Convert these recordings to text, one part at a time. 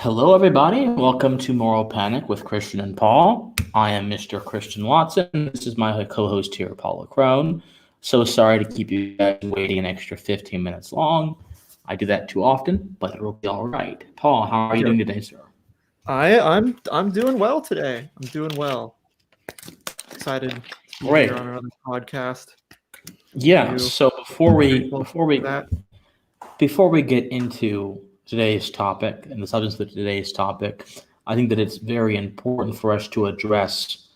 Hello, everybody. Welcome to Moral Panic with Christian and Paul. I am Mr. Christian Watson. This is my co-host here, Paul Lecrone. So sorry to keep you guys waiting an extra 15 minutes long. I do that too often, but it'll be all right. Paul, how are you doing today, sir? I'm doing well today. I'm doing well. Excited to be here on another podcast. Yeah. So before we get into today's topic and the substance of today's topic, I think that it's very important for us to address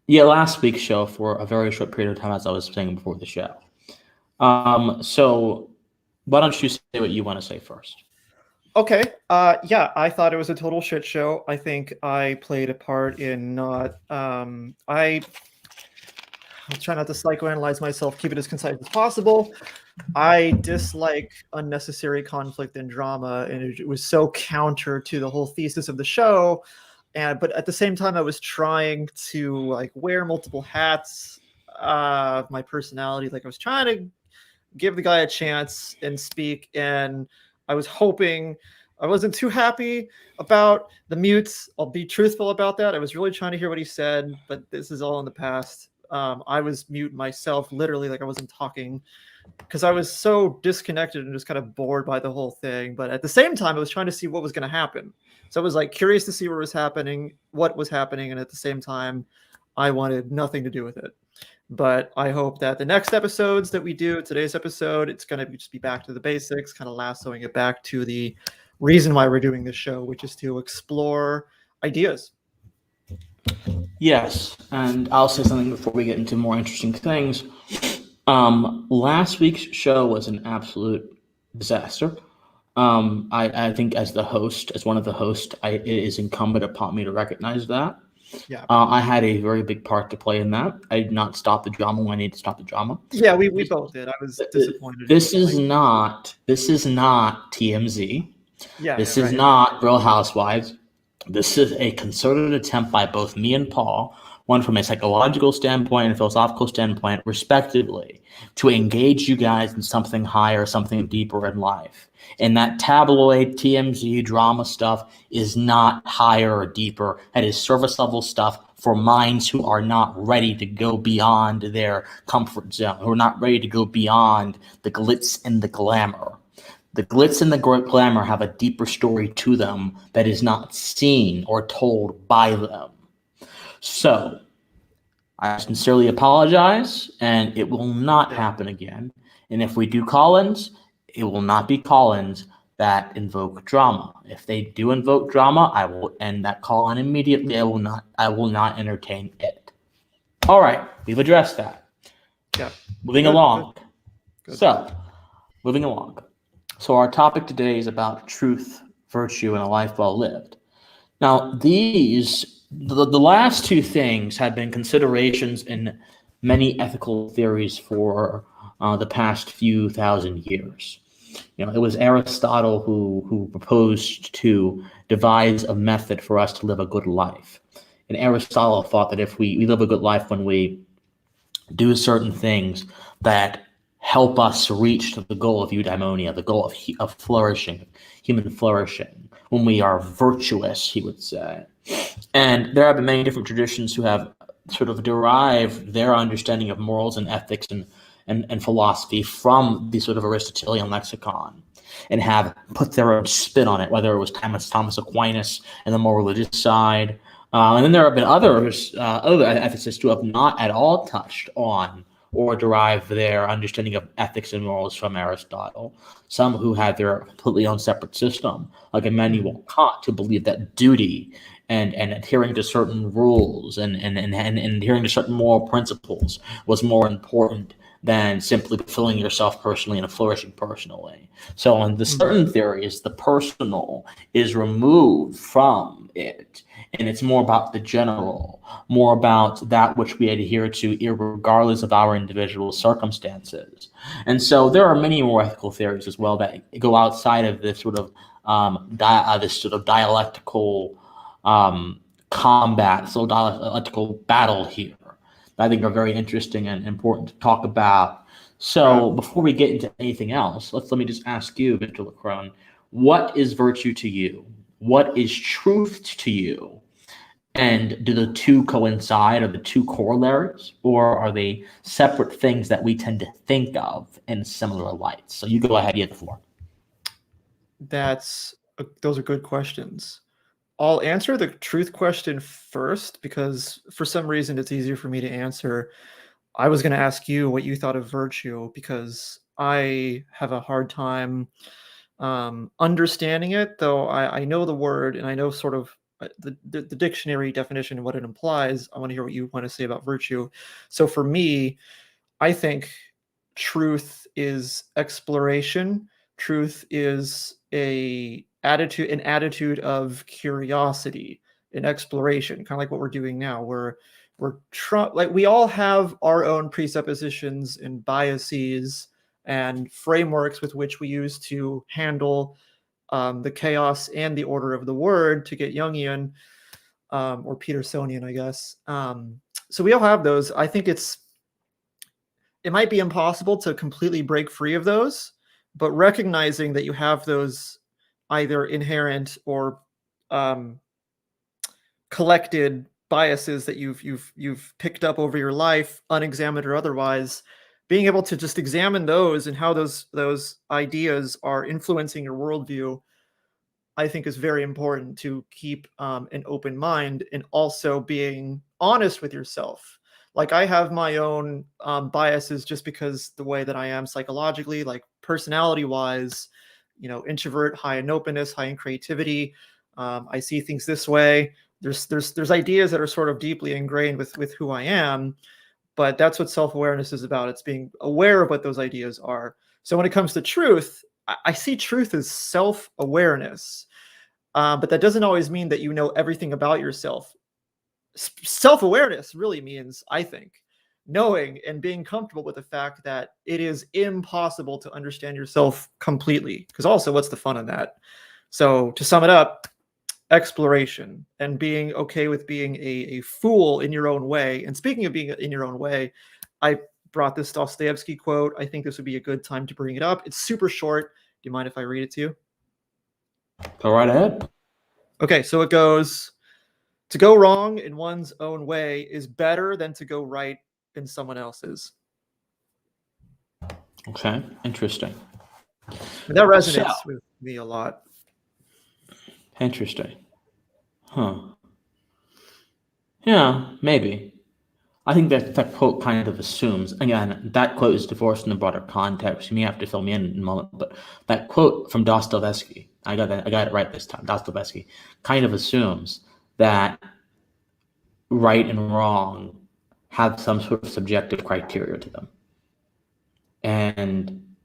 last week's show for a very short period of time, as I was saying before the show. So why don't you say what you want to say first? Okay. I thought it was a total shit show. I think I played a part in not I'll try not to psychoanalyze myself, keep it as concise as possible. I dislike unnecessary conflict and drama, and it was so counter to the whole thesis of the show. But at the same time, I was trying to wear multiple hats of my personality. I was trying to give the guy a chance and speak, and I was hoping. I wasn't too happy about the mutes. I'll be truthful about that. I was really trying to hear what he said, but this is all in the past. I was mute myself, literally, I wasn't talking, because I was so disconnected and just kind of bored by the whole thing. But at the same time, I was trying to see what was going to happen. So I was curious to see what was happening, and at the same time, I wanted nothing to do with it. But I hope that the next episodes that we do, today's episode, it's going to just be back to the basics, kind of lassoing it back to the reason why we're doing this show, which is to explore ideas. Yes, and I'll say something before we get into more interesting things. Last week's show was an absolute disaster. I think as one of the hosts, it is incumbent upon me to recognize that. Yeah. I had a very big part to play in that. I did not stop the drama when I needed to stop the drama. Yeah, we both did. I was disappointed. This is not TMZ. Yeah. This is not Real Housewives. This is a concerted attempt by both me and Paul, one from a psychological standpoint and a philosophical standpoint, respectively, to engage you guys in something higher, something deeper in life. And that tabloid TMZ drama stuff is not higher or deeper. That is surface level stuff for minds who are not ready to go beyond their comfort zone, who are not ready to go beyond the glitz and the glamour. The glitz and the glamour have a deeper story to them that is not seen or told by them. So, I sincerely apologize, and it will not happen again. And if we do call-ins, it will not be call-ins that invoke drama. If they do invoke drama, I will end that call-in immediately. I will not entertain it. All right, we've addressed that. Yeah. Moving along. So our topic today is about truth, virtue, and a life well lived. Now, the last two things have been considerations in many ethical theories for the past few thousand years. It was Aristotle who proposed to devise a method for us to live a good life. And Aristotle thought that if we live a good life when we do certain things that help us reach the goal of eudaimonia, the goal of flourishing, human flourishing, when we are virtuous, he would say. And there have been many different traditions who have sort of derived their understanding of morals and ethics and philosophy from the sort of Aristotelian lexicon and have put their own spin on it, whether it was Thomas Aquinas and the more religious side. And then there have been other ethicists who have not at all touched on or derive their understanding of ethics and morals from Aristotle. Some who had their completely own separate system, like Immanuel Kant, who believed that duty and adhering to certain rules and adhering to certain moral principles was more important than simply fulfilling yourself personally and flourishing personally. So in the certain theories, the personal is removed from it, and it's more about the general, more about that which we adhere to regardless of our individual circumstances. And so there are many more ethical theories as well that go outside of this sort of dialectical combat, so dialectical battle here, that I think are very interesting and important to talk about. So before we get into anything else, let me just ask you, Mr. Lecrone, what is virtue to you? what is truth to you? And do the two coincide? Are the two corollaries, or are they separate things that we tend to think of in similar lights? So you go ahead, you have the floor. Those are good questions. I'll answer the truth question first because for some reason it's easier for me to answer. I was going to ask you what you thought of virtue because I have a hard time understanding it, though I know the word and I know sort of the dictionary definition and what it implies. I want to hear what you want to say about virtue. So for me, I think truth is exploration. Truth is an attitude of curiosity and exploration, kind of like what we're doing now. Like we all have our own presuppositions and biases and frameworks with which we use to handle the chaos and the order of the word, to get Jungian or Petersonian, I guess. So we all have those. I think it might be impossible to completely break free of those, but recognizing that you have those either inherent or collected biases that you've picked up over your life, unexamined or otherwise, being able to just examine those and how those ideas are influencing your worldview, I think is very important to keep an open mind, and also being honest with yourself. Like I have my own biases just because the way that I am psychologically, like personality wise, introvert, high in openness, high in creativity. I see things this way. There's ideas that are sort of deeply ingrained with who I am, but that's what self-awareness is about. It's being aware of what those ideas are. So when it comes to truth, I see truth as self-awareness, but that doesn't always mean that you know everything about yourself. Self-awareness really means, I think, knowing and being comfortable with the fact that it is impossible to understand yourself completely. Because also, what's the fun in that? So to sum it up, exploration and being okay with being a fool in your own way. And speaking of being in your own way, I brought this Dostoevsky quote. I think this would be a good time to bring it up. It's super short. Do you mind if I read it to you? Go right ahead. Okay, so it goes, to go wrong in one's own way is better than to go right in someone else's. Okay, interesting. And that resonates with me a lot. Interesting. Huh. Yeah, maybe. I think that quote kind of assumes, again, that quote is divorced in the broader context. You may have to fill me in a moment, but that quote from Dostoevsky, I got it right this time, Dostoevsky, kind of assumes that right and wrong have some sort of subjective criteria to them. And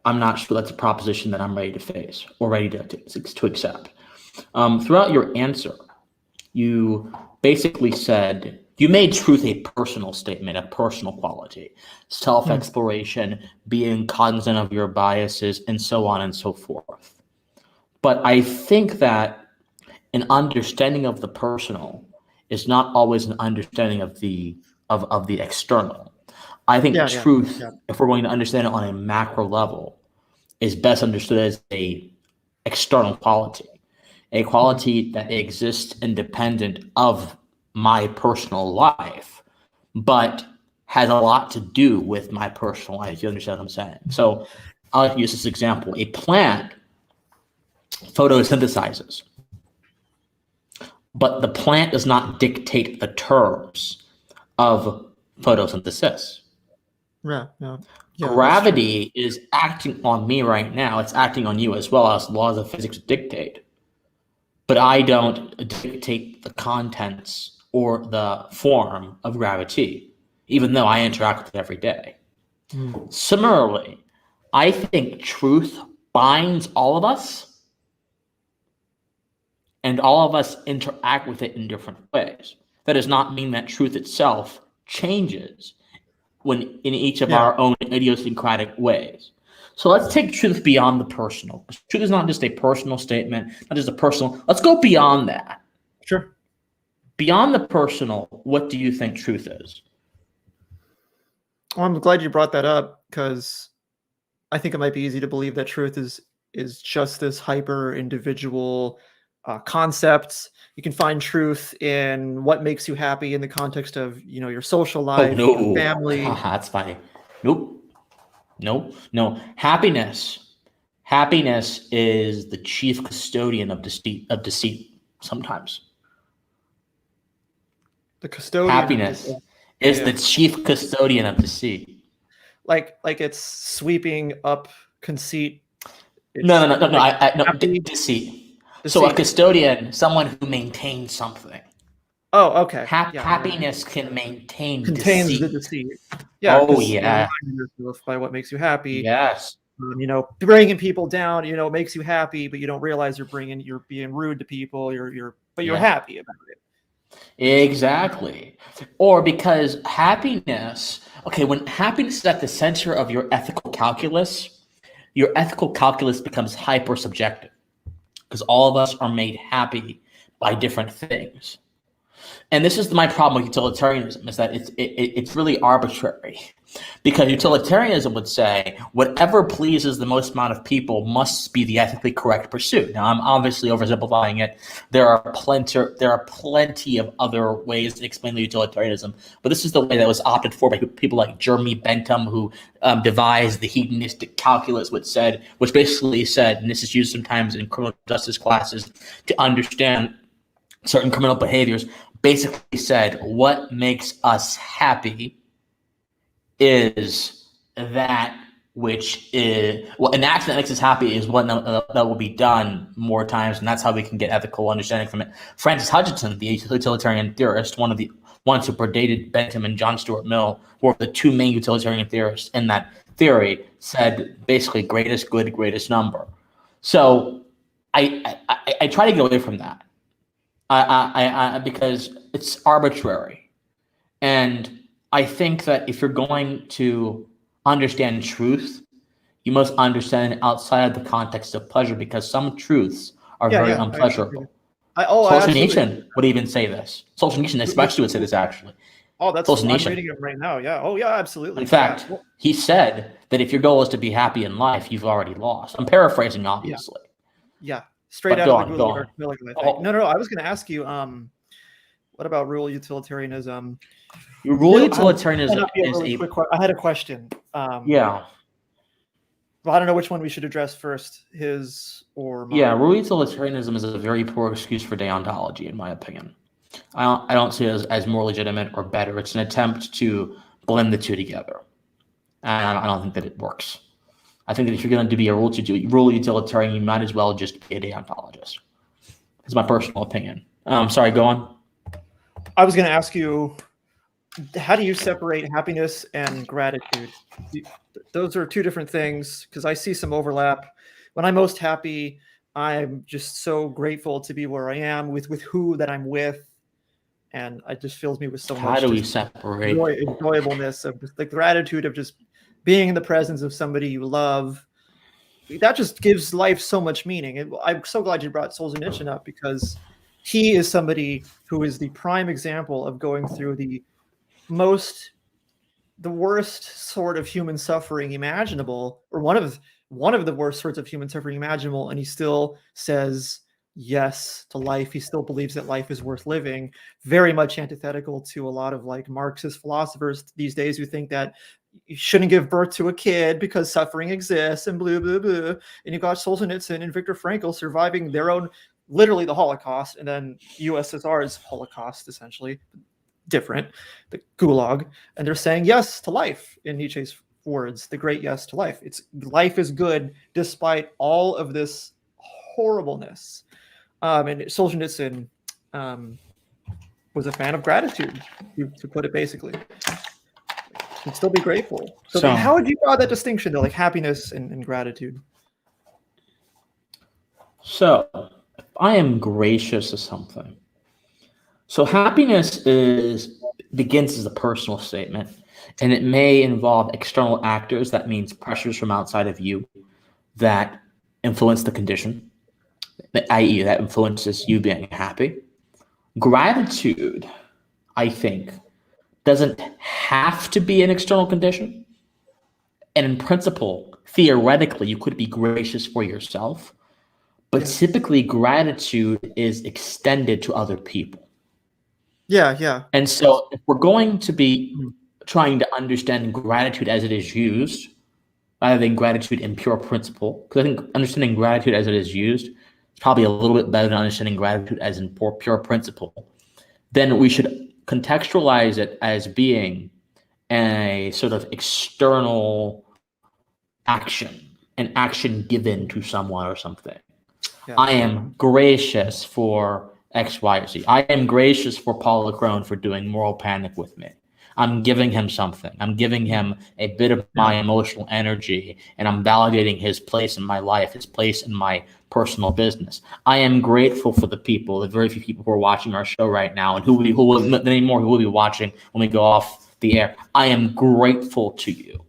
I'm not sure that's a proposition that I'm ready to face or ready to accept. Throughout your answer, you basically said, you made truth a personal statement, a personal quality, self-exploration, being cognizant of your biases, and so on and so forth. But I think that an understanding of the personal is not always an understanding of the external. I think truth, if we're going to understand it on a macro level, is best understood as a external quality, a quality that exists independent of my personal life, but has a lot to do with my personal life. You understand what I'm saying? So I'll use this example. A plant photosynthesizes, but the plant does not dictate the terms of photosynthesis. Yeah, Gravity is acting on me right now. It's acting on you as well, as laws of physics dictate. But I don't dictate the contents or the form of gravity, even though I interact with it every day. Similarly, I think truth binds all of us, and all of us interact with it in different ways. That does not mean that truth itself changes when in each of our own idiosyncratic ways. So let's take truth beyond the personal. Truth is not just a personal statement, not just a personal. Let's go beyond that. Sure. Beyond the personal, what do you think truth is? Well, I'm glad you brought that up, because I think it might be easy to believe that truth is just this hyper individual concepts. You can find truth in what makes you happy in the context of, your social Oh life, your no, family. that's funny. Nope, no. Happiness is the chief custodian of deceit. Sometimes The custodian happiness is the chief custodian of deceit. Like it's sweeping up conceit. No. Happy Deceit. So a custodian, someone who maintains something. Oh, okay. Happiness can maintain contains the deceit. deceit. Yeah, Oh because yeah. you're reminding yourself by what makes you happy. Yes. Bringing people down, makes you happy, but you don't realize you're being rude to people. You're happy about it. Exactly. Or because happiness, okay, when happiness is at the center of your ethical calculus becomes hyper subjective because all of us are made happy by different things. And this is my problem with utilitarianism, is that it's really arbitrary. Because utilitarianism would say whatever pleases the most amount of people must be the ethically correct pursuit. Now, I'm obviously oversimplifying it. There are plenty of other ways to explain the utilitarianism, but this is the way that was opted for by people like Jeremy Bentham, who devised the hedonistic calculus, which basically said, and this is used sometimes in criminal justice classes to understand certain criminal behaviors, basically said what makes us happy is that which is an action that makes us happy is what that will be done more times, and that's how we can get ethical understanding from it. Francis Hutcheson, the utilitarian theorist, one of the ones who predated Bentham and John Stuart Mill, were the two main utilitarian theorists in that theory, said basically greatest good, greatest number. So I try to get away from that. Because it's arbitrary. And I think that if you're going to understand truth, you must understand it outside of the context of pleasure, because some truths are very unpleasurable. Solzhenitsyn would even say this. Solzhenitsyn especially would say this, actually. Oh, that's Solzhenitsyn. I'm reading him right now. Yeah. Oh, yeah, absolutely. In fact, he said that if your goal is to be happy in life, you've already lost. I'm paraphrasing, obviously. Yeah. Straight out of the Gulag Archipelago, I think. No. I was going to ask you, what about rural utilitarianism? Rural utilitarianism is I had a question. Yeah. Well, I don't know which one we should address first, his or mine. Yeah, rural utilitarianism is a very poor excuse for deontology, in my opinion. I don't see it as more legitimate or better. It's an attempt to blend the two together. And I don't think that it works. I think that if you're going to be a rural utilitarian, you might as well just be a deontologist. It's my personal opinion. Sorry, go on. I was going to ask you, how do you separate happiness and gratitude? Those are two different things, because I see some overlap. When I'm most happy, I'm just so grateful to be where I am with who that I'm with. And it just fills me with so much. How do we separate enjoyableness of just the gratitude of just being in the presence of somebody you love? That just gives life so much meaning. I'm so glad you brought Solzhenitsyn up, because he is somebody who is the prime example of going through the worst sort of human suffering imaginable, or one of the worst sorts of human suffering imaginable, and he still says yes to life. He still believes that life is worth living. Very much antithetical to a lot of like Marxist philosophers these days who think that you shouldn't give birth to a kid because suffering exists and blah, blah, blah. And you got Solzhenitsyn and Viktor Frankl surviving their own, literally the Holocaust, and then USSR's Holocaust, essentially different, the Gulag. And they're saying yes to life, in Nietzsche's words, the great yes to life. Life is good despite all of this horribleness. And Solzhenitsyn was a fan of gratitude, to put it basically. And still be grateful. So how would you draw that distinction, though, like happiness and gratitude? So if I am gracious to something, so happiness begins as a personal statement, and it may involve external actors. That means pressures from outside of you that influence the condition, i.e., that influences you being happy. Gratitude, I think, doesn't have to be an external condition. And in principle, theoretically, you could be gracious for yourself. But typically gratitude is extended to other people. Yeah. And so if we're going to be trying to understand gratitude as it is used, rather than gratitude in pure principle, because I think understanding gratitude as it is used is probably a little bit better than understanding gratitude as in pure principle, then we should contextualize it as being a sort of external action, an action given to someone or something. Yeah. I am gracious for X, Y, Z. I am gracious for Paul Lecrone for doing Moral Panic with me. I'm giving him something. I'm giving him a bit of my emotional energy, and I'm validating his place in my life, his place in my personal business. I am grateful for the people, the very few people who are watching our show right now, and who many more who will be watching when we go off the air. I am grateful to you.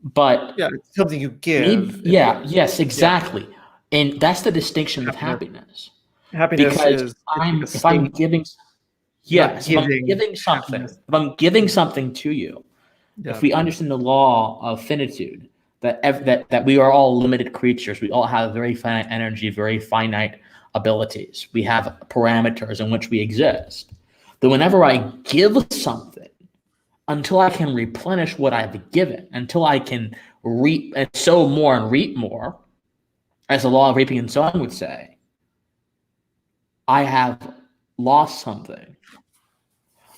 But it's something you give. Yes, exactly. And that's the distinction with happiness. Happiness because is if I'm giving something, happiness. if I'm giving something to you, if we understand the law of finitude, that we are all limited creatures, we all have very finite energy, very finite abilities. We have parameters in which we exist. Then whenever I give something, until I can replenish what I've given, until I can reap and sow more and reap more, as the law of reaping and sowing would say, I have lost something.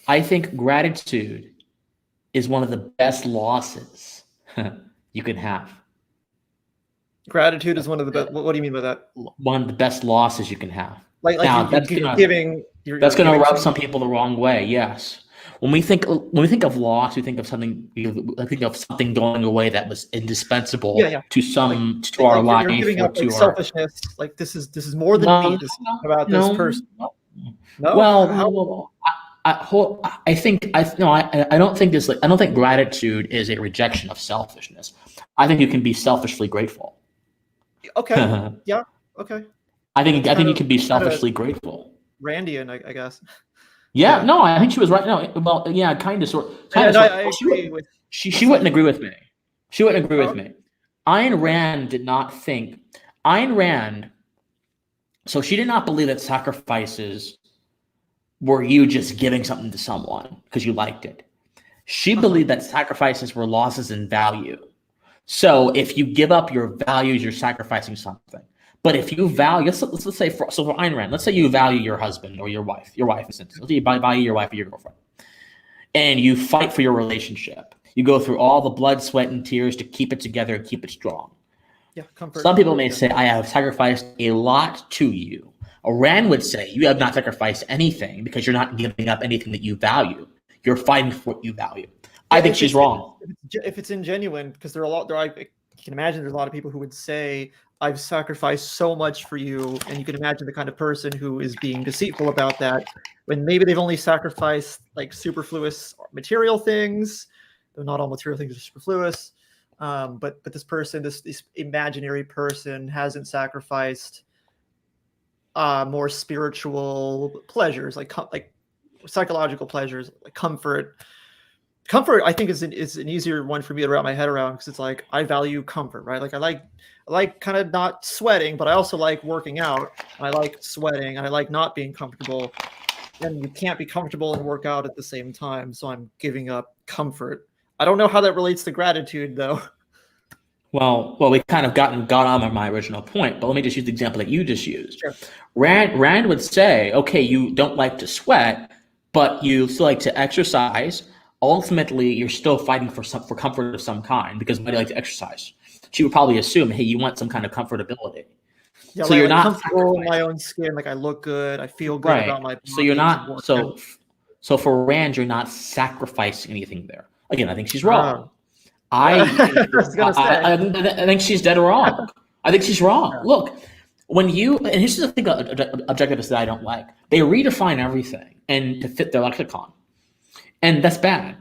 I think gratitude is one of the best losses you can have. Gratitude is one of the best. What do you mean by that? One of the best losses you can have. Like now, that's going to rub some people the wrong way. Yes. When we think of loss, we think of something. I think of something going away that was indispensable to our life. You're giving up selfishness. Like this is more than me. This is about this person. No. Well, I don't think this. I don't think gratitude is a rejection of selfishness. I think you can be selfishly grateful. Okay. Yeah. Okay. I think you can be selfishly grateful. Randian, I guess. Yeah, no, I think she was right. No, well, yeah, kind of, sort. I agree with. She wouldn't agree with me. She wouldn't agree with me. Ayn Rand did not think. Ayn Rand. So she did not believe that sacrifices were you just giving something to someone because you liked it. She believed that sacrifices were losses in value. So if you give up your values, you're sacrificing something. But if you value, let's say for Ayn Rand, let's say you value your husband or your wife, let's say you value your wife or your girlfriend, and you fight for your relationship. You go through all the blood, sweat, and tears to keep it together and keep it strong. Yeah, comfort. Some people may say, I have sacrificed a lot to you. Rand would say, you have not sacrificed anything because you're not giving up anything that you value. You're fighting for what you value. I think she's wrong. If it's ingenuine, because I can imagine there's a lot of people who would say, I've sacrificed so much for you, and you can imagine the kind of person who is being deceitful about that, when maybe they've only sacrificed like superfluous material things. Though not all material things are superfluous, but this person, this imaginary person, hasn't sacrificed more spiritual pleasures, like psychological pleasures, like comfort. Comfort, I think, is an easier one for me to wrap my head around, because it's like I value comfort, right? Like I like kind of not sweating, but I also like working out. I like sweating, and I like not being comfortable. And you can't be comfortable and work out at the same time, so I'm giving up comfort. I don't know how that relates to gratitude, though. Well, we kind of got on my original point, but let me just use the example that you just used. Sure. Rand would say, okay, you don't like to sweat, but you still like to exercise. Ultimately, you're still fighting for comfort of some kind, because why do you like to exercise? She would probably assume, hey, you want some kind of comfortability. Yeah, so you're not comfortable in my own skin. Like I look good, I feel good about my body. So you're not. So for Rand, you're not sacrificing anything there. Again, I think she's wrong. I think she's dead wrong. I think she's wrong. Yeah. Look, and here's the thing, objectivists that I don't like. They redefine everything and to fit their lexicon. And that's bad.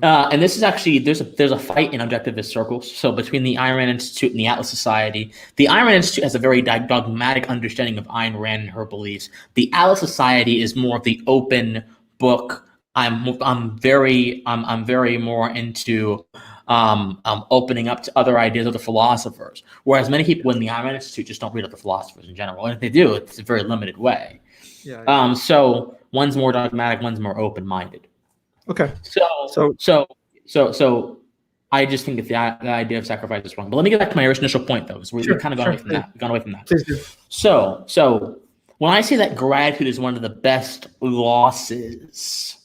And this is actually, there's a fight in objectivist circles. So between the Ayn Rand Institute and the Atlas Society, the Ayn Rand Institute has a very dogmatic understanding of Ayn Rand and her beliefs. The Atlas Society is more of the open book. I'm very more into opening up to other ideas of the philosophers. Whereas many people in the Iron Institute just don't read other philosophers in general. And if they do, it's a very limited way. Yeah. So one's more dogmatic, one's more open-minded. Okay. So I just think that the idea of sacrifice is wrong. But let me get back to my initial point, though, because we've kind of gone away from that. We've gone away from that. Please do. So when I say that gratitude is one of the best losses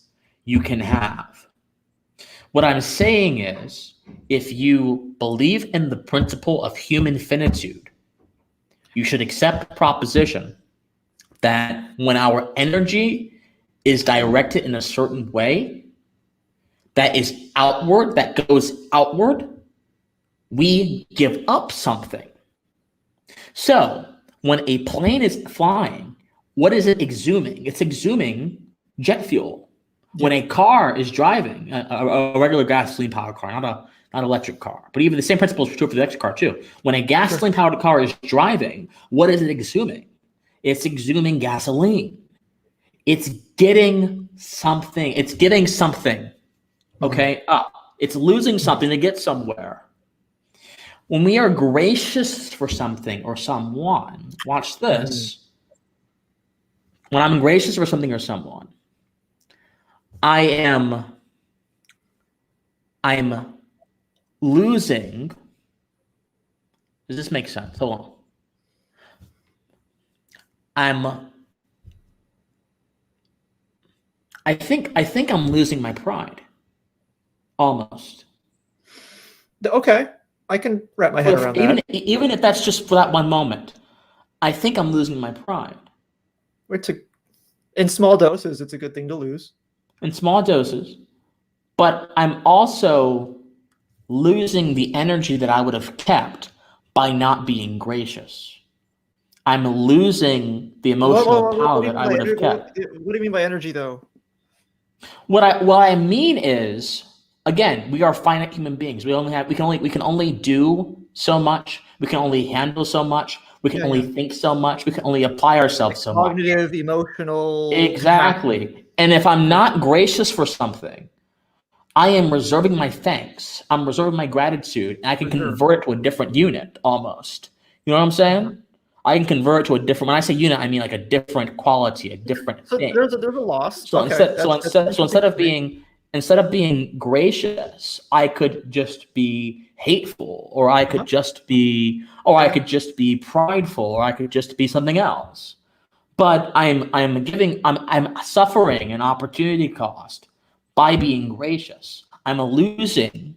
you can have, what I'm saying is, if you believe in the principle of human finitude, you should accept the proposition that when our energy is directed in a certain way, that is outward, that goes outward, we give up something. So when a plane is flying, what is it exhuming? It's exhuming jet fuel. When a car is driving, a regular gasoline-powered car, not an electric car, but even the same principle is true for the electric car too. When a gasoline-powered car is driving, what is it exhuming? It's exhuming gasoline. It's getting something. It's getting something. Okay, it's losing something to get somewhere. When we are gracious for something or someone, watch this. When I'm gracious for something or someone, I'm losing. Does this make sense? Hold on. I think I'm losing my pride. Almost. Okay, I can wrap my head around that. Even if that's just for that one moment, I think I'm losing my pride. In small doses, it's a good thing to lose. In small doses, but I'm also losing the energy that I would have kept by not being gracious. I'm losing the emotional power that I would have kept. What do you mean by energy, though? What I mean is, again, we are finite human beings. We can only do so much. We can only handle so much. We can only think so much. We can only apply ourselves so much. Cognitive, emotional. Exactly. And if I'm not gracious for something, I am reserving my thanks. I'm reserving my gratitude, and I can convert it to a different unit almost. You know what I'm saying? I can convert it to a different. When I say unit, I mean like a different quality, a different thing. There's a loss. So instead of being gracious, I could just be hateful, or I could just be prideful, or I could just be something else. But I'm suffering an opportunity cost by being gracious. I'm losing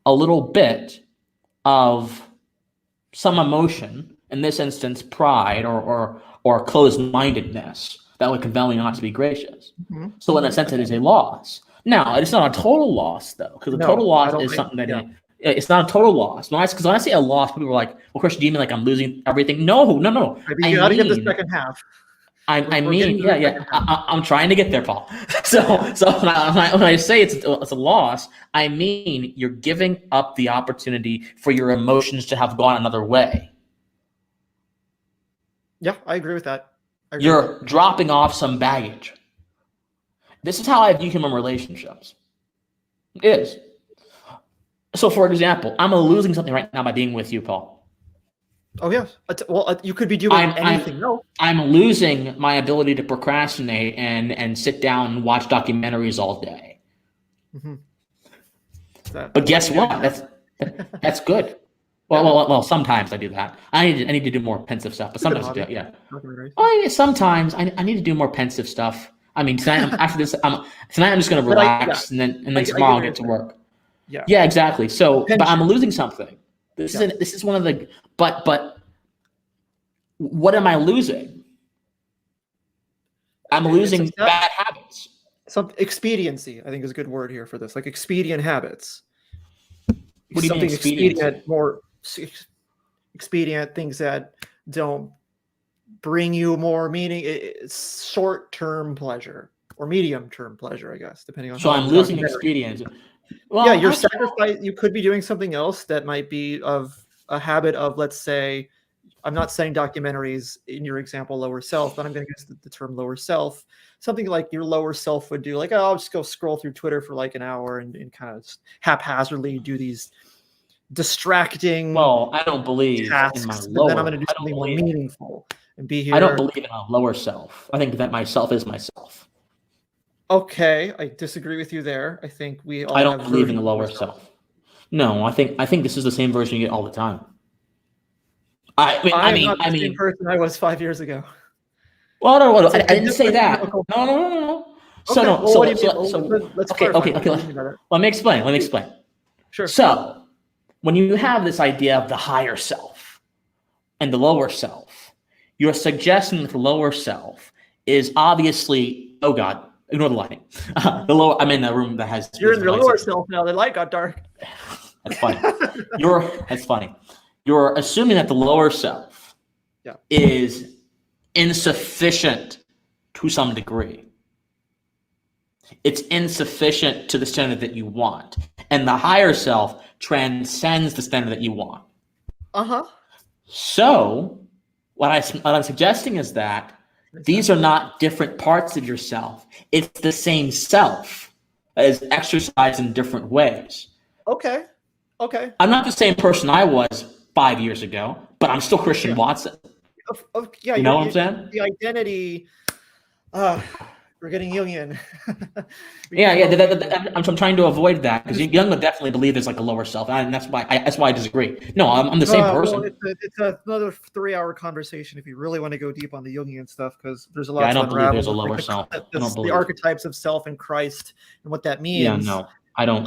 a little bit of some emotion, in this instance, pride or closed-mindedness that would compel me not to be gracious. So in a sense, it is a loss. Now, it's not a total loss, though, because a total loss is something that it's not a total loss. Because when I say a loss, people are like, well, Christian, do you mean like I'm losing everything? No. You got to get the second half. I'm trying to get there, Paul. So when I say it's a loss, I mean you're giving up the opportunity for your emotions to have gone another way. Yeah, I agree with that. You're dropping off some baggage. This is how I view human relationships. It is. So, for example, I'm losing something right now by being with you, Paul. Oh, yes. Well, you could be doing anything. I'm losing my ability to procrastinate and sit down and watch documentaries all day. But guess what? That's good. Well, sometimes I do that. I need to do more pensive stuff, but sometimes I do it. Yeah. Sometimes I need to do more pensive stuff. I mean, tonight I'm just going to relax, and then tomorrow I'll get to work. Yeah, exactly. So, but I'm losing something. This is one of the but what am I losing? I'm losing bad habits. Some expediency, I think, is a good word here for this. Like expedient habits. What do you mean expedient? More expedient things that don't bring you more meaning. It's short-term pleasure or medium-term pleasure, I guess, depending on. So I'm losing expedience. Well, you're sacrificing. You could be doing something else that might be of a habit of, let's say, I'm not saying documentaries in your example, lower self, but I'm going to use the term lower self. Something like your lower self would do, like, oh, I'll just go scroll through Twitter for like an hour and kind of haphazardly do these distracting Well, I don't believe in my tasks, but then I'm lower. going to do I don't something more believe. meaningful and be I don't here. believe in a lower self. I think that myself is myself. Okay, I disagree with you there. I think we all I don't have believe in versions a of lower ourselves. self. No, I think this is the same version you get all the time. I I am mean, not the same person I was 5 years ago. well, no, It's I a didn't say different that. chemical. No. So Okay, no, well, what do you mean? so Let's okay, clarify. okay. What do you mean by that? Let me explain. Sure. So when you have this idea of the higher self and the lower self, you're suggesting that the lower self is obviously, oh God, ignore the lighting. The lower, I'm in a room that has. You're in your lower lights. self now. The light got dark. That's funny. That's funny. You're assuming that the lower self is insufficient to some degree. It's insufficient to the standard that you want. And the higher self transcends the standard that you want. Uh-huh. So what I'm suggesting is that these are not different parts of yourself. It's the same self as exercised in different ways. Okay. I'm not the same person I was 5 years ago, but I'm still Christian Watson. Yeah, you know what I'm saying? The identity. We're getting Jungian. I'm trying to avoid that because Jung would definitely believe there's like a lower self, and that's why I disagree. No, I'm the same person. Well, it's another 3-hour conversation if you really want to go deep on the Jungian stuff, because there's a lot. I don't believe there's a lower self. The archetypes of self and Christ and what that means. Yeah, no, I don't.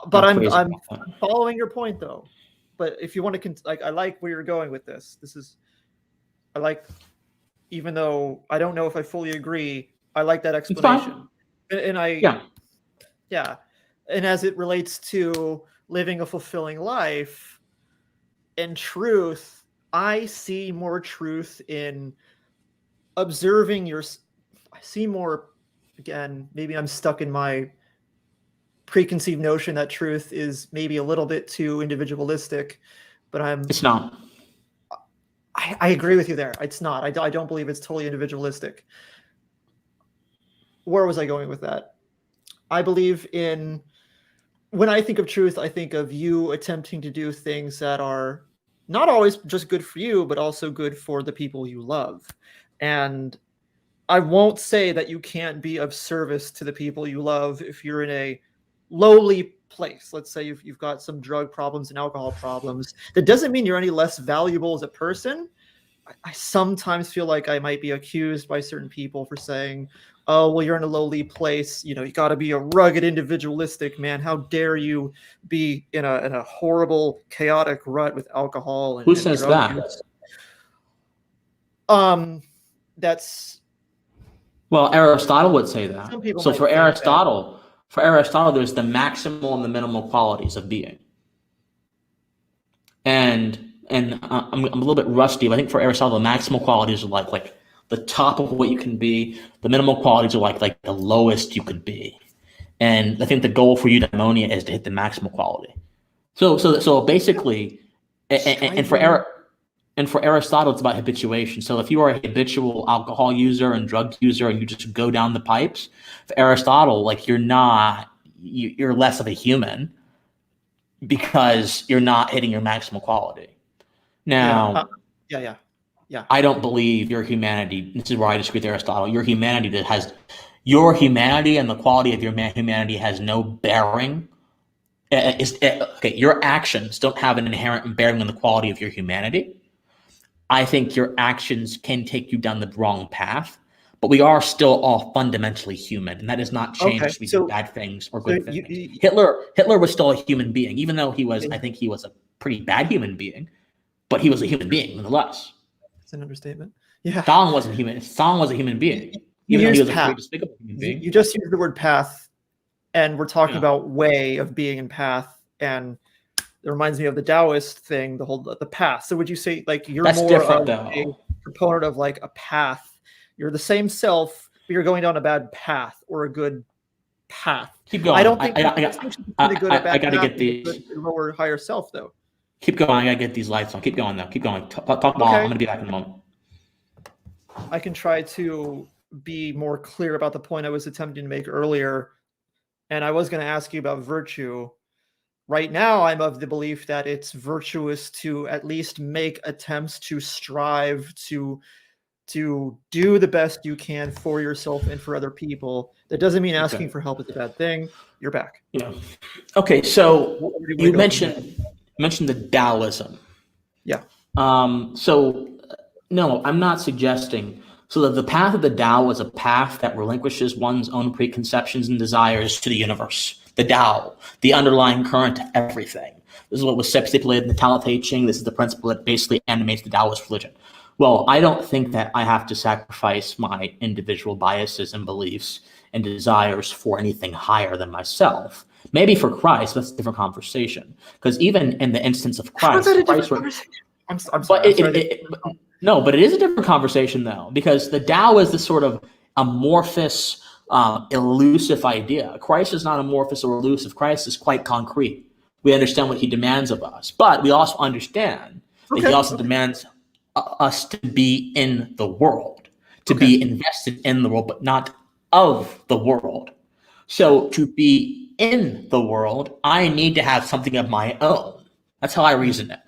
But I'm following your point though. But if you want to, I like where you're going with this. I like. Even though I don't know if I fully agree, I like that explanation. And and as it relates to living a fulfilling life and truth, I see more truth in observing I see more, again, maybe I'm stuck in my preconceived notion that truth is maybe a little bit too individualistic, but it's not. I agree with you there. It's not. I don't believe it's totally individualistic. Where was I going with that? I believe when I think of truth, I think of you attempting to do things that are not always just good for you, but also good for the people you love. And I won't say that you can't be of service to the people you love if you're in a lowly place. Let's say you've got some drug problems and alcohol problems. That doesn't mean you're any less valuable as a person. I sometimes feel like I might be accused by certain people for saying, oh, well, you're in a lowly place. You got to be a rugged, individualistic man. How dare you be in a horrible, chaotic rut with alcohol and who says that? Use. That's. Well, Aristotle would say that. Some people so for Aristotle, there's the maximal and the minimal qualities of being. And I'm a little bit rusty, but I think for Aristotle, the maximal qualities are like the top of what you can be. The minimal qualities are like the lowest you could be. And I think the goal for eudaimonia is to hit the maximal quality. So basically, and for Aristotle, it's about habituation. So if you are a habitual alcohol user and drug user and you just go down the pipes, for Aristotle, you're less of a human because you're not hitting your maximal quality. Now, I don't believe your humanity. This is where I disagree with Aristotle. Your humanity and the quality of your humanity has no bearing. Your actions don't have an inherent bearing on the quality of your humanity. I think your actions can take you down the wrong path, but we are still all fundamentally human, and that does not change if we do bad things or good things. Hitler was still a human being, even though I think he was a pretty bad human being. But he was a human being, nonetheless. It's an understatement. Yeah. Stalin wasn't human. Stalin was a human being. Even though he was a pretty despicable human being. You just used the word path, and we're talking about way of being in path, and it reminds me of the Taoist thing, the path. So would you say you're That's more of though. A proponent of a path? You're the same self, but you're going down a bad path or a good path. Keep going. I don't think I gotta get the lower higher self though. Keep going. I gotta get these lights on. Keep going though. Keep going. Talk about. Okay. I'm gonna be back in a moment. I can try to be more clear about the point I was attempting to make earlier. And I was going to ask you about virtue. Right now, I'm of the belief that it's virtuous to at least make attempts to strive to do the best you can for yourself and for other people. That doesn't mean asking for help is a bad thing. You're back. Yeah. Okay. So you mentioned the Taoism. Yeah. So no, I'm not suggesting. So that the path of the Tao is a path that relinquishes one's own preconceptions and desires to the universe. The Tao, the underlying current to everything. This is what was stipulated in the Tao Te Ching. This is the principle that basically animates the Taoist religion. Well, I don't think that I have to sacrifice my individual biases and beliefs and desires for anything higher than myself. Maybe for Christ, that's a different conversation. Because even in the instance of Christ, I'm sorry. No, but it is a different conversation though, because the Tao is this sort of amorphous, elusive idea. Christ is not amorphous or elusive. Christ is quite concrete. We understand what he demands of us, but we also understand that he also demands us to be in the world, to be invested in the world, but not of the world. So to be in the world, I need to have something of my own. That's how I reason it.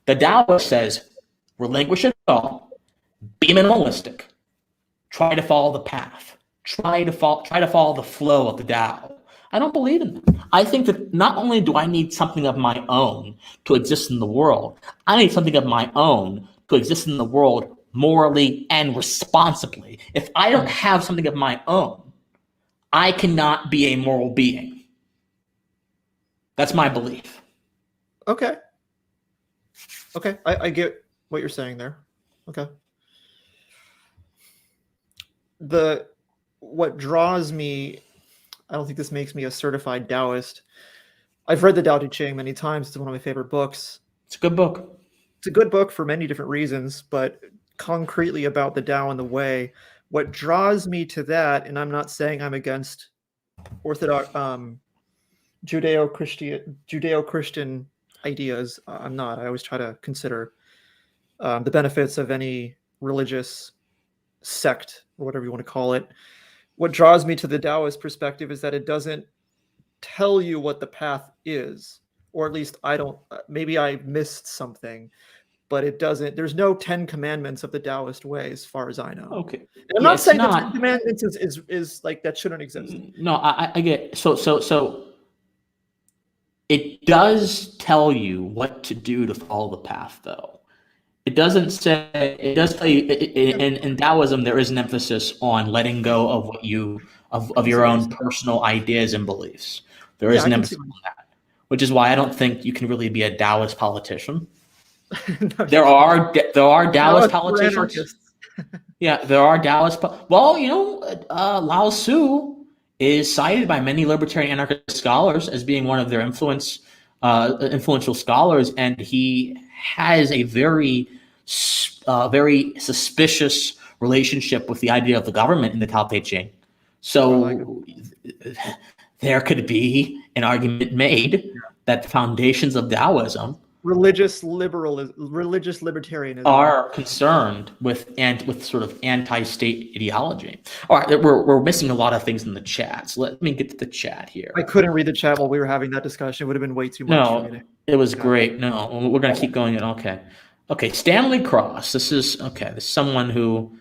The Taoist says, relinquish it all, be minimalistic, try to follow the path, try to follow the flow of the Tao. I don't believe in that. I think that not only do I need something of my own to exist in the world, I need something of my own to exist in the world morally and responsibly. If I don't have something of my own, I cannot be a moral being. That's my belief. Okay. I get what you're saying there. Okay. What draws me, I don't think this makes me a certified Taoist. I've read the Tao Te Ching many times. It's one of my favorite books. It's a good book. It's a good book for many different reasons, but concretely about the Tao and the way, what draws me to that, and I'm not saying I'm against Orthodox Judeo-Christian ideas. I'm not. I always try to consider the benefits of any religious sect or whatever you want to call it. What draws me to the Taoist perspective is that it doesn't tell you what the path is, or at least I don't. Maybe I missed something, but it doesn't. There's no 10 commandments of the Taoist way, as far as I know. Okay, and I'm not saying the 10 commandments is like that shouldn't exist. No, I get so. It does tell you what to do to follow the path, though. It doesn't say. It does tell you. In Taoism, there is an emphasis on letting go of what you of your own personal ideas and beliefs. There is an emphasis on that, which is why I don't think you can really be a Taoist politician. There are Taoist politicians. Yeah, there are Taoist. Well, Lao Tzu is cited by many libertarian anarchist scholars as being one of their influential scholars, and he has a very suspicious relationship with the idea of the government in the Tao Te Ching. So there could be an argument made that the foundations of Taoism, religious libertarianism, are concerned with sort of anti-state ideology. All right, we're missing a lot of things in the chat, so let me get to the chat here. I couldn't read the chat while we were having that discussion. It would have been way too much for me. It was great. No, we're going to keep going. Okay. Stanley Cross. This is someone who,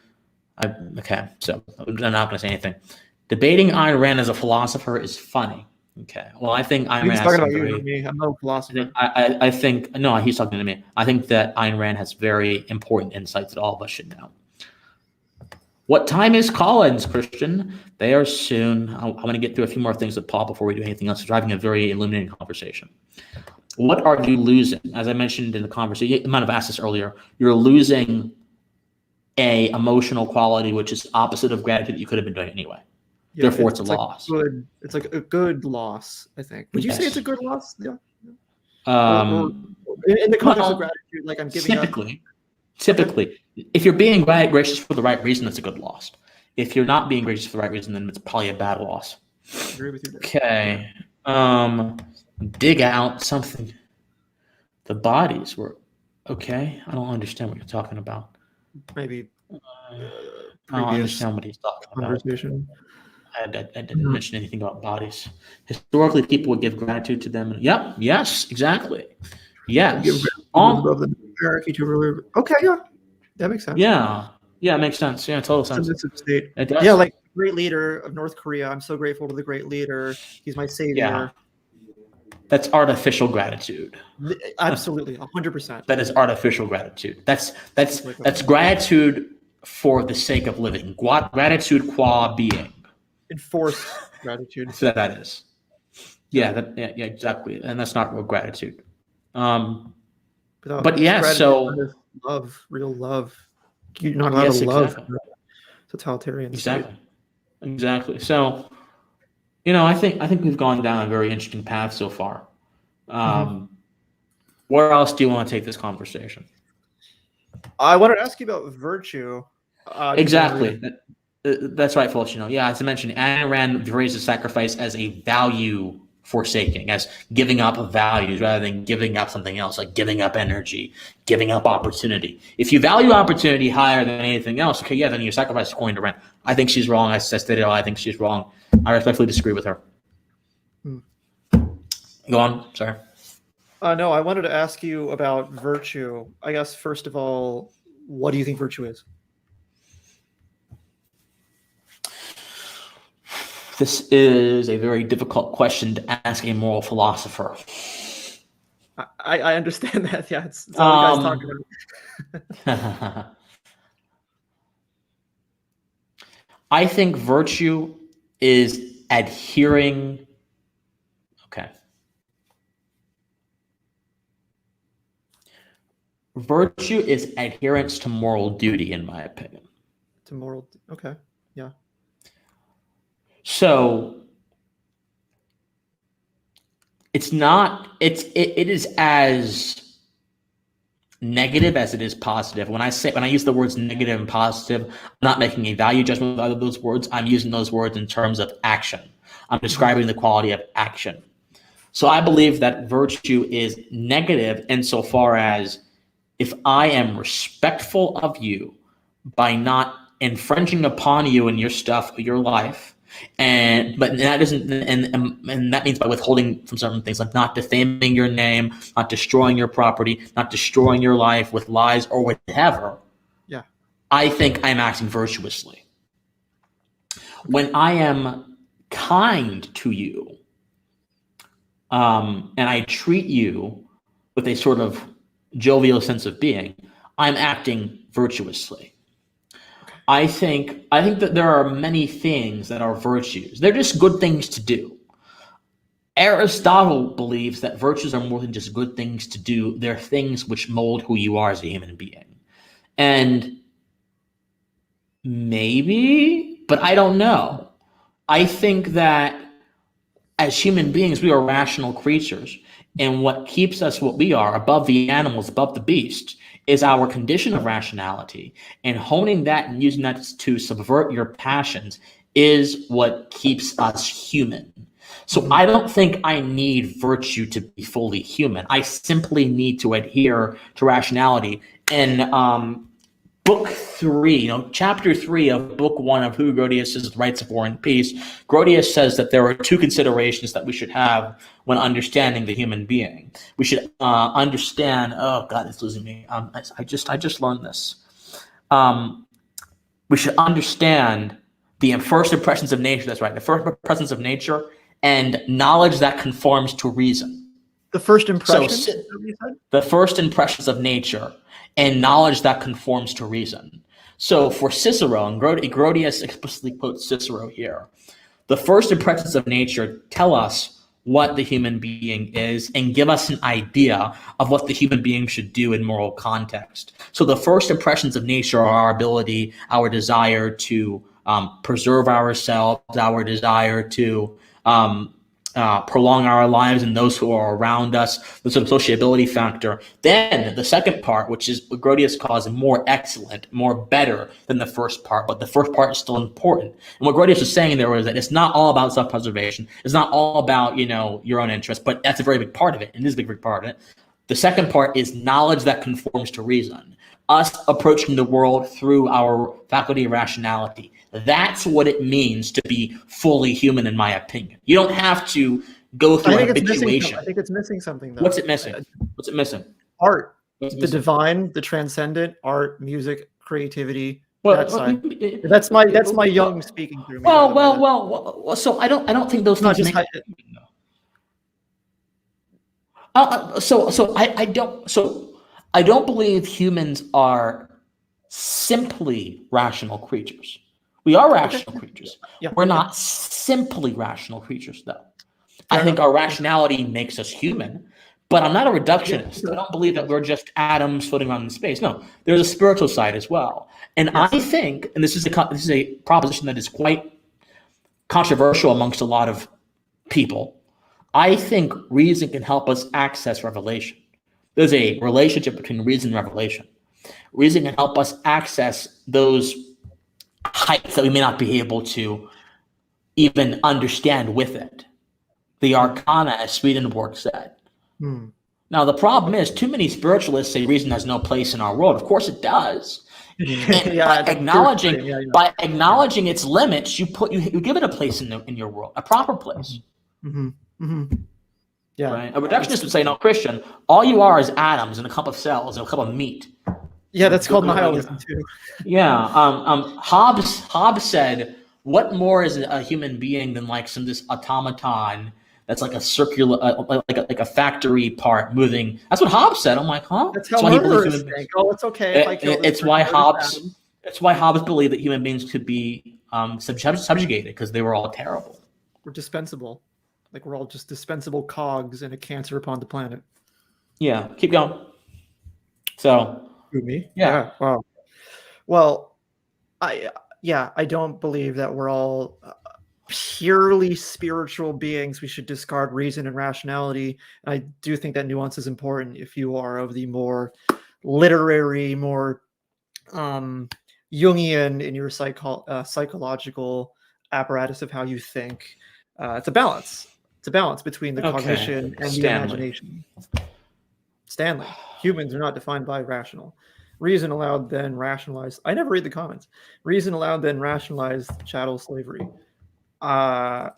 so I'm not going to say anything. Debating Ayn Rand as a philosopher is funny. Okay. Well, I think Ayn Rand. He's talking about you, not me. I'm no philosopher. I think no, he's talking to me. I think that Ayn Rand has very important insights that all of us should know. What time is Collins, Christian? They are soon. I want to get through a few more things with Paul before we do anything else. We're having a very illuminating conversation. What are you losing? As I mentioned in the conversation, you might have asked this earlier. You're losing a emotional quality which is opposite of gratitude that you could have been doing anyway. Yeah, therefore, it's a loss. It's like a good loss, I think. Would you say it's a good loss? Yeah. Or in the context of gratitude, like I'm giving Typically, if you're being gracious for the right reason, it's a good loss. If you're not being gracious for the right reason, then it's probably a bad loss. I agree with you there. Okay. Dig out something. The bodies were okay. I don't understand what you're talking about. Maybe I don't previous understand what he's talking about. conversation. I didn't mention anything about bodies. Historically, people would give gratitude to them. Yep. Yes. Exactly. Yes. Give gratitude above the hierarchy to ruler. Okay, yeah, that makes sense. Yeah. Yeah, it makes sense. Yeah, total sense. Submissive state. It does. Yeah, like great leader of North Korea. I'm so grateful to the great leader. He's my savior. Yeah. That's artificial gratitude. Absolutely, 100%. That is artificial gratitude. That's gratitude for the sake of living. Gratitude qua being. Enforced gratitude. So that is. Yeah, yeah, exactly. And that's not real gratitude. But yeah, so love, real love. You're not allowed to love totalitarian. Exactly. So, I think we've gone down a very interesting path so far. Where else do you want to take this conversation? I wanted to ask you about virtue. Exactly. That's right, Fulcino. Yeah, as I mentioned, Ayn Rand raises sacrifice as a value forsaking, as giving up values rather than giving up something else, like giving up energy, giving up opportunity. If you value opportunity higher than anything else, okay, yeah, then you sacrifice according to Rand. I think she's wrong. I stated I think she's wrong. I respectfully disagree with her. Go on. Sorry. No, I wanted to ask you about virtue. I guess, first of all, what do you think virtue is? This is a very difficult question to ask a moral philosopher. I understand that. Yeah, it's all you guys talk about. I think virtue is adhering. Okay. Virtue is adherence to moral duty, in my opinion. Okay. Yeah. So it is as negative as it is positive. When I use the words negative and positive, I'm not making a value judgment out of those words. I'm using those words in terms of action. I'm describing the quality of action. So I believe that virtue is negative insofar as if I am respectful of you by not infringing upon you and your stuff, your life, but that isn't, and that means by withholding from certain things, like not defaming your name, not destroying your property, not destroying your life with lies or whatever. Yeah, I think I'm acting virtuously. When I am kind to you, and I treat you with a sort of jovial sense of being, I'm acting virtuously. I think that there are many things that are virtues. They're just good things to do. Aristotle believes that virtues are more than just good things to do. They're things which mold who you are as a human being. And maybe, but I don't know. I think that as human beings, we are rational creatures. And what keeps us what we are, above the animals, above the beast, is our condition of rationality. And honing that and using that to subvert your passions is what keeps us human. So I don't think I need virtue to be fully human. I simply need to adhere to rationality. And Book 3, chapter 3 of book 1 of Who Grotius' Rights of War and Peace, Grotius says that there are two considerations that we should have when understanding the human being. We should understand. Oh God, it's losing me. I just learned this. We should understand the first impressions of nature. That's right, the first impressions of nature and knowledge that conforms to reason. The first impressions. So, the first impressions of nature and knowledge that conforms to reason. So for Cicero, and Grotius explicitly quotes Cicero here, the first impressions of nature tell us what the human being is and give us an idea of what the human being should do in moral context. So the first impressions of nature are our ability, our desire to preserve ourselves, our desire to prolong our lives and those who are around us, the sort of sociability factor. Then the second part, which is what Grotius calls more excellent, more better than the first part, but the first part is still important. And what Grotius is saying there was that it's not all about self-preservation. It's not all about, your own interest, but that's a very big part of it. And it is a big part of it. The second part is knowledge that conforms to reason. Us approaching the world through our faculty of rationality. That's what it means to be fully human, in my opinion. You don't have to go through an habituation. I think it's missing something, though. What's it missing? What's it missing? Art. The divine, the transcendent, art, music, creativity. Well, that's my young speaking through me. Well. So I don't think those things make. I don't believe humans are simply rational creatures. We are rational creatures. Yeah. We're not simply rational creatures, though. I think our rationality makes us human, but I'm not a reductionist. I don't believe that we're just atoms floating around in space. No, there's a spiritual side as well. And I think, and this is a proposition that is quite controversial amongst a lot of people, I think reason can help us access revelation. There's a relationship between reason and revelation. Reason can help us access those heights that we may not be able to even understand with it. The arcana, as Swedenborg said. Now, the problem is too many spiritualists say reason has no place in our world. Of course it does. By acknowledging its limits, you give it a place in your world, a proper place. Yeah. Right? A reductionist would say, no, Christian, all you are is atoms in a cup of cells and a cup of meat. Yeah, that's called nihilism too. Yeah. Hobbes said, what more is a human being than like this automaton that's like a circular, like a factory part moving? That's what Hobbes said. I'm like, huh? That's how murderers think. Oh, it's okay if I kill this person. It's why Hobbes believed that human beings could be subjugated because they were all terrible. We're dispensable. Like we're all just dispensable cogs in a cancer upon the planet. Yeah, keep going. So, me? Yeah. Wow. Well, I don't believe that we're all purely spiritual beings. We should discard reason and rationality. And I do think that nuance is important if you are of the more literary, more Jungian in your psychological apparatus of how you think. It's a balance. It's a balance between the cognition and the imagination. Stanley, humans are not defined by rational. Reason allowed, then rationalized. I never read the comments. Reason allowed, then rationalized chattel slavery. That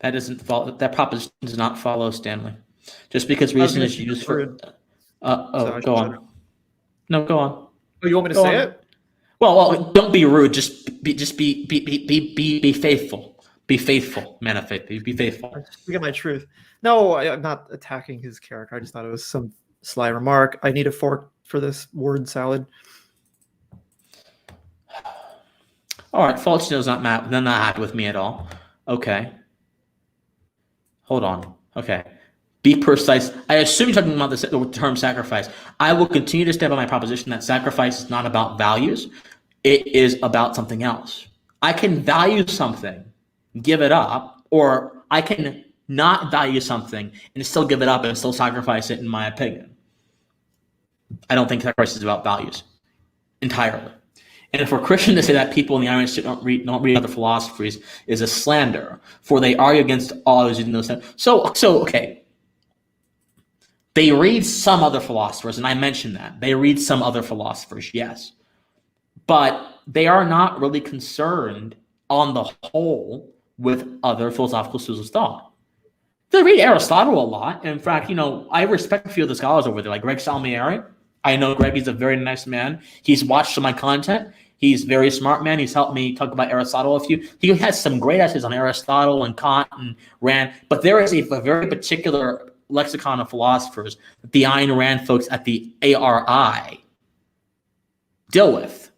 doesn't follow. That proposition does not follow, Stanley. Just because reason is used for. Go on. No, go on. Oh, you want me to say it? Well, don't be rude. Just be faithful. Be faithful, man of faith. Be faithful. Speak of my truth. No, I'm not attacking his character. I just thought it was some sly remark. I need a fork for this word salad. All right, Faultino's not happy with me at all. Okay. Hold on. Okay. Be precise. I assume you're talking about the term sacrifice. I will continue to stand by my proposition that sacrifice is not about values. It is about something else. I can value something, give it up, or I can not value something and still give it up and still sacrifice it, in my opinion. I don't think sacrifice is about values entirely. And if we're Christian to say that people in the Iron Institute don't read other philosophies is a slander, for they argue against all those using those. So okay. They read some other philosophers, and I mentioned that. They read some other philosophers, yes. But they are not really concerned on the whole with other philosophical schools of thought. They read Aristotle a lot. In fact, I respect a few of the scholars over there, like Greg Salmieri. I know Greg, he's a very nice man. He's watched some of my content. He's a very smart man. He's helped me talk about Aristotle a few. He has some great essays on Aristotle and Kant and Rand. But there is a very particular lexicon of philosophers that the Ayn Rand folks at the ARI deal with.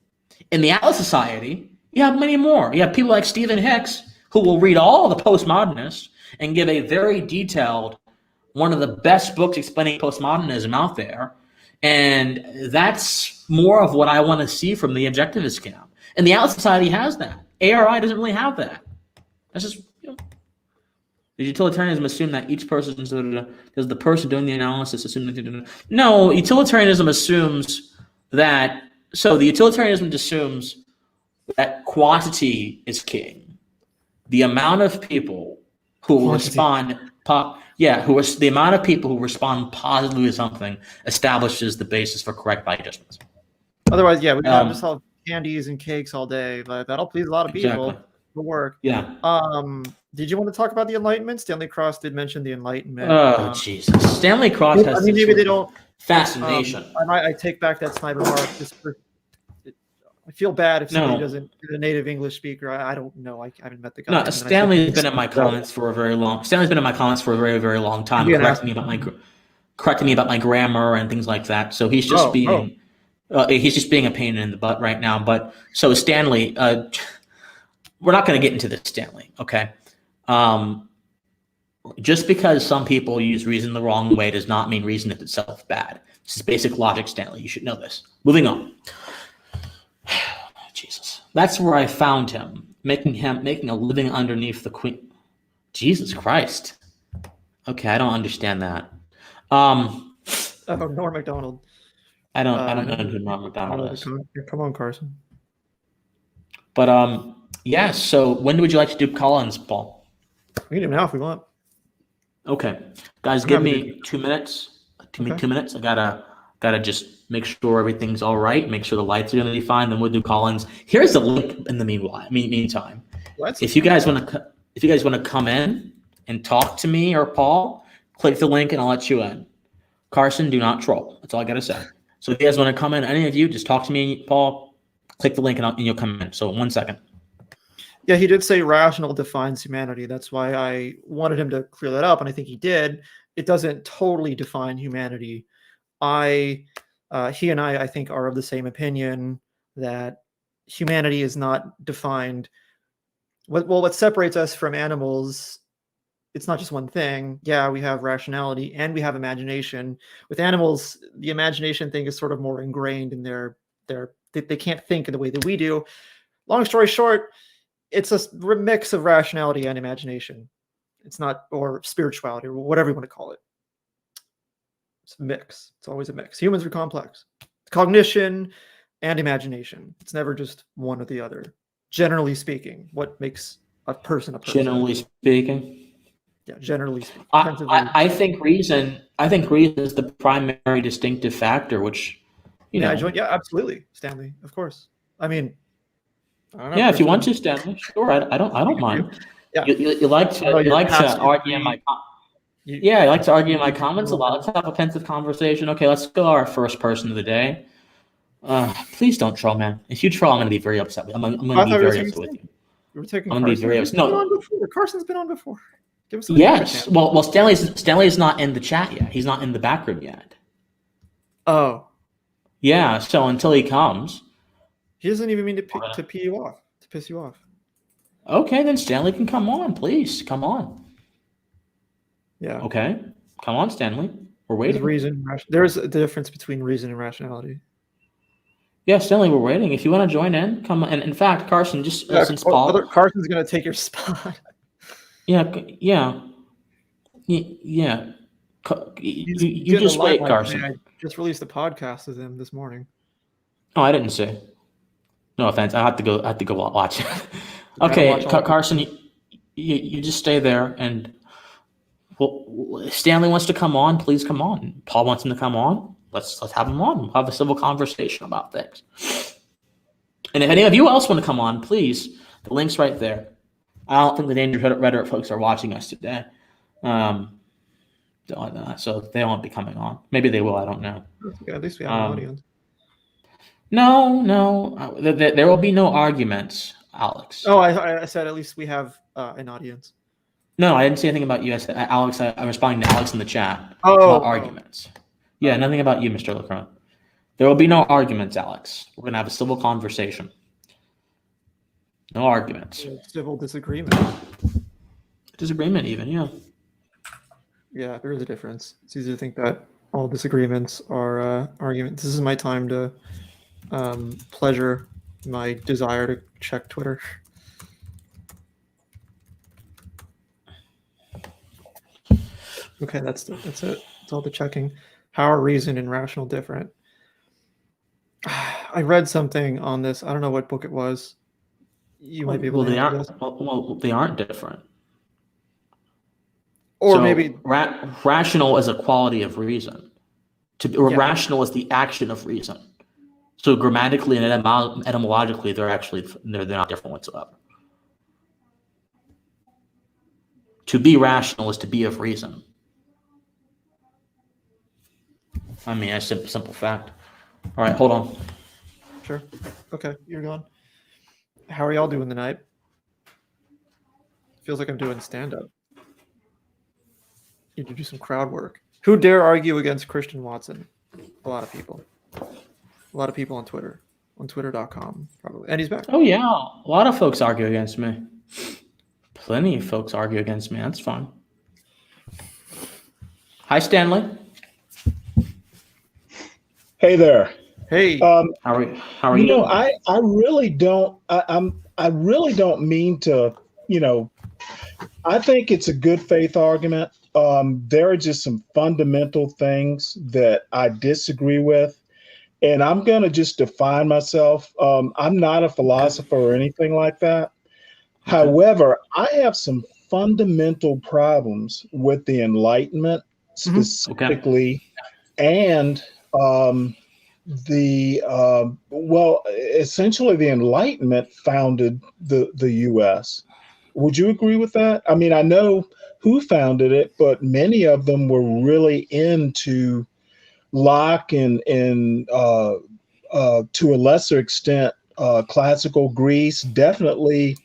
In the Atlas Society, you have many more. You have people like Stephen Hicks, who will read all the postmodernists and give a very detailed, one of the best books explaining postmodernism out there. And that's more of what I want to see from the objectivist camp. And the Atlas Society has that. ARI doesn't really have that. That's just, the utilitarianism assume that each person, does the person doing the analysis assume that? No, utilitarianism assumes that, the utilitarianism assumes that quantity is king. The amount of people who will respond who is the amount of people who respond positively to something establishes the basis for correct value judgments. Otherwise, yeah, we can just have candies and cakes all day, but that'll please a lot of people. Exactly. For work. Yeah. Did you want to talk about the Enlightenment? Stanley Cross did mention the Enlightenment. Oh, Jesus. Stanley Cross has maybe they don't fascination. I take back that snide remark. I feel bad if somebody doesn't, a native English speaker. I don't know. I haven't met the guy. No, Stanley's been in my comments for a very long. Stanley's been in my comments for a very, very long time, correcting me about my grammar and things like that. So he's just being a pain in the butt right now. But so Stanley, we're not going to get into this, Stanley. Okay. Just because some people use reason the wrong way does not mean reason is itself bad. This is basic logic, Stanley. You should know this. Moving on. Jesus. That's where I found him, making a living underneath the queen. Jesus Christ. Okay, I don't understand that. Norm Macdonald. I don't know who Norm Macdonald is. Come on, Carson. But yeah, so when would you like to do call-ins, Paul? We can do now if we want. Okay. Guys, give me 2 minutes. Give me 2 minutes. I gotta just make sure everything's all right, make sure the lights are gonna be fine, then we'll do call-ins. Here's the link in the meantime. If you guys wanna come in and talk to me or Paul, click the link and I'll let you in. Carson, do not troll. That's all I gotta say. So if you guys want to come in, any of you, just talk to me, Paul, click the link and you'll come in. So 1 second. Yeah, he did say rational defines humanity. That's why I wanted him to clear that up, and I think he did. It doesn't totally define humanity. He and I think, are of the same opinion that humanity is not defined. What separates us from animals, it's not just one thing. Yeah, we have rationality and we have imagination. With animals, the imagination thing is sort of more ingrained in they can't think in the way that we do. Long story short, it's a mix of rationality and imagination. It's not, or spirituality, or whatever you want to call it. It's a mix. It's always a mix. Humans are complex. Cognition and imagination. It's never just one or the other. Generally speaking, what makes a person a person? Generally speaking. Yeah, generally speaking. I think reason is the primary distinctive factor, which yeah, absolutely, Stanley. Of course. I mean, I don't know, yeah, if you want to, Stanley, sure. I don't mind. Yeah. You like to argue in my you like to argue in my comments a lot. Let's have a pensive conversation. Okay, let's go our first person of the day. Please don't troll, man. If you troll, I'm gonna be very upset. I'm gonna be very upset with you. We're taking I'm gonna be very upset. No, Carson's been on before. Yes. Well, Stanley's not in the chat yet. He's not in the back room yet. Oh. Yeah. So until he comes, he doesn't even mean to piss you off. Okay, then Stanley can come on, please. Come on. Yeah. Okay. Come on, Stanley. We're waiting. There's a difference between reason and rationality. Yeah, Stanley, we're waiting. If you want to join in, come on. And in fact, Carson, since Paul, Carson's going to take your spot. Yeah. You just wait, Carson. I just released a podcast with him this morning. Oh, I didn't see. No offense. I have to go watch it. Okay, Carson, you just stay there, and Stanley wants to come on. Please come on. Paul wants him to come on. Let's have him on. We'll have a civil conversation about things. And if any of you else want to come on, please. The link's right there. I don't think the Dangerous Rhetoric folks are watching us today. So they won't be coming on. Maybe they will. I don't know. Okay, at least we have an audience. No. There will be no arguments, Alex. Oh, I said at least we have an audience. No, I didn't say anything about you. I said, Alex. I'm responding to Alex in the chat about arguments. Yeah, nothing about you, Mr. Lecrone. There will be no arguments, Alex. We're going to have a civil conversation. No arguments. Civil disagreement. Disagreement even, yeah. Yeah, there is a difference. It's easy to think that all disagreements are arguments. This is my time to pleasure my desire to check Twitter. Okay, that's it. It's all the checking. How are reason and rational different? I read something on this. I don't know what book it was. You might be able to answer this. Well, they aren't different. Or So maybe rational is a quality of reason. Rational is the action of reason. So grammatically and etymologically, they're not different whatsoever. To be rational is to be of reason. I mean, that's a simple fact. All right, hold on. sure. Okay, you're gone. How are y'all doing tonight? Feels like I'm doing stand-up. Need to do some crowd work. Who dare argue against Christian Watson? A lot of people. A lot of people on Twitter. On twitter.com, probably. And he's back. Oh, yeah. A lot of folks argue against me. Plenty of folks argue against me. That's fine. Hi, Stanley. Hey there. Hey. How are you? know, I really don't. I really don't mean to. I think it's a good faith argument. There are just some fundamental things that I disagree with, and I'm going to just define myself. I'm not a philosopher or anything like that. Okay. However, I have some fundamental problems with the Enlightenment specifically, and essentially the Enlightenment founded the U.S. Would you agree with that? I mean, I know who founded it, but many of them were really into Locke and to a lesser extent, classical Greece, definitely,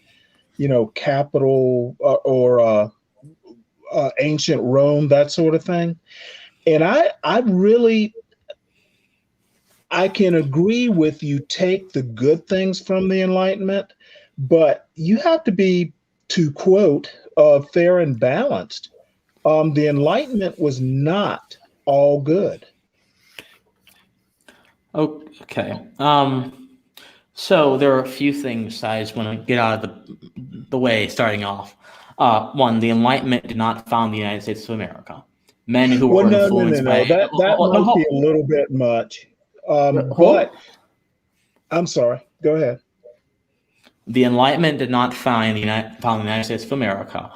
capital or ancient Rome, that sort of thing. And I can agree with you, take the good things from the Enlightenment, but you have to be, to quote, fair and balanced. The Enlightenment was not all good. Okay. So there are a few things I just want to get out of the way starting off. One, the Enlightenment did not found the United States of America. Men who were influenced by that might be a little bit much. But I'm sorry. Go ahead. The Enlightenment did not found the United States of America.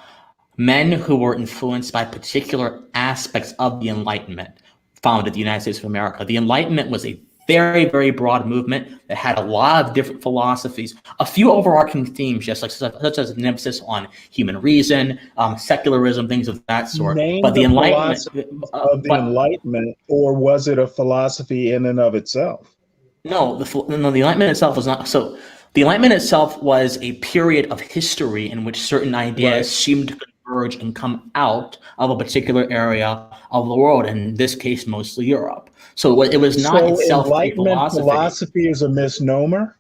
Men who were influenced by particular aspects of the Enlightenment founded the United States of America. The Enlightenment was a very, very broad movement that had a lot of different philosophies, a few overarching themes, such as an emphasis on human reason, secularism, things of that sort. But the Enlightenment, or was it a philosophy in and of itself? No, the Enlightenment itself was not. So the Enlightenment itself was a period of history in which certain ideas seemed to converge and come out of a particular area of the world, and in this case, mostly Europe. So it was not itself Enlightenment philosophy is a misnomer?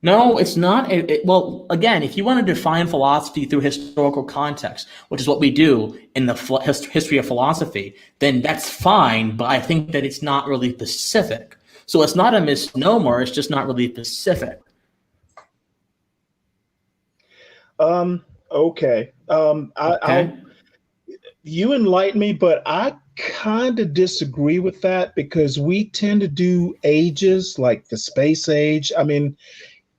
No, it's not. Well, again, if you want to define philosophy through historical context, which is what we do in the history of philosophy, then that's fine, but I think that it's not really specific. So it's not a misnomer, it's just not really specific. Okay. You enlighten me, but I kind of disagree with that because we tend to do ages like the space age. I mean,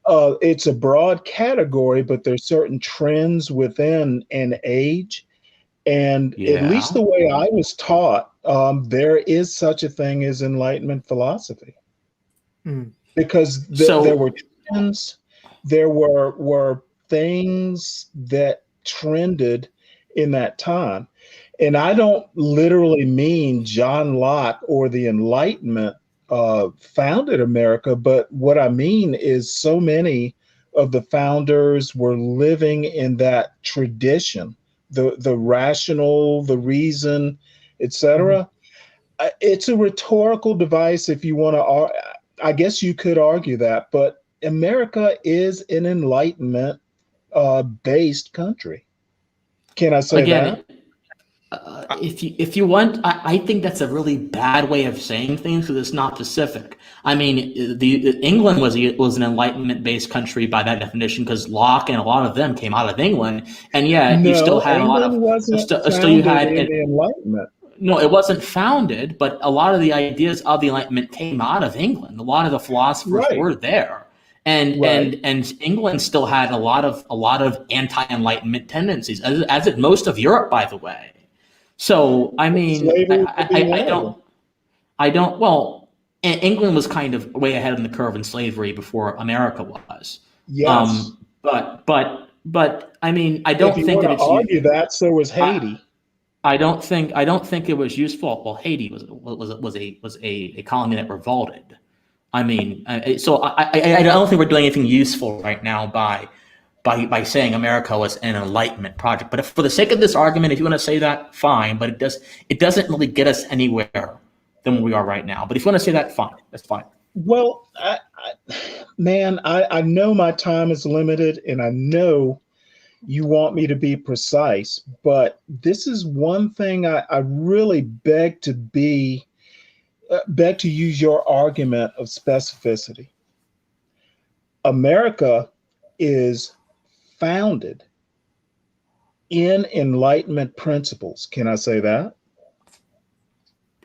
it's a broad category, but there's certain trends within an age. And at least the way I was taught, there is such a thing as Enlightenment philosophy. Because there were trends, there were things that trended in that time. And I don't literally mean John Locke or the Enlightenment founded America, but what I mean is so many of the founders were living in that tradition, the rational, the reason, etc. It's a rhetorical device if you want to, I guess you could argue that, but America is an Enlightenment based country. Can I say that? If you want, I think that's a really bad way of saying things because it's not specific. I mean, England was an Enlightenment-based country by that definition because Locke and a lot of them came out of England, and you still had England a lot of the Enlightenment. No, it wasn't founded, but a lot of the ideas of the Enlightenment came out of England. A lot of the philosophers were there. And England still had a lot of anti-Enlightenment tendencies, as did most of Europe, by the way. So I mean, Slavery would be one I of them. don't. Well, England was kind of way ahead on the curve in slavery before America was. Yes. But I mean, I If don't you think want that to it's. argue that, so was I, Haiti. I don't think it was useful. Well, Haiti was a colony that revolted. I mean, I don't think we're doing anything useful right now by saying America was an Enlightenment project. But if, for the sake of this argument, if you want to say that, fine. But it doesn't really get us anywhere than where we are right now. But if you want to say that, fine. That's fine. Well, man, I know my time is limited, and I know you want me to be precise, but this is one thing I really beg to use your argument of specificity. America is founded in Enlightenment principles. Can I say that?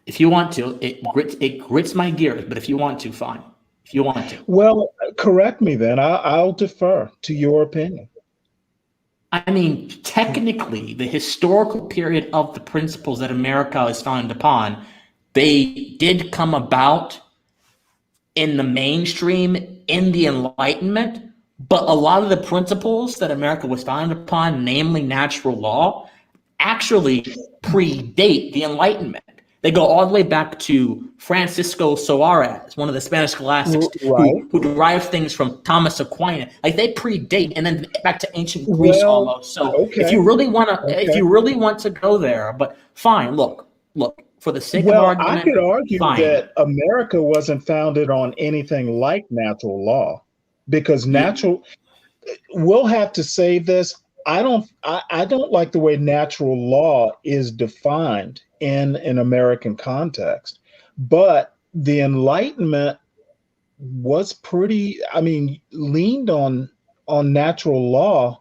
If you want to, it grits my gears. But if you want to, fine. If you want to. Well, correct me then. I'll defer to your opinion. I mean, technically, the historical period of the principles that America is founded upon, they did come about in the mainstream in the Enlightenment, but a lot of the principles that America was founded upon, namely natural law, actually predate the Enlightenment. They go all the way back to Francisco Suarez, one of the Spanish scholastics Right. who derived things from Thomas Aquinas. Like they predate, and then back to ancient Greece Well, almost. So okay. if you really want to, Okay. if you really want to go there, but fine. Look. For the sake of Well, argument, I could argue fine. that America wasn't founded on anything like natural law, because we'll have to say this. I don't like the way natural law is defined in an American context, but the Enlightenment was leaned on natural law,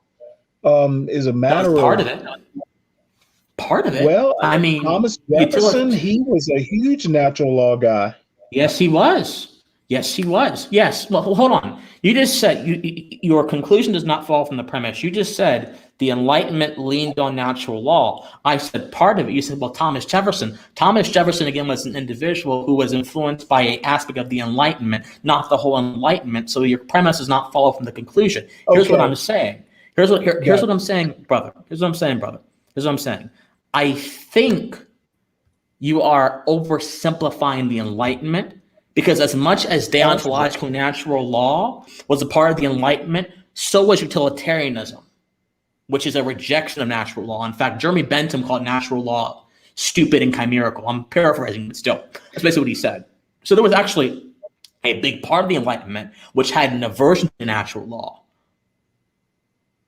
is a That was matter part of it. Part of it. Well, I mean, Thomas Jefferson, he was a huge natural law guy. Yes, he was. Yes, he was. Yes. Well, hold on. You just said your conclusion does not fall from the premise. You just said the Enlightenment leaned on natural law. I said part of it. You said, well, Thomas Jefferson. Thomas Jefferson, again, was an individual who was influenced by an aspect of the Enlightenment, not the whole Enlightenment. So your premise does not follow from the conclusion. Here's what I'm saying. Here's what I'm saying, brother. Here's what I'm saying. I think you are oversimplifying the Enlightenment, because as much as deontological natural law was a part of the Enlightenment, so was utilitarianism, which is a rejection of natural law. In fact, Jeremy Bentham called natural law stupid and chimerical. I'm paraphrasing, but still, that's basically what he said. So there was actually a big part of the Enlightenment which had an aversion to natural law.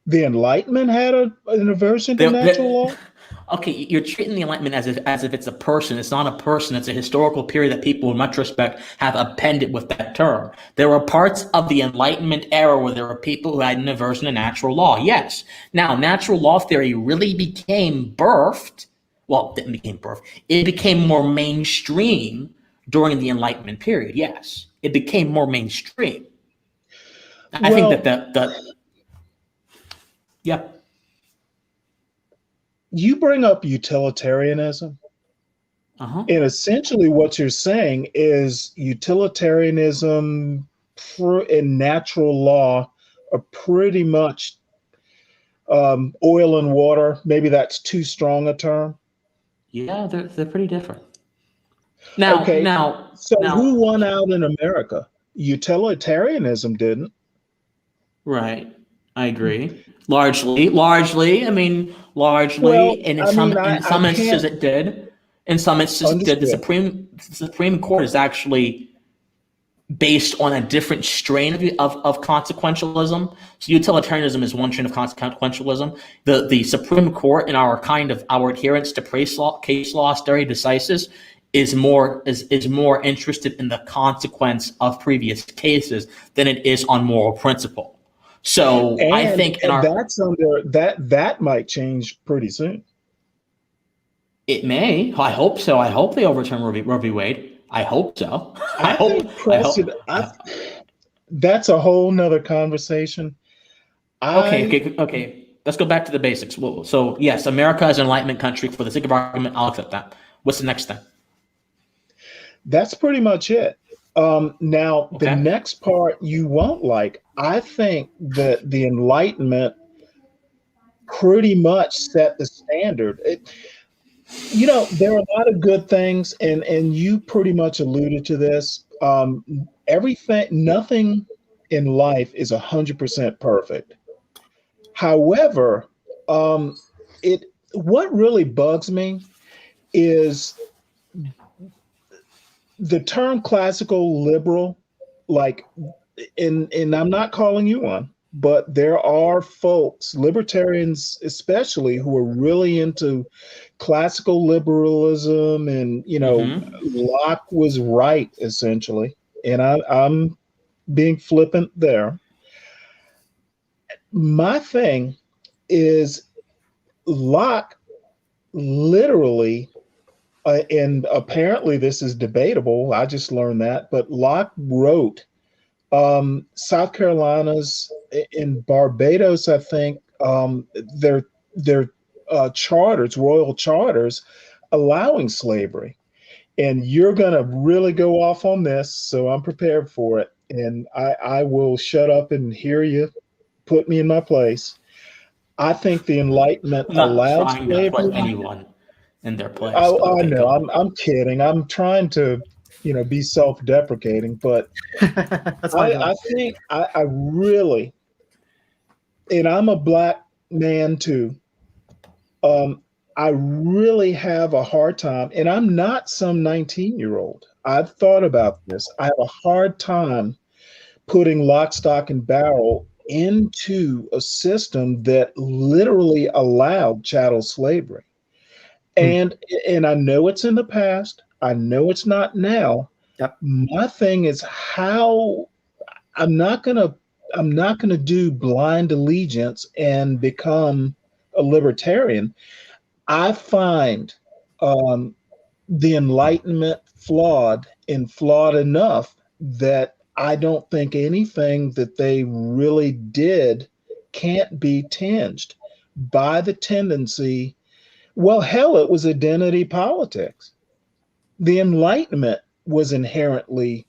The Enlightenment had an aversion to natural law? Okay, you're treating the Enlightenment as if it's a person. It's not a person. It's a historical period that people, in retrospect, have appended with that term. There were parts of the Enlightenment era where there were people who had an aversion to natural law. Yes. Now, natural law theory really became birthed. Well, it didn't became birthed. It became more mainstream during the Enlightenment period. Yes, it became more mainstream. I think that yeah. You bring up utilitarianism, and essentially what you're saying is utilitarianism and natural law are pretty much oil and water. Maybe that's too strong a term. Yeah, they're pretty different. Now, who won out in America? Utilitarianism didn't. Right. I agree. Largely. I mean, largely, and in some instances it did. In some instances it did. The Supreme Court is actually based on a different strain of consequentialism. So utilitarianism is one strain of consequentialism. The Supreme Court, in our adherence to case law, stare decisis, is more interested in the consequence of previous cases than it is on moral principle. So I think that might change pretty soon. It may. I hope so. I hope they overturn Roe v. Wade. I hope so. That's a whole nother conversation. Okay. Let's go back to the basics. So yes, America is an Enlightenment country. For the sake of argument, I'll accept that. What's the next thing? That's pretty much it. Now, the Okay. next part you won't like. I think that the Enlightenment pretty much set the standard. There are a lot of good things, and you pretty much alluded to this. Nothing in life is 100% perfect. However, what really bugs me is the term classical liberal, like, and I'm not calling you one, but there are folks, libertarians especially, who are really into classical liberalism, and Locke was right essentially, and I'm being flippant there. My thing is Locke literally, and apparently this is debatable. I just learned that, but Locke wrote South Carolina's in Barbados, I think, their charters, royal charters, allowing slavery. And you're going to really go off on this, so I'm prepared for it. And I will shut up and hear you put me in my place. I think the Enlightenment I'm not allowed trying slavery. to put anyone in their place. I Okay, know. I'm kidding. I'm trying to, be self-deprecating, but That's fine. I think I really, and I'm a black man too. I really have a hard time, and I'm not some 19-year-old. I've thought about this. I have a hard time putting lock, stock, and barrel into a system that literally allowed chattel slavery. And I know it's in the past. I know it's not now. Yep. My thing is how I'm not gonna do blind allegiance and become a libertarian. I find the Enlightenment flawed, and flawed enough that I don't think anything that they really did can't be tinged by the tendency. Well, hell, it was identity politics. The Enlightenment was inherently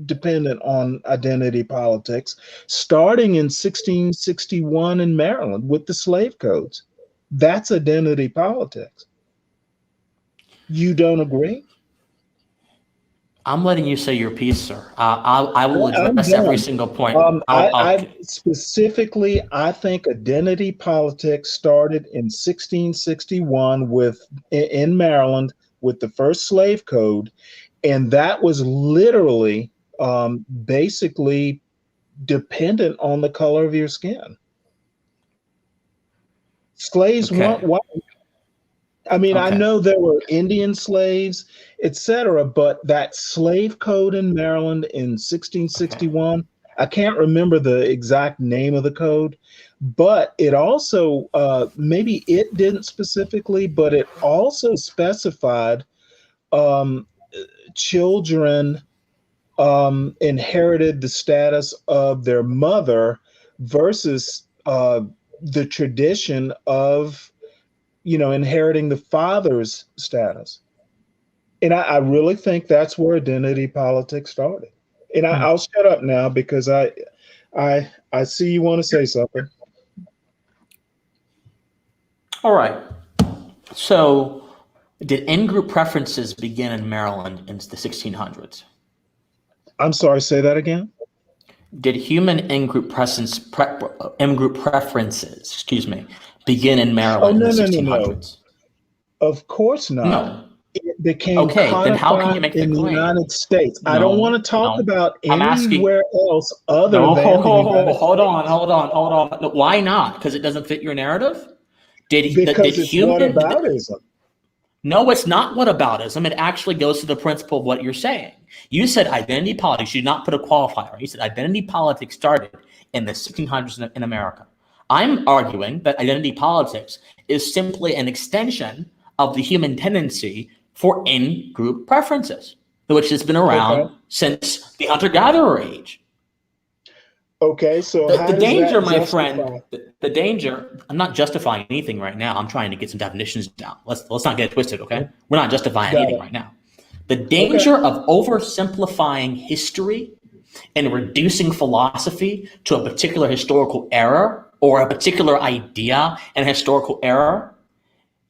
dependent on identity politics, starting in 1661 in Maryland with the slave codes. That's identity politics. You don't agree? I'm letting you say your piece, sir. I will address every single point. Specifically, I think identity politics started in 1661 in Maryland with the first slave code, and that was literally basically dependent on the color of your skin. Slaves weren't white. I mean, I know there were Indian slaves, etc., but that slave code in Maryland in 1661, I can't remember the exact name of the code, but it also, maybe it didn't specifically, but it also specified children inherited the status of their mother versus the tradition of inheriting the father's status. And I really think that's where identity politics started. And I'll shut up now because I see you want to say something. All right. So did in-group preferences begin in Maryland in the 1600s? I'm sorry, say that again? Did human in-group preferences, begin in Maryland in the 1600s? No. Of course not. No. It became then how can you make the in the claim? United States. I don't want to talk about anywhere else other than hold on. No, why not? Because it doesn't fit your narrative? Because it's whataboutism. No, it's not whataboutism. It actually goes to the principle of what you're saying. You said identity politics. You did not put a qualifier. You said identity politics started in the 1600s in America. I'm arguing that identity politics is simply an extension of the human tendency for in-group preferences, which has been around since the hunter-gatherer age. Okay, so The, how the does danger, that my justify? friend, the danger. I'm not justifying anything right now. I'm trying to get some definitions down. Let's not get it twisted, okay? We're not justifying Got anything it. right now. The Okay. danger of oversimplifying history and reducing philosophy to a particular historical error or a particular idea and historical error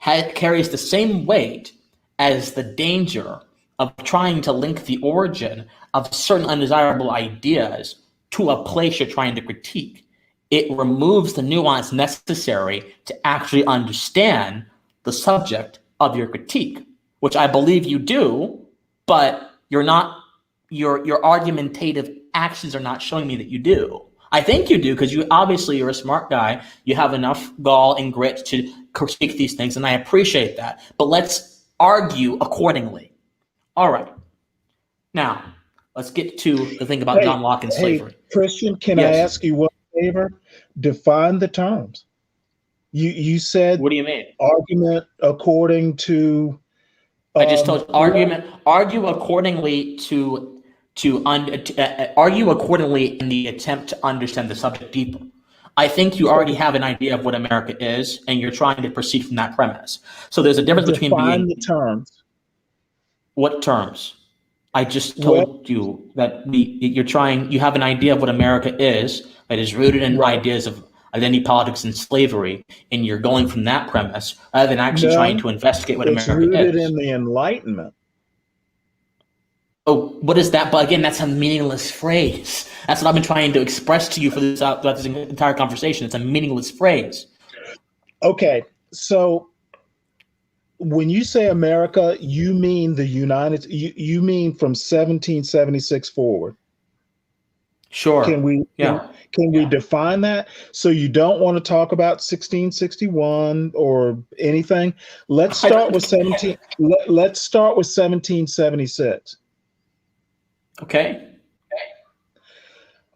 carries the same weight as the danger of trying to link the origin of certain undesirable ideas to a place you're trying to critique. It removes the nuance necessary to actually understand the subject of your critique, which I believe you do, but you're not your argumentative actions are not showing me that you do. I think you do because you're a smart guy. You have enough gall and grit to critique these things, and I appreciate that. But let's argue accordingly. All right. Now, let's get to the thing about Hey, John Locke and hey, slavery. Christian, can I Yes. ask you one favor? Define the terms. You said What do you mean? argument according to I just told you, what? argue accordingly argue accordingly in the attempt to understand the subject deeper. I think you already have an idea of what America is, and you're trying to proceed from that premise. So there's a difference between Define being the terms. what terms. I just Well, told you that you have an idea of what America is that is rooted in right. ideas of identity politics and slavery, and you're going from that premise rather than actually trying No, to investigate what it's America rooted is. in the Enlightenment. Oh, what is that? But again, that's a meaningless phrase. That's what I've been trying to express to you throughout this entire conversation. It's a meaningless phrase. Okay, so when you say America, you mean the you mean from 1776 forward. Can Sure. we Yeah. can we define that? So you don't want to talk about 1661 or anything? Let's I start with don't, 17 let's start with 1776. okay.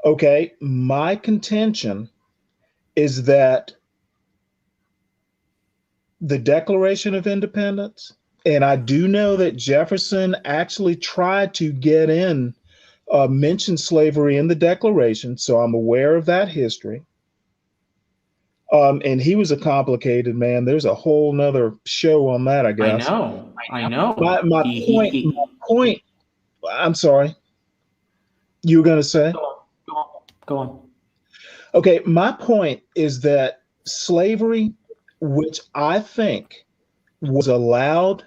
Okay, my contention is that the Declaration of Independence, and I do know that Jefferson actually tried to get in mention slavery in the Declaration, so I'm aware of that history. And he was a complicated man. There's a whole nother show on that, I I guess. know. I know. My point. I'm sorry. You were going to say? Go on. Okay, my point is that slavery, which I think was allowed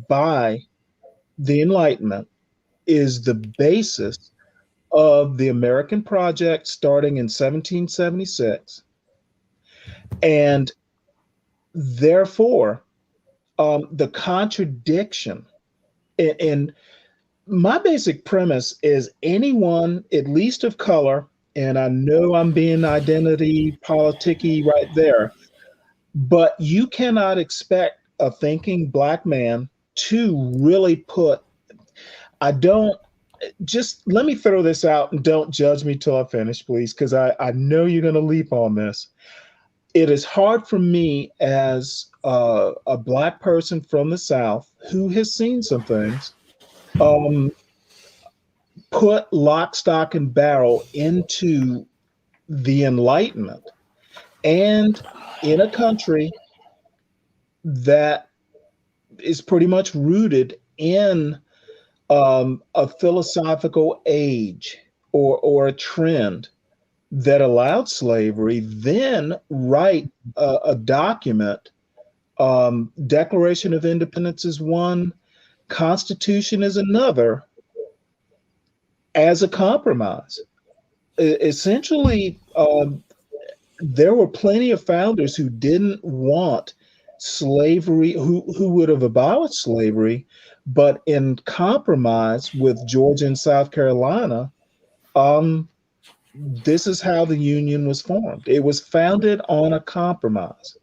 by the Enlightenment, is the basis of the American project starting in 1776. And therefore, the contradiction and my basic premise is anyone, at least of color, and I know I'm being identity politicky right there, but you cannot expect a thinking black man to really put, I don't, just let me throw this out and don't judge me till I finish, please, because I know you're going to leap on this. It is hard for me as a black person from the South who has seen some things, um, put lock, stock, and barrel into the Enlightenment and in a country that is pretty much rooted in a philosophical age or a trend that allowed slavery, then write a document. Declaration of Independence is one, Constitution is another, as a compromise. Essentially, there were plenty of founders who didn't want slavery, who would have abolished slavery, but in compromise with Georgia and South Carolina, this is how the Union was formed. It was founded on a compromise,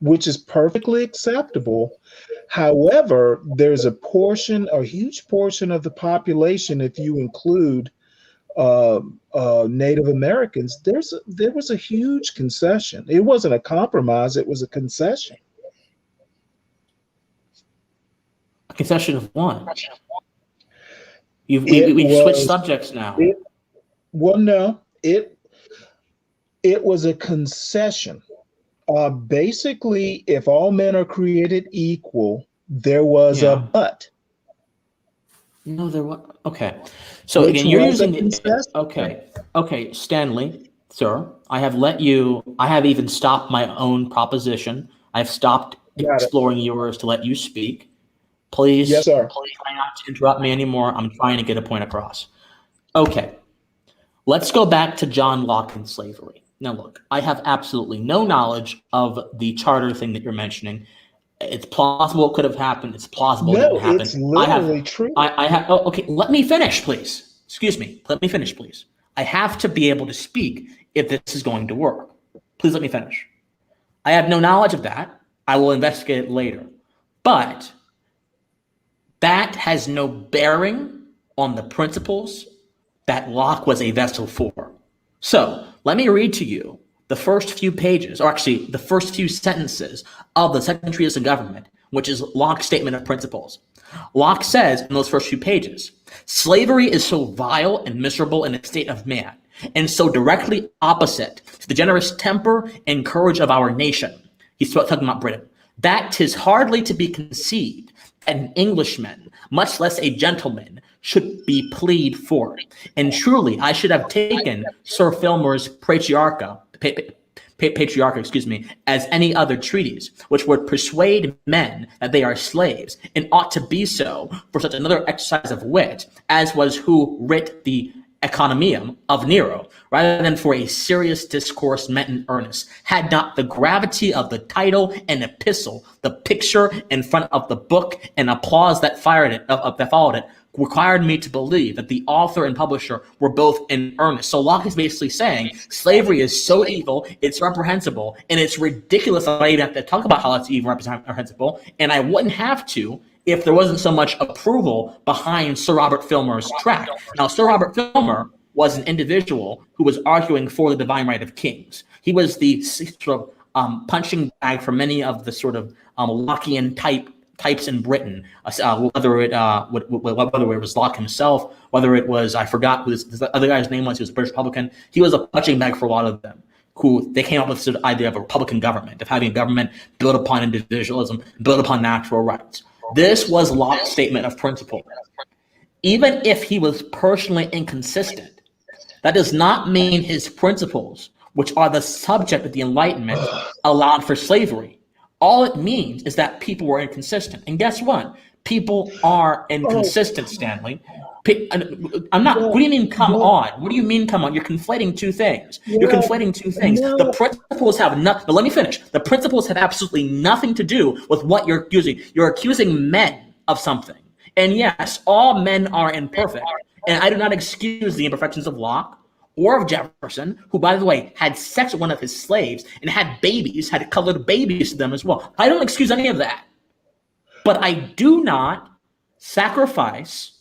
which is perfectly acceptable. However, there's a huge portion of the population, if you include Native Americans, there was a huge concession. It wasn't a compromise; it was a concession. A concession of one. It We've switched was subjects now. it Well, no, it was a concession. Basically, if all men are created equal, there was a Yeah. but, No, there was. Okay. So which again, you're was a using the. concession. Okay, Stanley, sir, I have let you. I have even stopped my own proposition. I've stopped Got it. exploring yours to let you speak. Please, Yes, sir. try not to interrupt me anymore. I'm trying to get a point across. Okay. Let's go back to John Locke and slavery. Now, look, I have absolutely no knowledge of the charter thing that you're mentioning. It's plausible it could have happened. It's plausible it No, didn't happen. it's literally true. I have. Oh, okay. Let me finish, please. Excuse me. Let me finish, please. I have to be able to speak if this is going to work. Please let me finish. I have no knowledge of that. I will investigate it later. But that has no bearing on the principles that Locke was a vessel for. So let me read to you the first few pages, or actually the first few sentences of the Second Treatise of Government, which is Locke's statement of principles. Locke says in those first few pages, slavery is so vile and miserable in a state of man, and so directly opposite to the generous temper and courage of our nation. He's talking about Britain. That 'tis hardly to be conceived that an Englishman, much less a gentleman, should be plead for it. And truly, I should have taken Sir Filmer's Patriarcha, as any other treatise, which would persuade men that they are slaves, and ought to be so for such another exercise of wit, as was who writ the Economium of Nero, rather than for a serious discourse meant in earnest, had not the gravity of the title and epistle, the picture in front of the book, and applause that followed it, required me to believe that the author and publisher were both in earnest. So Locke is basically saying slavery is so evil, it's reprehensible, and it's ridiculous that I even have to talk about how it's evil and reprehensible, and I wouldn't have to if there wasn't so much approval behind Sir Robert Filmer's tract. Now, Sir Robert Filmer was an individual who was arguing for the divine right of kings. He was the sort of punching bag for many of the sort of Lockean types in Britain, whether it was Locke himself, whether it was, I forgot who this other guy's name was, he was a British Republican. He was a punching bag for a lot of them, who they came up with the idea of a Republican government, of having a government built upon individualism, built upon natural rights. This was Locke's statement of principle. Even if he was personally inconsistent, that does not mean his principles, which are the subject of the Enlightenment, allowed for slavery. All it means is that people were inconsistent. And guess what? People are inconsistent, Stanley. I'm not. What do you mean, come on? What do you mean, come on? You're conflating two things. You're conflating two things. The principles have nothing. But let me finish. The principles have absolutely nothing to do with what you're accusing. You're accusing men of something. And yes, all men are imperfect. And I do not excuse the imperfections of Locke or of Jefferson, who, by the way, had sex with one of his slaves and had babies, had colored babies to them as well. I don't excuse any of that. But I do not sacrifice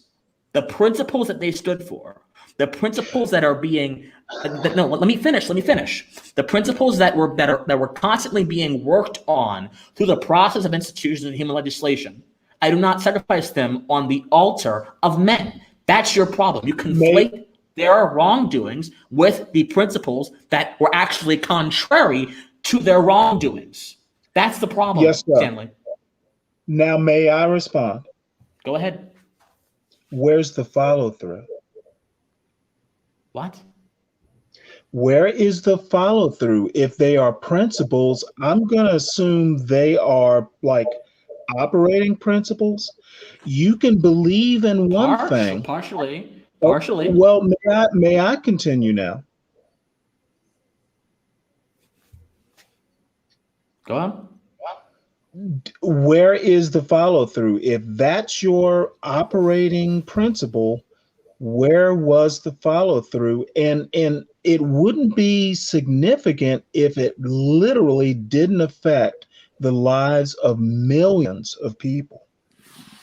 the principles that they stood for, the principles that are being let me finish. The principles that were constantly being worked on through the process of institutions and human legislation. I do not sacrifice them on the altar of men. That's your problem. You conflate their wrongdoings with the principles that were actually contrary to their wrongdoings. That's the problem, yes, sir. Stanley. Now, may I respond? Go ahead. Where's the follow through? What? Where is the follow through? If they are principles, I'm going to assume they are like operating principles. You can believe in one thing. Partially. Well, may I continue now? Go on. Where is the follow through? If that's your operating principle, where was the follow through? And it wouldn't be significant if it literally didn't affect the lives of millions of people.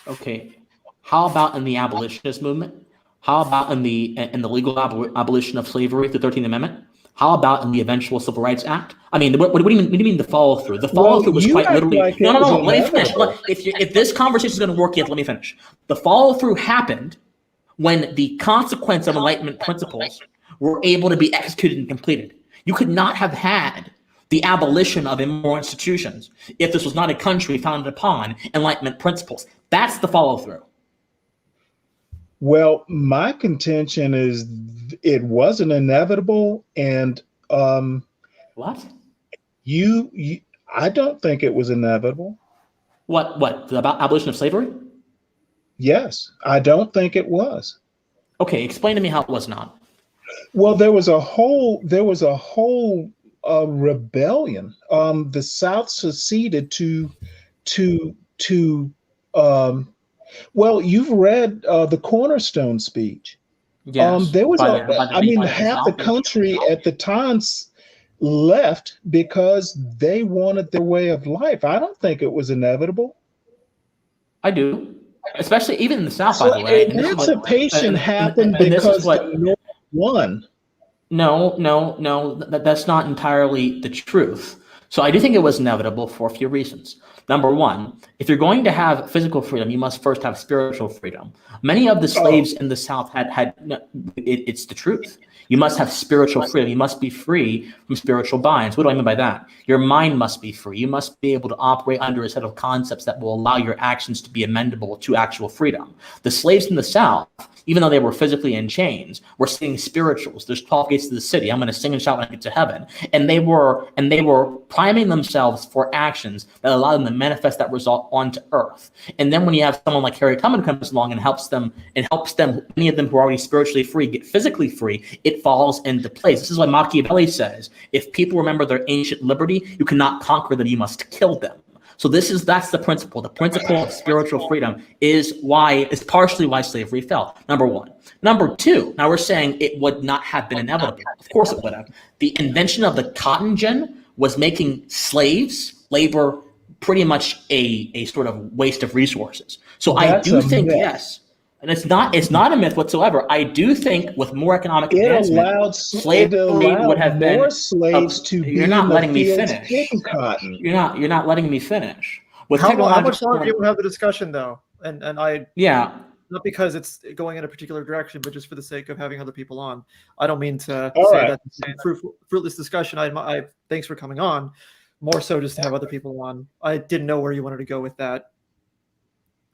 Okay. How about in the abolitionist movement? How about in the legal abolition of slavery, the 13th Amendment? How about in the eventual Civil Rights Act? I mean, what do you mean the follow through? The follow through was quite literally. No. Let me finish. If this conversation is going to work, let me finish. The follow through happened when the consequence of Enlightenment principles were able to be executed and completed. You could not have had the abolition of immoral institutions if this was not a country founded upon Enlightenment principles. That's the follow through. Well, my contention is it wasn't inevitable, and What? I don't think it was inevitable. What? The abolition of slavery? Yes, I don't think it was. Okay, explain to me how it was not. Well, there was a whole rebellion. The South seceded to well, you've read the Cornerstone speech. Yes. There was South. half the country at the time left because they wanted their way of life. I don't think it was inevitable. I do. Especially even in the South, by the way. Emancipation happened because the North won. No, that's not entirely the truth. So I do think it was inevitable for a few reasons. Number one, if you're going to have physical freedom, you must first have spiritual freedom. Many of the slaves in the South it's the truth. You must have spiritual freedom. You must be free from spiritual binds. What do I mean by that? Your mind must be free. You must be able to operate under a set of concepts that will allow your actions to be amendable to actual freedom. The slaves in the South, even though they were physically in chains, were singing spirituals. There's 12 gates to the city. I'm going to sing and shout when I get to heaven. And they were priming themselves for actions that allow them to manifest that result onto earth. And then when you have someone like Harry Tubman comes along and helps them, many of them who are already spiritually free, get physically free, it falls into place. This is why Machiavelli says, if people remember their ancient liberty, you cannot conquer them, you must kill them. So that's the principle. The principle of spiritual freedom is partially why slavery fell. Number one. Number two, now we're saying it would not have been inevitable. Of course it would have. The invention of the cotton gin was making slaves, labor, pretty much a sort of waste of resources. So I do think, yes, and it's not a myth whatsoever. I do think with more economic advancement, slavery would have been more slaves to be you're not letting me fields finish. picking cotton. You're not letting me finish. With How much longer do you have the discussion though? And I not because it's going in a particular direction, but just for the sake of having other people on. I don't mean to say that it's a fruitless discussion. I thanks for coming on. More so just to have other people on. I didn't know where you wanted to go with that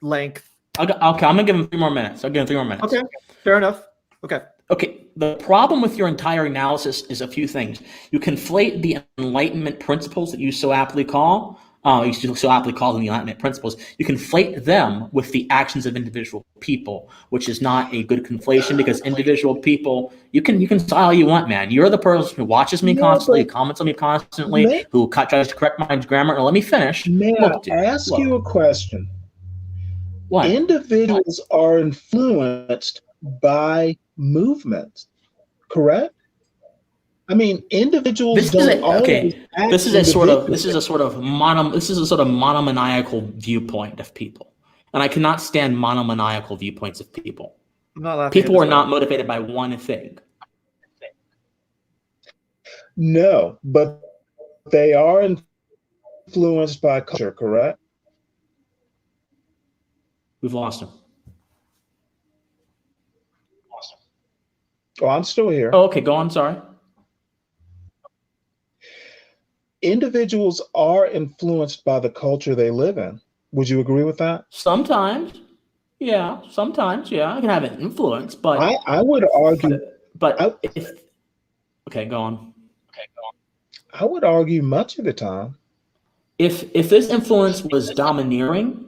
length. Okay, I'm gonna give him 3 more minutes. I'll give him 3 more minutes. Okay, fair enough. Okay. The problem with your entire analysis is a few things. You conflate the Enlightenment principles that you so aptly call them the Enlightenment principles. You conflate them with the actions of individual people, which is not a good conflation because individual people, you can say all you want, man. You're the person who watches me constantly, who comments on me constantly, who tries to correct my grammar. And let me finish. May I ask you a question? What? Individuals are influenced by movements, correct? I mean, individuals This is a sort of monomaniacal viewpoint of people, and I cannot stand monomaniacal viewpoints of people. I'm not laughing. People are not motivated by one thing. No, but they are influenced by culture, correct? We've lost him. Oh, I'm still here. Oh, okay, go on. Sorry. Individuals are influenced by the culture they live in. Would you agree with that? Sometimes, yeah. I can have an influence, but I would argue. Okay, go on. I would argue much of the time. If this influence was domineering,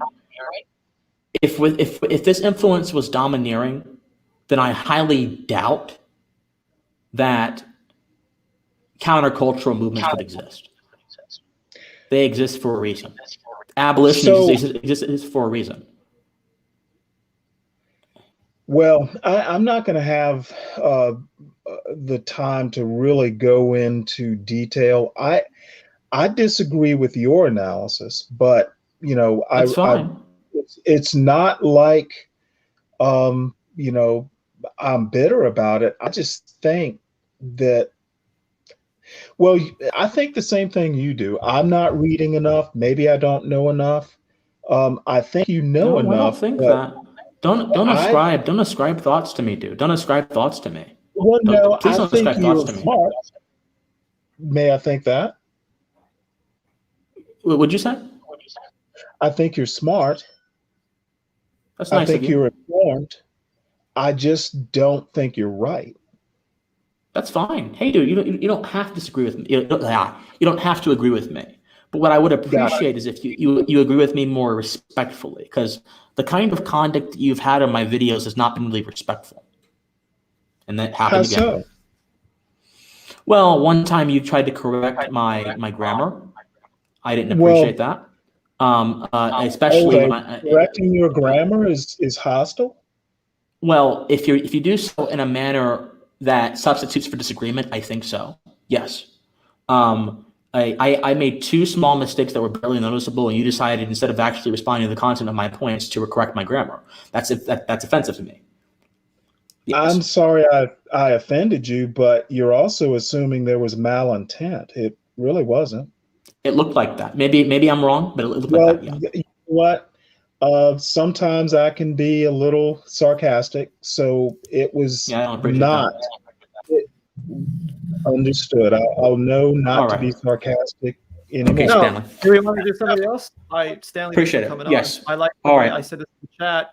if this influence was domineering, then I highly doubt that countercultural movements could exist. They exist for a reason. Abolition exists for a reason. Well, I'm not going to have the time to really go into detail. I disagree with your analysis, but That's fine. It's not like I'm bitter about it. I just think that. Well, I think the same thing you do. I'm not reading enough. Maybe I don't know enough. I think you know enough. I don't think that. Don't ascribe thoughts to me, dude. Don't ascribe thoughts to me. Well, no, Please I don't think expect lots you're to me. smart. May I think that? What would you say? I think you're smart. That's I nice of think you. you're informed. I just don't think you're right. That's fine. Hey, dude, you don't have to disagree with me. You don't have to agree with me. But what I would Got it. appreciate is if you agree with me more respectfully, because the kind of conduct you've had on my videos has not been really respectful. And that How happened again. so? Well, one time you tried to correct my grammar. I didn't Well, appreciate that. oh, Especially when like correcting your grammar is hostile? well, if you do so in a manner that substitutes for disagreement, I think so. Yes. I made two small mistakes that were barely noticeable, and you decided instead of actually responding to the content of my points to correct my grammar. That's offensive to me. I'm Yes, sorry I offended you, but you're also assuming there was malintent. It really wasn't. it looked like that. Maybe I'm wrong, but it looked like Well, that. Yeah, you know what? Sometimes I can be a little sarcastic, so it was yeah. I don't appreciate not that. understood. I'll know All not to be right. sarcastic Okay, anymore. No, Stanley. do we want to do somebody else? Stanley, thanks Appreciate for it. coming on. Yes. I like the All way right. I said this in the chat.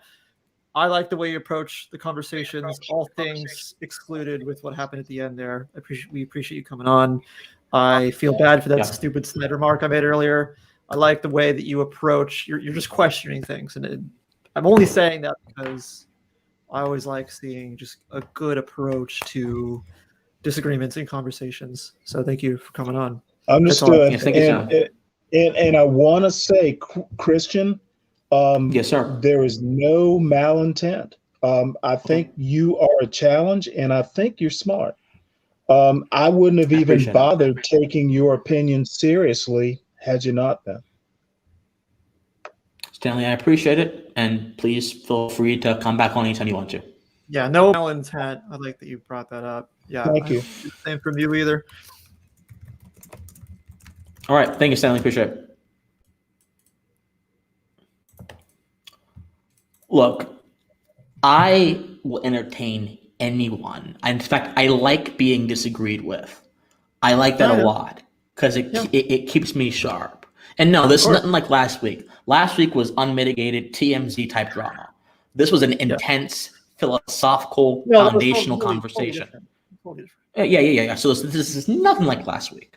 I like the way you approach the conversations, all things excluded with what happened at the end there. We appreciate you coming on. I feel bad for that Yeah. stupid snide remark I made earlier. I like the way that you approach. You're just questioning things, and I'm only saying that because I always like seeing just a good approach to disagreements in conversations. So thank you for coming on. That's all. Understood. Yes. Thank you, And Sam. and I want to say, Christian, Yes, sir. there is no malintent. I think you are a challenge, and I think you're smart. I wouldn't have I even appreciate it. bothered taking your opinion seriously had you not been. Stanley, I appreciate it, and please feel free to come back on anytime you want to. Yeah, no malintent. I like that you brought that up. Yeah, Thank I you. don't see the same from you either. All right. Thank you, Stanley. Appreciate it. Look, I will entertain anyone. In fact, I like being disagreed with. I like that Oh, a yeah. lot because Yeah. it keeps me sharp. And no, this is course. nothing like last week. Last week was unmitigated TMZ type drama. This was an intense philosophical No, that was foundational totally conversation. different. Totally different. Yeah. So this is nothing like last week.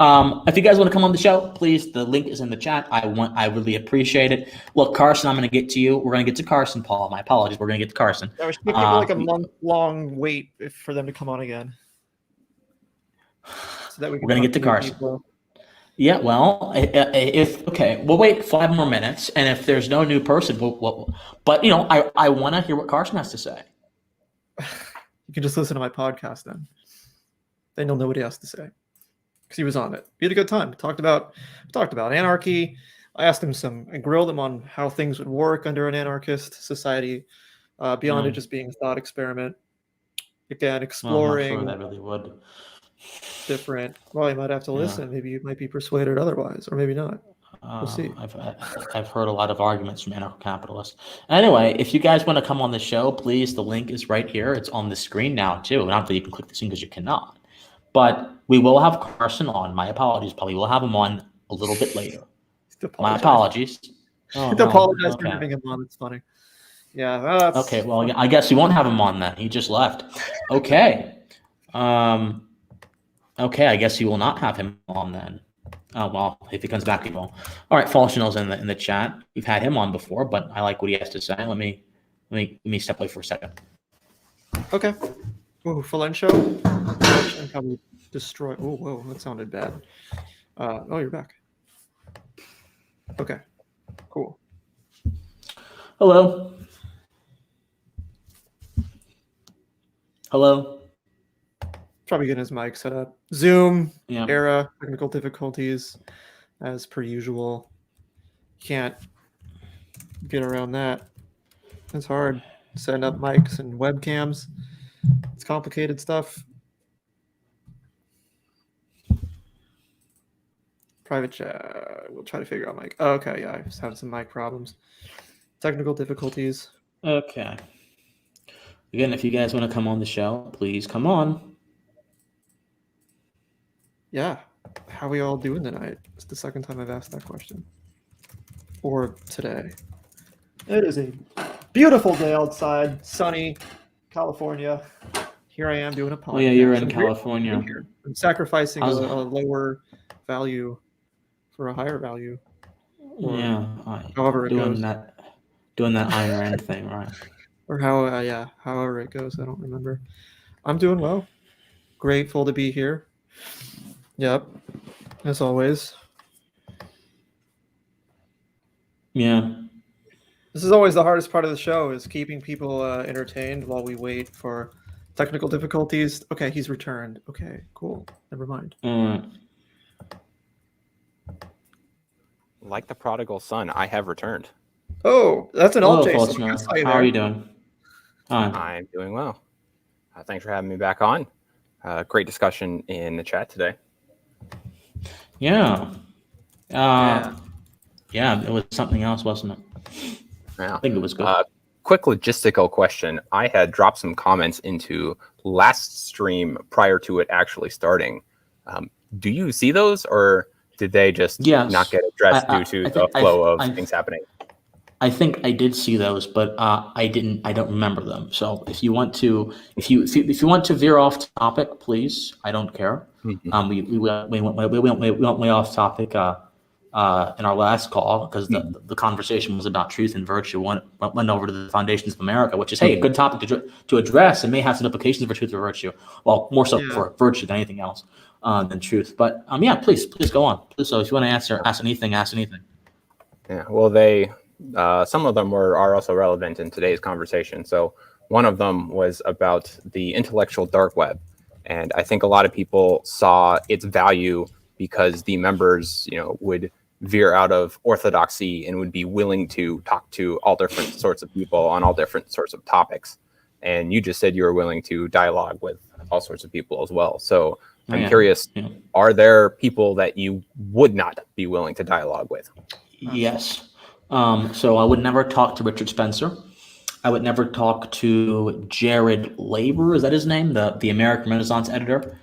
If you guys want to come on the show, please, the link is in the chat. I really appreciate it. Look, Carson, I'm going to get to you. We're going to get to Carson, Paul. My apologies. We're going to get to Carson. Yeah, we should give people like a month-long wait for them to come on again, so that we can We're going to talk get to more Carson. people. Yeah, well, we'll wait 5 more minutes, and if there's no new person, but I want to hear what Carson has to say. You can just listen to my podcast then. Then you'll know what he has to say, because he was on it. We had a good time. Talked about anarchy. I asked him I grilled him on how things would work under an anarchist society, beyond it just being a thought experiment. Again, exploring I'm not sure that really would. different. Well, you might have to listen. Maybe you might be persuaded otherwise, or maybe not. We'll see. I've heard a lot of arguments from anarcho-capitalists. Anyway, if you guys want to come on the show, please, the link is right here. It's on the screen now, too. Not that you can click the screen because you cannot. But we will have Carson on. My apologies, Polly. We'll have him on a little bit later. My apologies. Apologize for having him on. It's funny. Yeah. Well, okay. Well, I guess we won't have him on then. He just left. Okay. Okay. I guess you will not have him on then. Oh well, if he comes back, he will. All right. Fall Chanel's in the chat. We've had him on before, but I like what he has to say. Let me step away for a second. Okay. Ooh, full-end show. And probably destroy. Oh, whoa, that sounded bad. Oh, you're back. Okay. Cool. Hello. Hello. Probably getting his mic set up. Zoom Yeah. era, technical difficulties, as per usual. Can't get around that. It's hard. Setting up mics and webcams. It's complicated stuff. Private chat. We'll try to figure out mic. Oh, okay, yeah, I was having some mic problems. Technical difficulties. Okay. Again, if you guys want to come on the show, please come on. Yeah. How we all doing tonight? It's the second time I've asked that question. Or today. It is a beautiful day outside, sunny, California. Here I am doing a podcast. Oh yeah, you're in I'm California. here. I'm sacrificing a How's- lower value for a higher value. Or Yeah, however it doing goes. doing that Ayn Rand thing, right? Or however it goes. I don't remember. I'm doing well. Grateful to be here. Yep. As always. Yeah. This is always the hardest part of the show, is keeping people entertained while we wait for technical difficulties. Okay, he's returned. Okay, cool. Never mind. Like the prodigal son, I have returned. Oh, that's an Hello, alt Jason. Faustino. I saw you How there. are you doing? Hi. I'm doing well. Thanks for having me back on. Great discussion in the chat today. Yeah. Yeah. Yeah, it was something else, wasn't it? Yeah. I think it was good. Quick logistical question. I had dropped some comments into last stream prior to it actually starting. Do you see those, or did they just Yes. not get addressed due to the flow of things happening? I think I did see those, but I don't remember them. So if you want to, if you want to veer off topic, please. I don't care. Mm-hmm. We went way off topic in our last call, because the conversation was about truth and virtue. Went over to the foundations of America, which is, hey, a good topic to address, and may have some implications for truth or virtue. Well, more so for virtue than anything else than truth. But yeah, please go on. So if you want to ask anything, ask anything. Yeah. Well, some of them are also relevant in today's conversation. So one of them was about the intellectual dark web. And I think a lot of people saw its value because the members, would veer out of orthodoxy and would be willing to talk to all different sorts of people on all different sorts of topics. And you just said you were willing to dialogue with all sorts of people as well. So I'm curious, are there people that you would not be willing to dialogue with? Yes. So I would never talk to Richard Spencer. I would never talk to Jared Labor. Is that his name? The American Renaissance editor.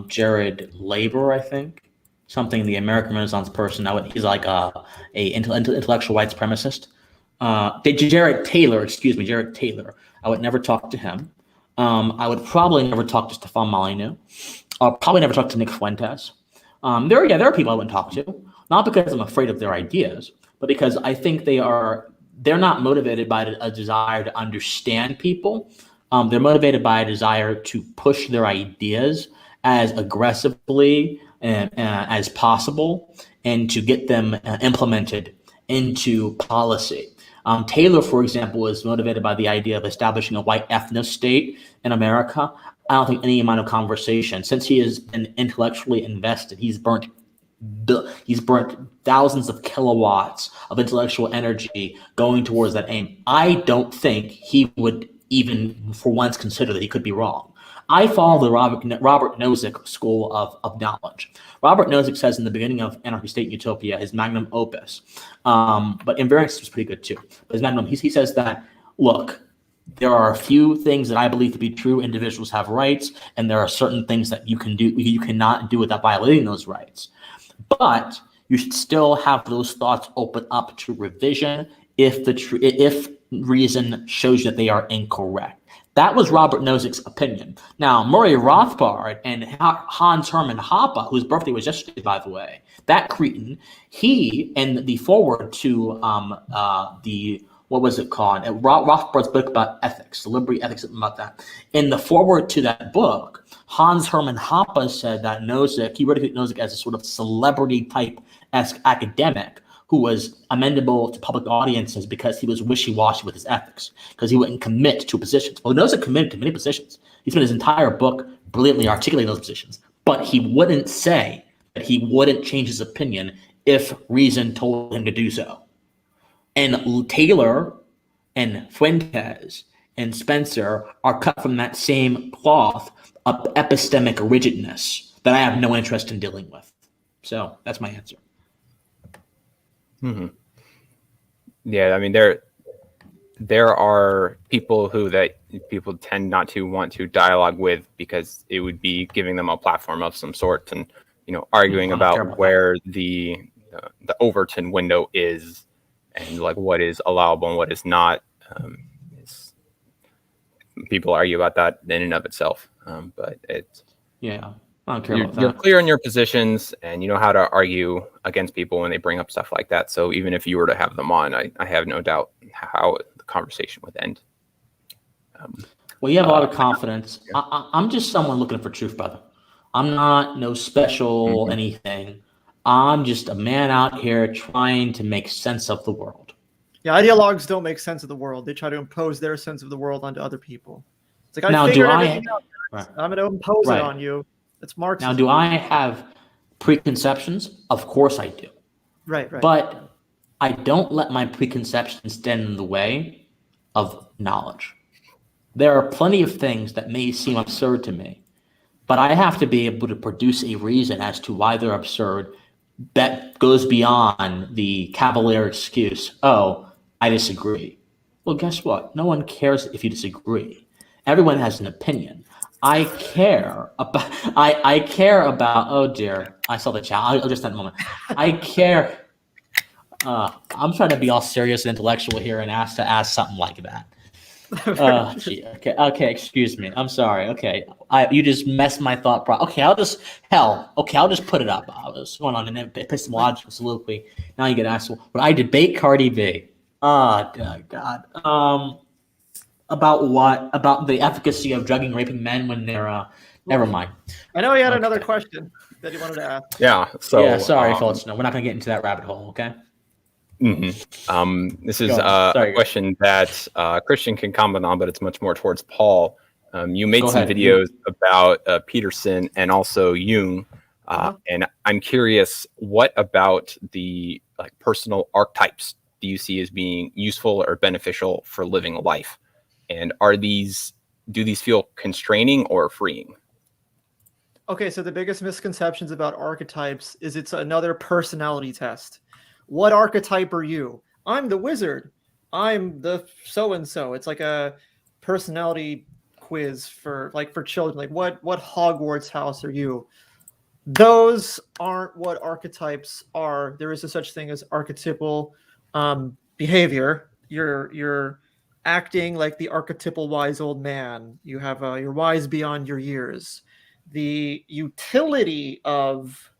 Jared Labor, I think. Something, the American Renaissance person. He's like a intellectual rights supremacist. Jared Taylor. Jared Taylor. I would never talk to him. I would probably never talk to Stefan Molyneux. I'll probably never talk to Nick Fuentes. There are people I wouldn't talk to, not because I'm afraid of their ideas, but because I think they're not motivated by a desire to understand people. They're motivated by a desire to push their ideas as aggressively as possible, and to get them implemented into policy. Taylor, for example, is motivated by the idea of establishing a white ethno state in America. I don't think any amount of conversation, since he is intellectually invested, he's burnt thousands of kilowatts of intellectual energy going towards that aim. I don't think he would even for once consider that he could be wrong. I follow the Robert Nozick school of knowledge. Robert Nozick says in the beginning of Anarchy State Utopia, his magnum opus, but Invariance was pretty good too. But his magnum, he says that, look, there are a few things that I believe to be true. Individuals have rights, and there are certain things that you cannot do without violating those rights. But you should still have those thoughts open up to revision if reason shows you that they are incorrect. That was Robert Nozick's opinion. Now, Murray Rothbard and Hans Hermann Hoppe, whose birthday was yesterday, by the way, that cretin, he, in the foreword to what was it called? Rothbard's book about ethics, the liberty ethics, something about that. In the foreword to that book, Hans Hermann Hoppe said that he ridiculed Nozick as a sort of celebrity-type-esque academic who was amenable to public audiences because he was wishy-washy with his ethics, because he wouldn't commit to positions. Well, Nozick committed to many positions. He spent his entire book brilliantly articulating those positions, but he wouldn't say that he wouldn't change his opinion if reason told him to do so. And Taylor and Fuentes and Spencer are cut from that same cloth of epistemic rigidness that I have no interest in dealing with. So that's my answer. Mm-hmm. Yeah, I mean, there are people that people tend not to want to dialogue with because it would be giving them a platform of some sort, and arguing I don't care about about where the Overton window is, and like what is allowable and what is not. People argue about that in and of itself, but it's Yeah, I don't care you're, about you're that. clear in your positions, and you know how to argue against people when they bring up stuff like that. So even if you were to have them on, I have no doubt how the conversation would end. Well, you have a lot of confidence. I'm just someone looking for truth, brother. I'm not no special anything. I'm just a man out here trying to make sense of the world. Yeah, ideologues don't make sense of the world. They try to impose their sense of the world onto other people. It's like, I Now, figured everything out. right, I'm going to impose it right. on you. It's Now, Marxism. do I have preconceptions? Of course I do. Right. But I don't let my preconceptions stand in the way of knowledge. There are plenty of things that may seem absurd to me, but I have to be able to produce a reason as to why they're absurd that goes beyond the cavalier excuse, oh, I disagree. Well, guess what? No one cares if you disagree. Everyone has an opinion. I care about oh dear, I saw the chat. I'll just that moment. I care. I'm trying to be all serious and intellectual here and ask something like that. Gee, okay, excuse me. I'm sorry. Okay, you just messed my thought process. Okay, I'll just put it up. I was going on an epistemological soliloquy. Now you get asked, would I debate Cardi B? God. About what? About the efficacy of drugging, raping men when they're never mind. I know he had another question that he wanted to ask. Yeah. So yeah, sorry, Phillips. No, we're not going to get into that rabbit hole. Okay. This is a question that Christian can comment on, but it's much more towards Paul. You made some videos about Peterson and also Jung, and I'm curious, what about the personal archetypes do you see as being useful or beneficial for living life? And do these feel constraining or freeing? Okay, so the biggest misconceptions about archetypes is it's another personality test. What archetype are you? I'm the wizard. I'm the so-and-so. It's like a personality quiz for children. Like what Hogwarts house are you? Those aren't what archetypes are. There is a such thing as archetypal behavior. You're acting like the archetypal wise old man. You're wise beyond your years. The utility of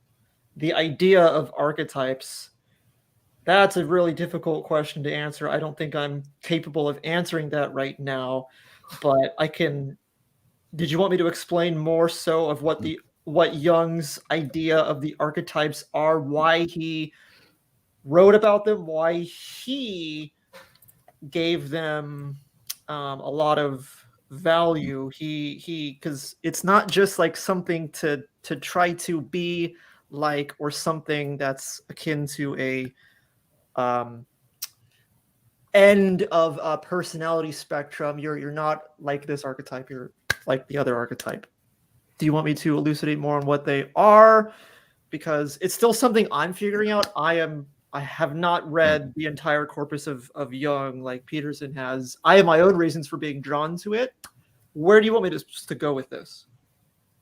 the idea of archetypes, that's a really difficult question to answer. I don't think I'm capable of answering that right now, but I can. Did you want me to explain more so of what Jung's idea of the archetypes are, why he wrote about them, why he gave them a lot of value? Because it's not just like something to try to be like, or something that's akin to a end of a personality spectrum. You're not like this archetype, you're like the other archetype. Do you want me to elucidate more on what they are? Because it's still something I'm figuring out. I have not read the entire corpus of Jung like Peterson has. I have my own reasons for being drawn to it. Where do you want me to go with this?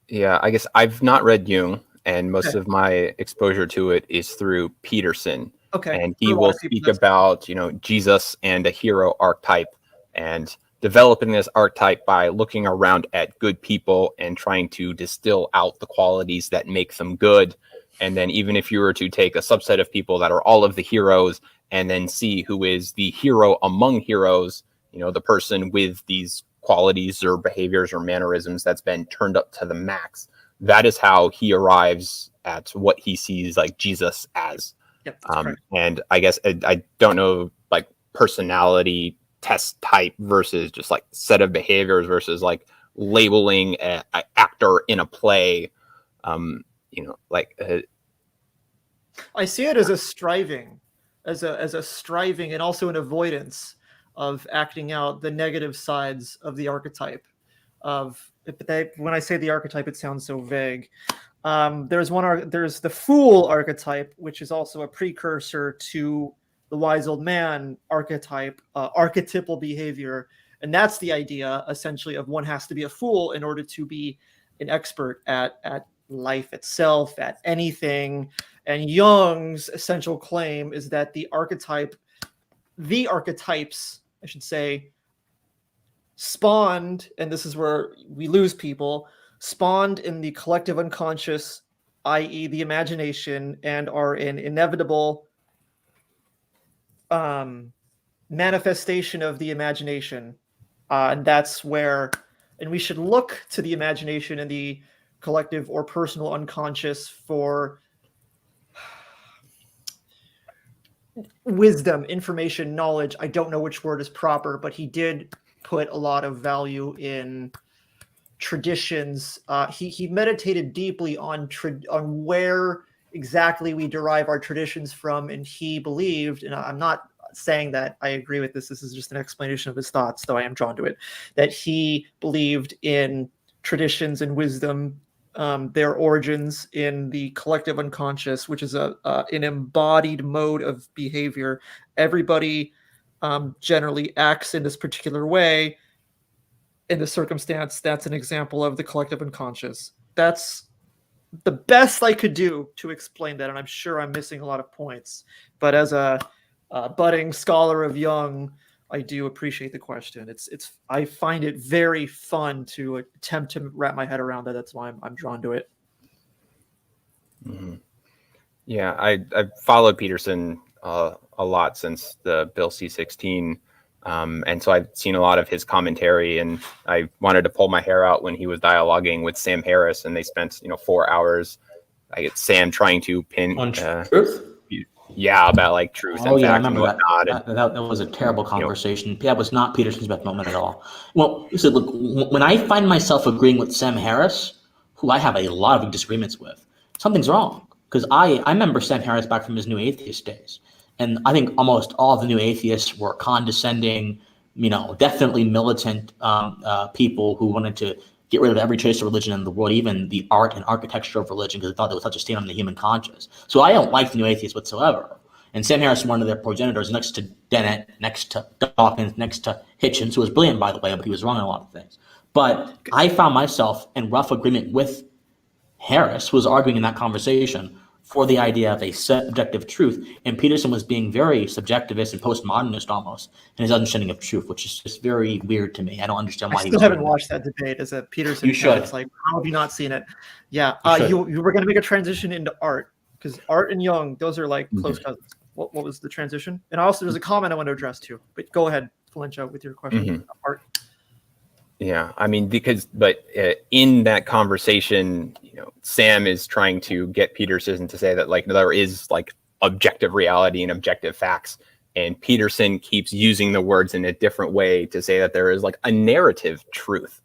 Yeah, I guess I've not read Jung, and most of my exposure to it is through Peterson. Okay. And he will speak about, Jesus and a hero archetype, and developing this archetype by looking around at good people and trying to distill out the qualities that make them good. And then even if you were to take a subset of people that are all of the heroes and then see who is the hero among heroes, the person with these qualities or behaviors or mannerisms that's been turned up to the max, that is how he arrives at what he sees like Jesus as. Yep, and I guess I don't know, like personality test type versus just like set of behaviors versus like labeling an actor in a play. I see it as a striving, as a striving, and also an avoidance of acting out the negative sides of the archetype. When I say the archetype, it sounds so vague. There's the Fool archetype, which is also a precursor to the wise old man archetype, archetypal behavior. And that's the idea, essentially, of one has to be a fool in order to be an expert at life itself, at anything. And Jung's essential claim is that the archetypes, I should say, spawned, and this is where we lose people, spawned in the collective unconscious, i.e. the imagination, and are an inevitable manifestation of the imagination. And that's where, and we should look to the imagination and the collective or personal unconscious for wisdom, information, knowledge. I don't know which word is proper, but he did put a lot of value in traditions. He meditated deeply on where exactly we derive our traditions from, and he believed, and I'm not saying that I agree with this, this is just an explanation of his thoughts, though I am drawn to it, that he believed in traditions and wisdom, their origins in the collective unconscious, which is an embodied mode of behavior. Everybody generally acts in this particular way. In this circumstance, that's an example of the collective unconscious. That's the best I could do to explain that, and I'm sure I'm missing a lot of points. But as a budding scholar of Jung, I do appreciate the question. I find it very fun to attempt to wrap my head around that. That's why I'm drawn to it. Mm-hmm. Yeah, I've followed Peterson a lot since the Bill C-16. And so I've seen a lot of his commentary, and I wanted to pull my hair out when he was dialoguing with Sam Harris, and they spent 4 hours. I get Sam trying to pin on truth. Yeah, about like truth and I fact and remember whatnot. that was a terrible conversation. That was not Peterson's best moment at all. Well, you said, look, when I find myself agreeing with Sam Harris, who I have a lot of disagreements with, something's wrong. Because I remember Sam Harris back from his New Atheist days. And I think almost all the New Atheists were condescending, definitely militant people who wanted to get rid of every trace of religion in the world, even the art and architecture of religion, because they thought it was such a stain on the human conscience. So I don't like the New Atheists whatsoever. And Sam Harris, one of their progenitors, next to Dennett, next to Dawkins, next to Hitchens, who was brilliant, by the way, but he was wrong in a lot of things. But I found myself in rough agreement with Harris, who was arguing in that conversation for the idea of a subjective truth, and Peterson was being very subjectivist and postmodernist almost in his understanding of truth, which is just very weird to me. I don't understand why. I still haven't watched that debate as a Peterson. You should. It's like, how have you not seen it? Yeah, you were going to make a transition into art, because art and Jung, those are like close cousins. What was the transition? And also, there's a comment I want to address too. But go ahead, Valencia, with your question. Art. Yeah, I mean, but in that conversation, Sam is trying to get Peterson to say that there is objective reality and objective facts, and Peterson keeps using the words in a different way to say that there is a narrative truth,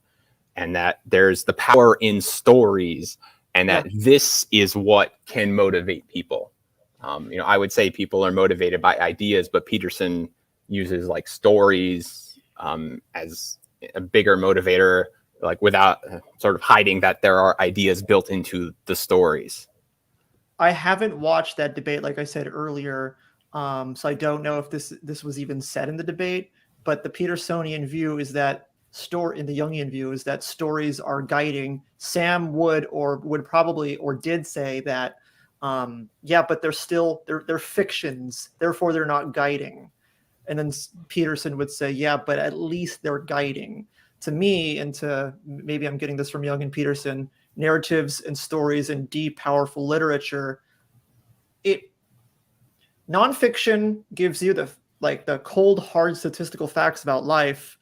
and that there's the power in stories, and that this is what can motivate people. I would say people are motivated by ideas, but Peterson uses stories as a bigger motivator, without sort of hiding that there are ideas built into the stories. I haven't watched that debate, like I said earlier, so I don't know if this was even said in the debate. But the Petersonian view is that in the Jungian view is that stories are guiding. Sam would probably did say that, but they're fictions, therefore they're not guiding. And then Peterson would say, yeah, but at least they're guiding. To me, and to maybe I'm getting this from Jung and Peterson, narratives and stories and deep, powerful literature, nonfiction gives you the cold, hard statistical facts about life,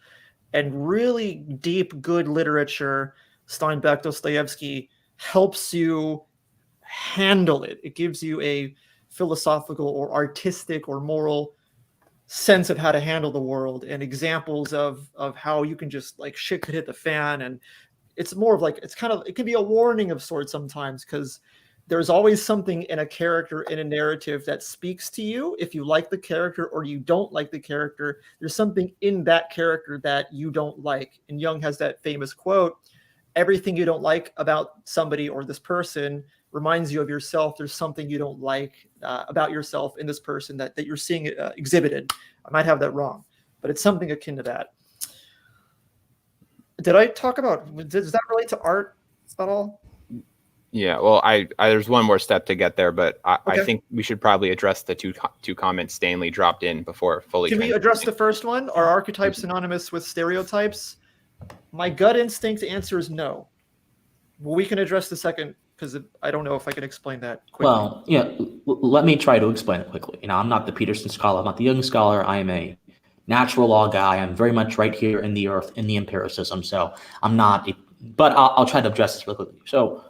and really deep, good literature, Steinbeck, Dostoevsky, helps you handle it. It gives you a philosophical or artistic or moral sense of how to handle the world, and examples of how you can just shit could hit the fan. And it's more of it can be a warning of sorts sometimes, because there's always something in a character, in a narrative, that speaks to you. If you like the character or you don't like the character, there's something in that character that you don't like. And Jung has that famous quote, everything you don't like about somebody or this person reminds you of yourself. There's something you don't like about yourself in this person that you're seeing exhibited. I might have that wrong, but it's something akin to that. Did I talk about, does that relate to art at all? Yeah, well, I there's one more step to get there, but I Okay. think we should probably address the two comments Stanley dropped in before fully. Can we address the first one? Are archetypes synonymous with stereotypes? My gut instinct answer is no. Well, we can address the second because I don't know if I can explain that quickly. Well, let me try to explain it quickly. I'm not the Peterson scholar. I'm not the Jung scholar. I am a natural law guy. I'm very much right here in the earth, in the empiricism. So I'm not, but I'll try to address this real quickly. So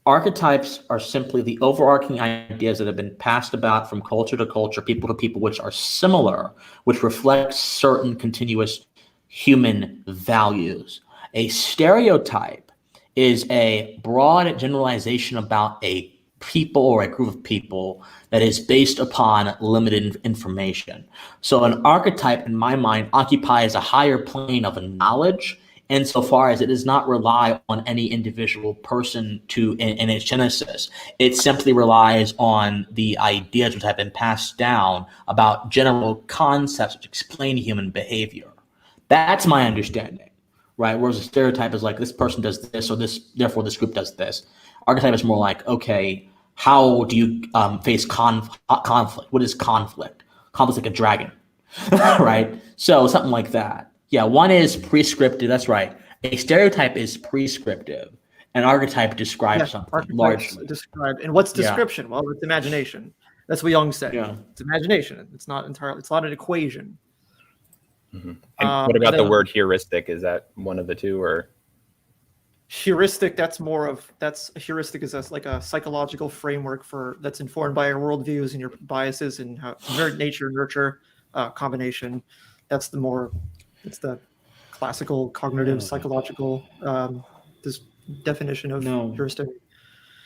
archetypes are simply the overarching ideas that have been passed about from culture to culture, people to people, which are similar, which reflect certain continuous human values. A stereotype is a broad generalization about a people or a group of people that is based upon limited information. So an archetype, in my mind, occupies a higher plane of knowledge insofar as it does not rely on any individual person in its genesis. It simply relies on the ideas which have been passed down about general concepts which explain human behavior. That's my understanding, right? Whereas a stereotype is like, this person does this, or this, therefore this group does this. Archetype is more like, okay, how do you face conflict? What is conflict? Conflict's like a dragon, right? So something like that. Yeah, one is prescriptive. That's right. A stereotype is prescriptive. An archetype describes something largely. Describe. And what's description? Well, it's imagination. That's what Jung said. Yeah. It's imagination. It's not entirely. It's not an equation. Mm-hmm. And what about the word heuristic? Is that one of the two, or? Heuristic, that's a heuristic is like a psychological framework that's informed by your worldviews and your biases and how nature nurture combination. It's the classical cognitive psychological this definition of heuristic.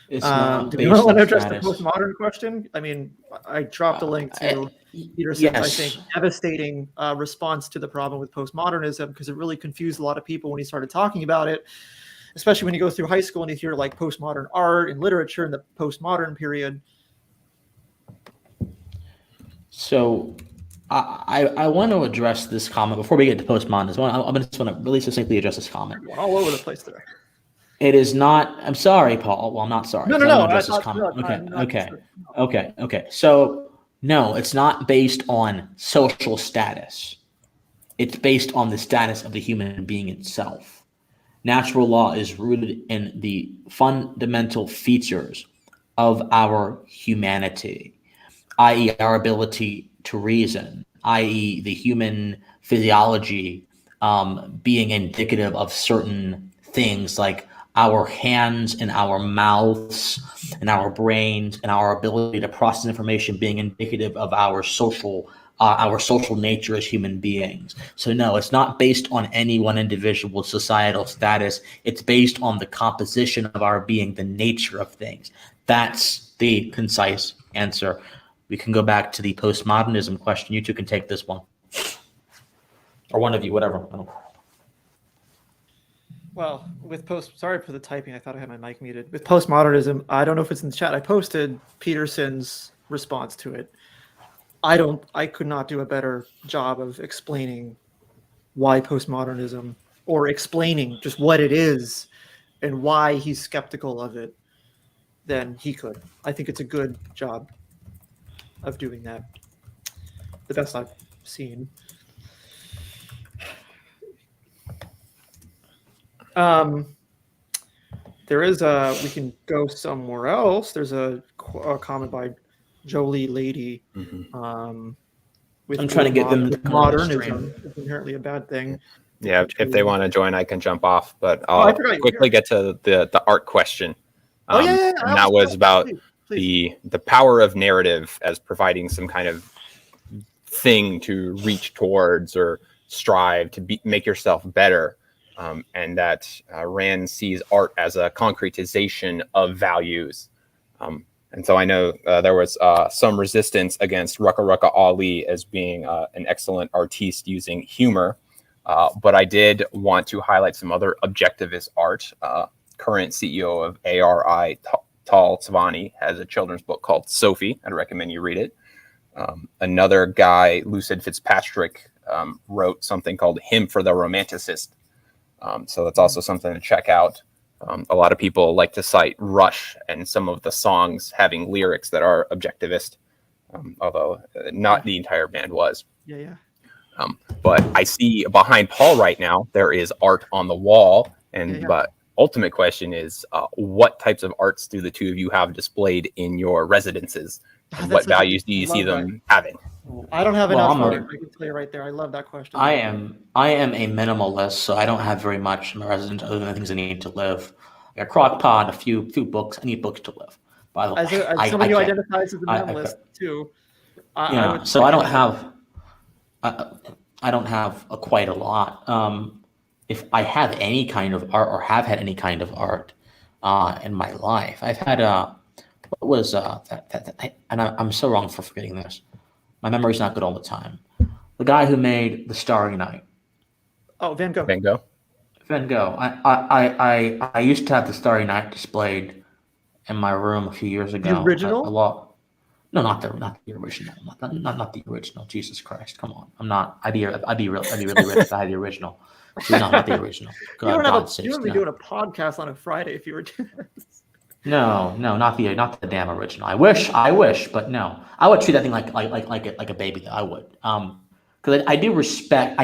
It's not do you want to address the postmodern question? I mean, I dropped a link to Peterson's, I think, devastating response to the problem with postmodernism, because it really confused a lot of people when he started talking about it, especially when you go through high school and you hear like postmodern art and literature in the postmodern period. So I want to address this comment before we get to postmodernism. I just want to really succinctly address this comment. We're all over the place today. It is not. I'm sorry, Paul. Well, I'm not sorry. No. Address this comment. Okay. So no, it's not based on social status. It's based on the status of the human being itself. Natural law is rooted in the fundamental features of our humanity, i.e., our ability to reason, i.e., the human physiology being indicative of certain things like our hands and our mouths and our brains and our ability to process information being indicative of our social nature as human beings. So no, it's not based on any one individual societal status. It's based on the composition of our being, the nature of things. That's the concise answer. We can go back to the postmodernism question. You two can take this one. Or one of you, whatever. Well, sorry for the typing. I thought I had my mic muted. With postmodernism, I don't know if it's in the chat. I posted Peterson's response to it. I could not do a better job of explaining why postmodernism, or explaining just what it is and why he's skeptical of it, than he could. I think it's a good job of doing that. The best I've seen. There is we can go somewhere else. There's a comment by Jolie Lady. I'm trying to get them to modernism is inherently a bad thing. Yeah, if they want to join, I can jump off, but I'll quickly get to the art question. And that was about the power of narrative as providing some kind of thing to reach towards or strive to make yourself better. And that Rand sees art as a concretization of values. And so I know there was some resistance against Rucka Ali as being an excellent artiste using humor. But I did want to highlight some other objectivist art. Current CEO of ARI, Tal Savani has a children's book called Sophie. I'd recommend you read it. Another guy, Lucid Fitzpatrick, wrote something called Hymn for the Romanticist. So that's also something to check out. A lot of people like to cite Rush and some of the songs having lyrics that are objectivist, although not the entire band was. Yeah. But I see behind Paul right now, there is art on the wall. And but ultimate question is, what types of arts do the two of you have displayed in your residences? And what values do you see them having? I don't have enough art. I can tell you right there. I love that question. I am a minimalist, so I don't have very much in my residence other than the things I need to live. I got a crock pot, a few books. I need books to live. By the way, as somebody who identifies as a minimalist too. So I don't have quite a lot. If I have any kind of art or have had any kind of art in my life, I've had what was and I'm so wrong for forgetting this. My memory's not good all the time. The guy who made The Starry Night. Oh, Van Gogh. Van Gogh. I used to have The Starry Night displayed in my room a few years ago. The original? A lot. No, not the original. Not the original. Jesus Christ, come on. I'm not. I'd be really rich if I had the original. No, not the original. You wouldn't be doing a podcast on a Friday if you were doing this. No, not the damn original. I wish, but no. I would treat that thing like a baby. That I would, because I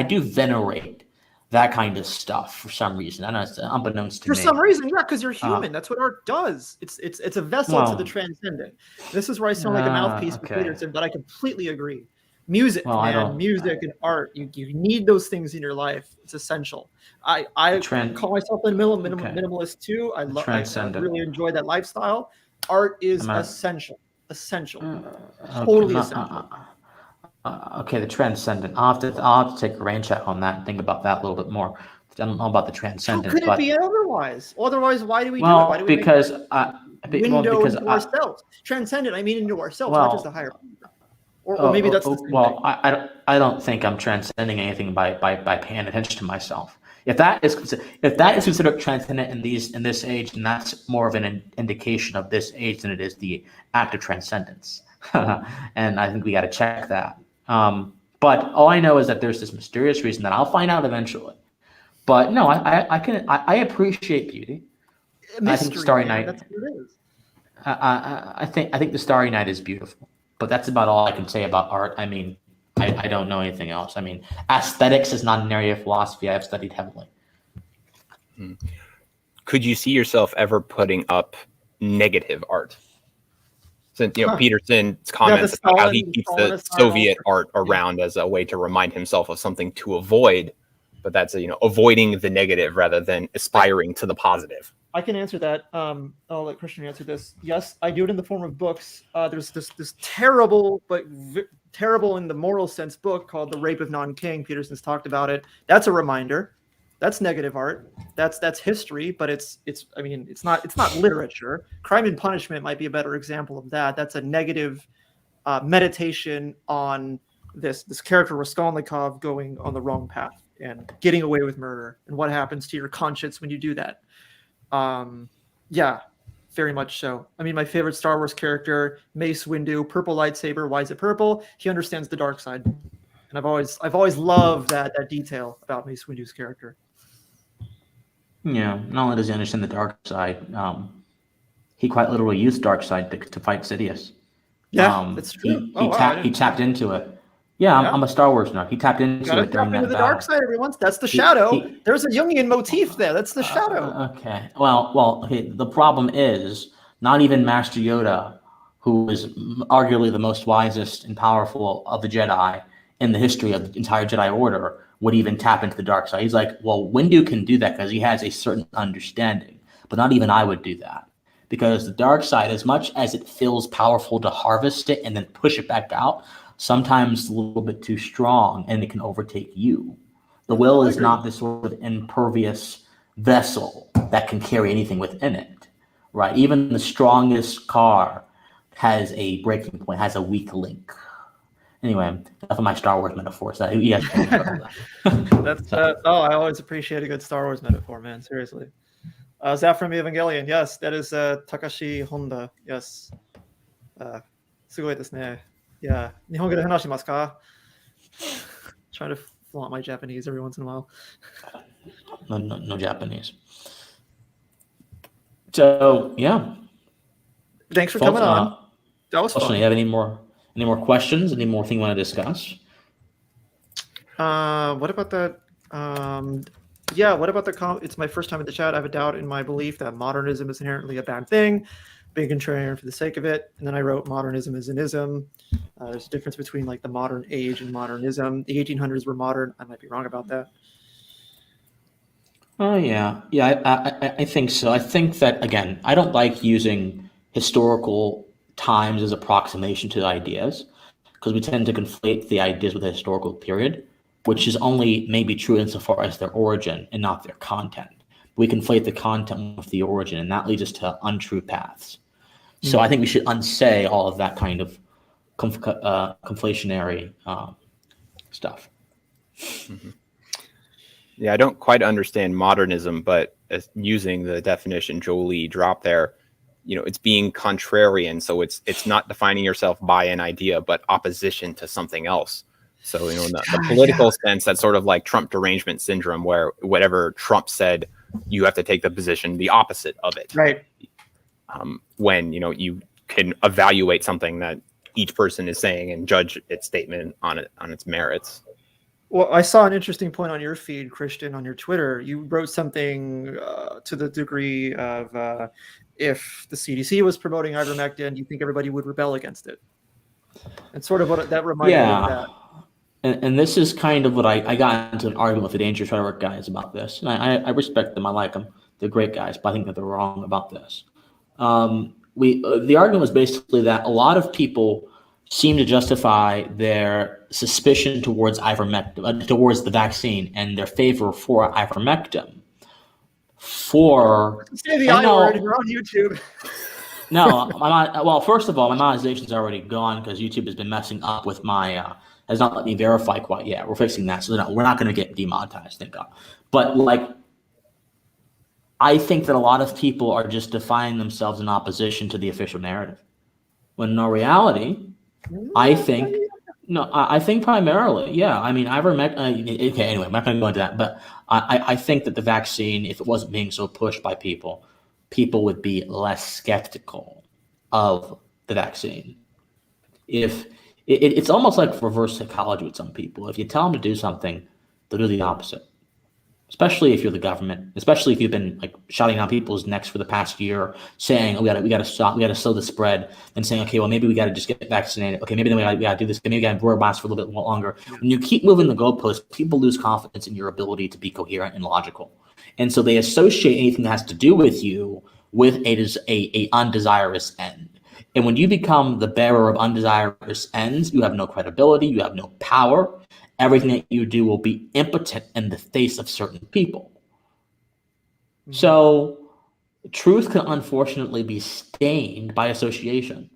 do venerate that kind of stuff for some reason. I know it's unbeknownst to me. For some reason, yeah, because you're human. That's what art does. It's a vessel to the transcendent. This is where I sound like a mouthpiece for Peterson, but I completely agree. Music, music and art. You need those things in your life. It's essential. I call myself a minimalist too. I really enjoy that lifestyle. Art is essential. Totally essential. Okay, the transcendent. I'll have to take a rain check on that and think about that a little bit more. I don't know about the transcendent. How could it be otherwise? Otherwise, why do we do it? Why do we because window into ourselves. Transcendent, I mean into ourselves, not just a higher. Or maybe that's the same thing. I don't think I'm transcending anything by paying attention to myself. If that is considered transcendent in this age, then that's more of an indication of this age than it is the act of transcendence. And I think we got to check that. But all I know is that there's this mysterious reason that I'll find out eventually. But no, I appreciate beauty. I think Starry Night. That's what it is. I think the Starry Night is beautiful. But that's about all I can say about art. I mean, I don't know anything else. I mean, aesthetics is not an area of philosophy I've studied heavily. Could you see yourself ever putting up negative art? Since Peterson's comments about how he keeps the Soviet art around as a way to remind himself of something to avoid, but that's avoiding the negative rather than aspiring to the positive. I can answer that. I'll let Christian answer this. Yes, I do it in the form of books. There's this terrible, but terrible in the moral sense book called The Rape of Non-King. Peterson's talked about it. That's a reminder. That's negative art. That's history, but it's not literature. Crime and Punishment might be a better example of that. That's a negative meditation on this character Raskolnikov going on the wrong path and getting away with murder and what happens to your conscience when you do that. Yeah, very much so. I mean, my favorite Star Wars character, Mace Windu, purple lightsaber. Why is it purple? He understands the dark side, and I've always loved that detail about Mace Windu's character. Yeah, not only does he understand the dark side, he quite literally used dark side to fight Sidious. Yeah, that's true. He tapped into it. Yeah, I'm a Star Wars nut. He tapped into it during that battle. The dark side every once. That's the shadow. There's a Jungian motif there. That's the shadow. Okay. Well. The problem is not even Master Yoda, who is arguably the most wisest and powerful of the Jedi in the history of the entire Jedi Order, would even tap into the dark side. He's like, well, Windu can do that because he has a certain understanding, but not even I would do that. Because the dark side, as much as it feels powerful to harvest it and then push it back out, sometimes it's a little bit too strong and it can overtake you. The will is not this sort of impervious vessel that can carry anything within it, right? Even the strongest car has a breaking point, has a weak link. Anyway, enough of my Star Wars metaphors. You guys I always appreciate a good Star Wars metaphor, man. Seriously. That from Evangelion. Yes, that is Takashi Honda. Yes. すごいですね. Yeah. 日本語で話しますか? Trying to flaunt my Japanese every once in a while. No Japanese. So yeah. Thanks for coming on. That was fun. Do you have any more questions? Any more thing you want to discuss? What about that? Yeah, what about the it's my first time in the chat. I have a doubt in my belief that modernism is inherently a bad thing, being contrarian for the sake of it. And then I wrote modernism is an ism. There's a difference between like the modern age and modernism. The 1800s were modern. I might be wrong about that. Oh yeah. I think so. I think that, again, I don't like using historical times as approximation to ideas, because we tend to conflate the ideas with the historical period, which is only maybe true insofar as their origin and not their content. We conflate the content with the origin, and that leads us to untrue paths. So I think we should unsay all of that kind of conflationary stuff. Mm-hmm. Yeah, I don't quite understand modernism, but using the definition Jolie dropped there, it's being contrarian. So it's not defining yourself by an idea, but opposition to something else. So, in the political sense, that's sort of like Trump derangement syndrome, where whatever Trump said, you have to take the position, the opposite of it. Right. When, you can evaluate something that each person is saying and judge its statement on its merits. Well, I saw an interesting point on your feed, Christian, on your Twitter. You wrote something to the degree of if the CDC was promoting ivermectin, you think everybody would rebel against it. And sort of what that reminded me of that. And this is kind of what I got into an argument with the Dangerous Rhetoric guys about this. And I respect them. I like them. They're great guys, but I think that they're wrong about this. The argument was basically that a lot of people seem to justify their suspicion towards ivermectin, towards the vaccine, and their favor for ivermectin. Say the I word. You're on YouTube. No, well, first of all, my monetization's already gone because YouTube has been messing up with my. Has not let me verify quite yet. We're fixing that, so we're not going to get demonetized, thank God. But I think that a lot of people are just defining themselves in opposition to the official narrative, when in reality, I think primarily, yeah. I mean, ivermectin. Okay, anyway, I'm not going to go into that, but I think that the vaccine, if it wasn't being so pushed by people would be less skeptical of the vaccine. If it's almost like reverse psychology with some people. If you tell them to do something, they'll do the opposite. Especially if you're the government, especially if you've been shouting down people's necks for the past year, saying, "Oh, we got to stop, we got to slow the spread," and saying, "Okay, well, maybe we got to just get vaccinated. Okay, maybe then we got to do this. Maybe we got to wear masks for a little bit longer." When you keep moving the goalposts, people lose confidence in your ability to be coherent and logical, and so they associate anything that has to do with you with a undesirous end. And when you become the bearer of undesirous ends, you have no credibility, you have no power. Everything that you do will be impotent in the face of certain people. Mm-hmm. So truth can unfortunately be stained by association.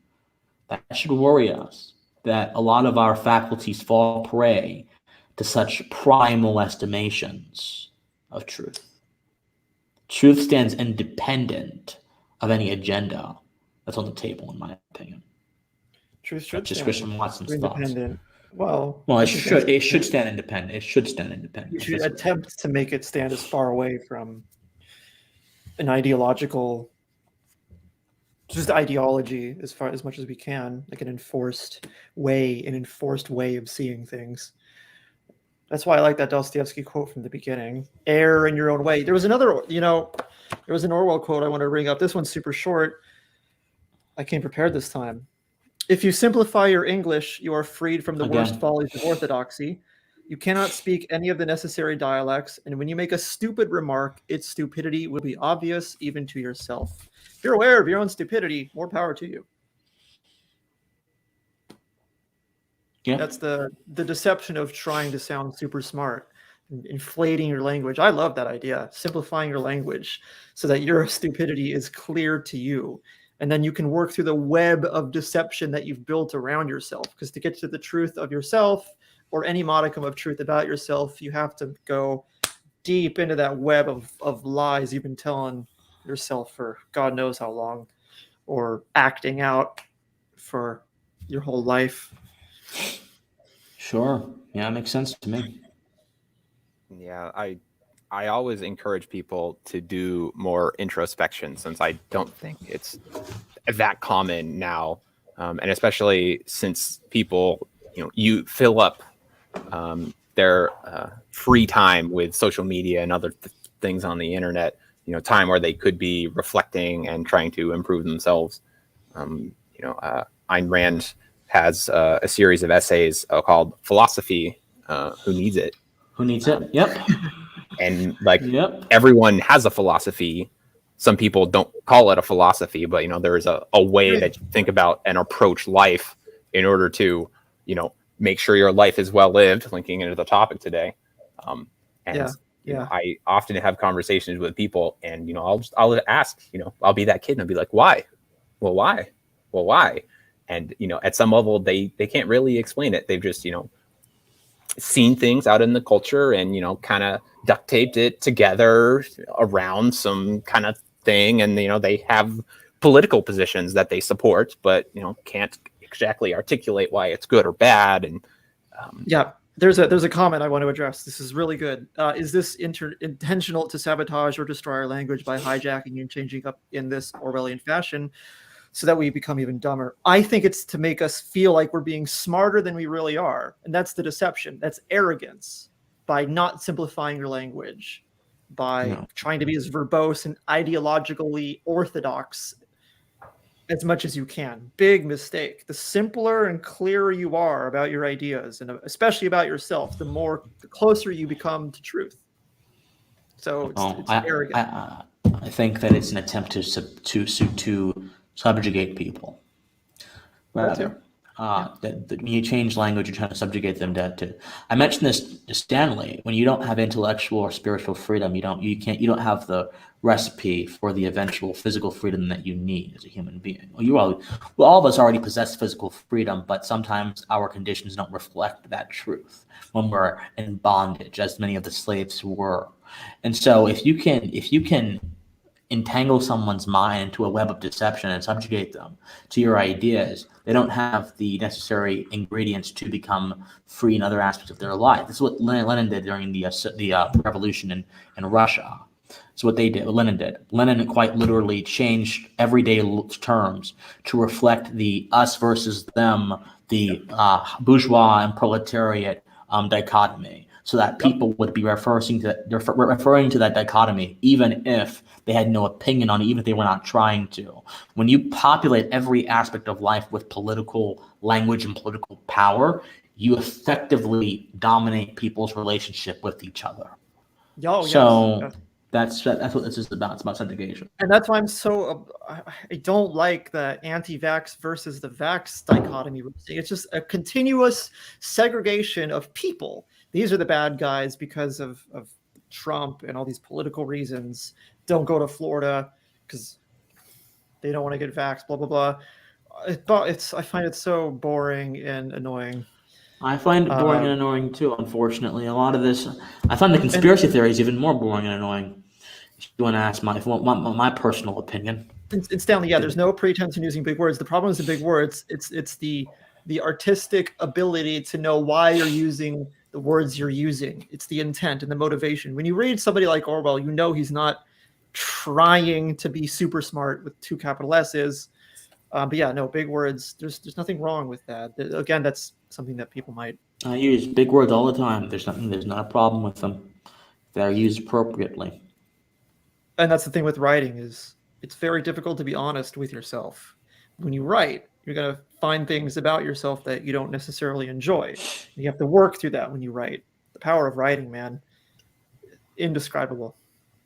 That should worry us, that a lot of our faculties fall prey to such primal estimations of truth. Truth stands independent of any agenda that's on the table, in my opinion. Truth should just Christian Watson's independent. Thoughts. Well, it should stand independent. It should stand independent. You should attempt to make it stand as far away from an ideological, just ideology as much as we can, like an enforced way of seeing things. That's why I like that Dostoevsky quote from the beginning. Err in your own way. There was another, there was an Orwell quote I want to bring up. This one's super short. I came prepared this time. If you simplify your English, you are freed from the worst follies of orthodoxy. You cannot speak any of the necessary dialects, and when you make a stupid remark, its stupidity will be obvious even to yourself. If you're aware of your own stupidity, more power to you. Yeah. That's the deception of trying to sound super smart, inflating your language. I love that idea, simplifying your language so that your stupidity is clear to you. And then you can work through the web of deception that you've built around yourself. Because to get to the truth of yourself or any modicum of truth about yourself, you have to go deep into that web of lies you've been telling yourself for God knows how long, or acting out for your whole life. Sure. Yeah, it makes sense to me. Yeah, I always encourage people to do more introspection, since I don't think it's that common now, and especially since people, you fill up their free time with social media and other things on the internet. Time where they could be reflecting and trying to improve themselves. Ayn Rand has a series of essays called "Philosophy: Who Needs It?" Who needs it? Yep. And like Yep. everyone has a philosophy. Some people don't call it a philosophy, but there is a way that you think about and approach life in order to make sure your life is well lived, linking into the topic today. I often have conversations with people, and I'll ask, I'll be that kid and I'll be like, why? Well, why? And at some level they can't really explain it. They've just seen things out in the culture and kind of duct taped it together around some kind of thing, and they have political positions that they support, but can't exactly articulate why it's good or bad. And there's a comment I want to address. This is really good. Is this intentional to sabotage or destroy our language by hijacking and changing up in this Orwellian fashion so that we become even dumber? I think it's to make us feel like we're being smarter than we really are. And that's the deception. That's arrogance, by not simplifying your language, by trying to be as verbose and ideologically orthodox as much as you can. Big mistake. The simpler and clearer you are about your ideas, and especially about yourself, the closer you become to truth. So it's arrogant. I think that it's an attempt to subjugate people. Rather, that when you change language, you're trying to subjugate them to. I mentioned this to Stanley. When you don't have intellectual or spiritual freedom, you don't have the recipe for the eventual physical freedom that you need as a human being. All of us already possess physical freedom, but sometimes our conditions don't reflect that truth when we're in bondage, as many of the slaves were. And so, if you can entangle someone's mind into a web of deception and subjugate them to your ideas, they don't have the necessary ingredients to become free in other aspects of their life. This is what Lenin did during the revolution in Russia. It's what they did. What Lenin did. Lenin quite literally changed everyday terms to reflect the us versus them, the bourgeois and proletariat dichotomy, so that people would be referring to that dichotomy, even if they had no opinion on it, even if they were not trying to. When you populate every aspect of life with political language and political power, you effectively dominate people's relationship with each other. That's what this is about. It's about subjugation. And that's why I'm so I don't like the anti-vax versus the vax dichotomy. It's just a continuous segregation of people. These are the bad guys because of Trump and all these political reasons. Don't go to Florida because they don't want to get vaxxed, blah, blah, blah. I find it so boring and annoying. I find it boring and annoying too, unfortunately. A lot of this, I find the conspiracy theories even more boring and annoying. If you want to ask my personal opinion. And Stanley, there's no pretense in using big words. The problem is the big words. It's the artistic ability to know why you're using the words you're using. It's the intent and the motivation. When you read somebody like Orwell, he's not trying to be super smart with 2 capital S's. Big words. There's nothing wrong with that. Again, that's something that people might. I use big words all the time. There's not a problem with them. They're used appropriately. And that's the thing with writing, is it's very difficult to be honest with yourself. When you write, you're going to find things about yourself that you don't necessarily enjoy. You have to work through that when you write. The power of writing, man, indescribable.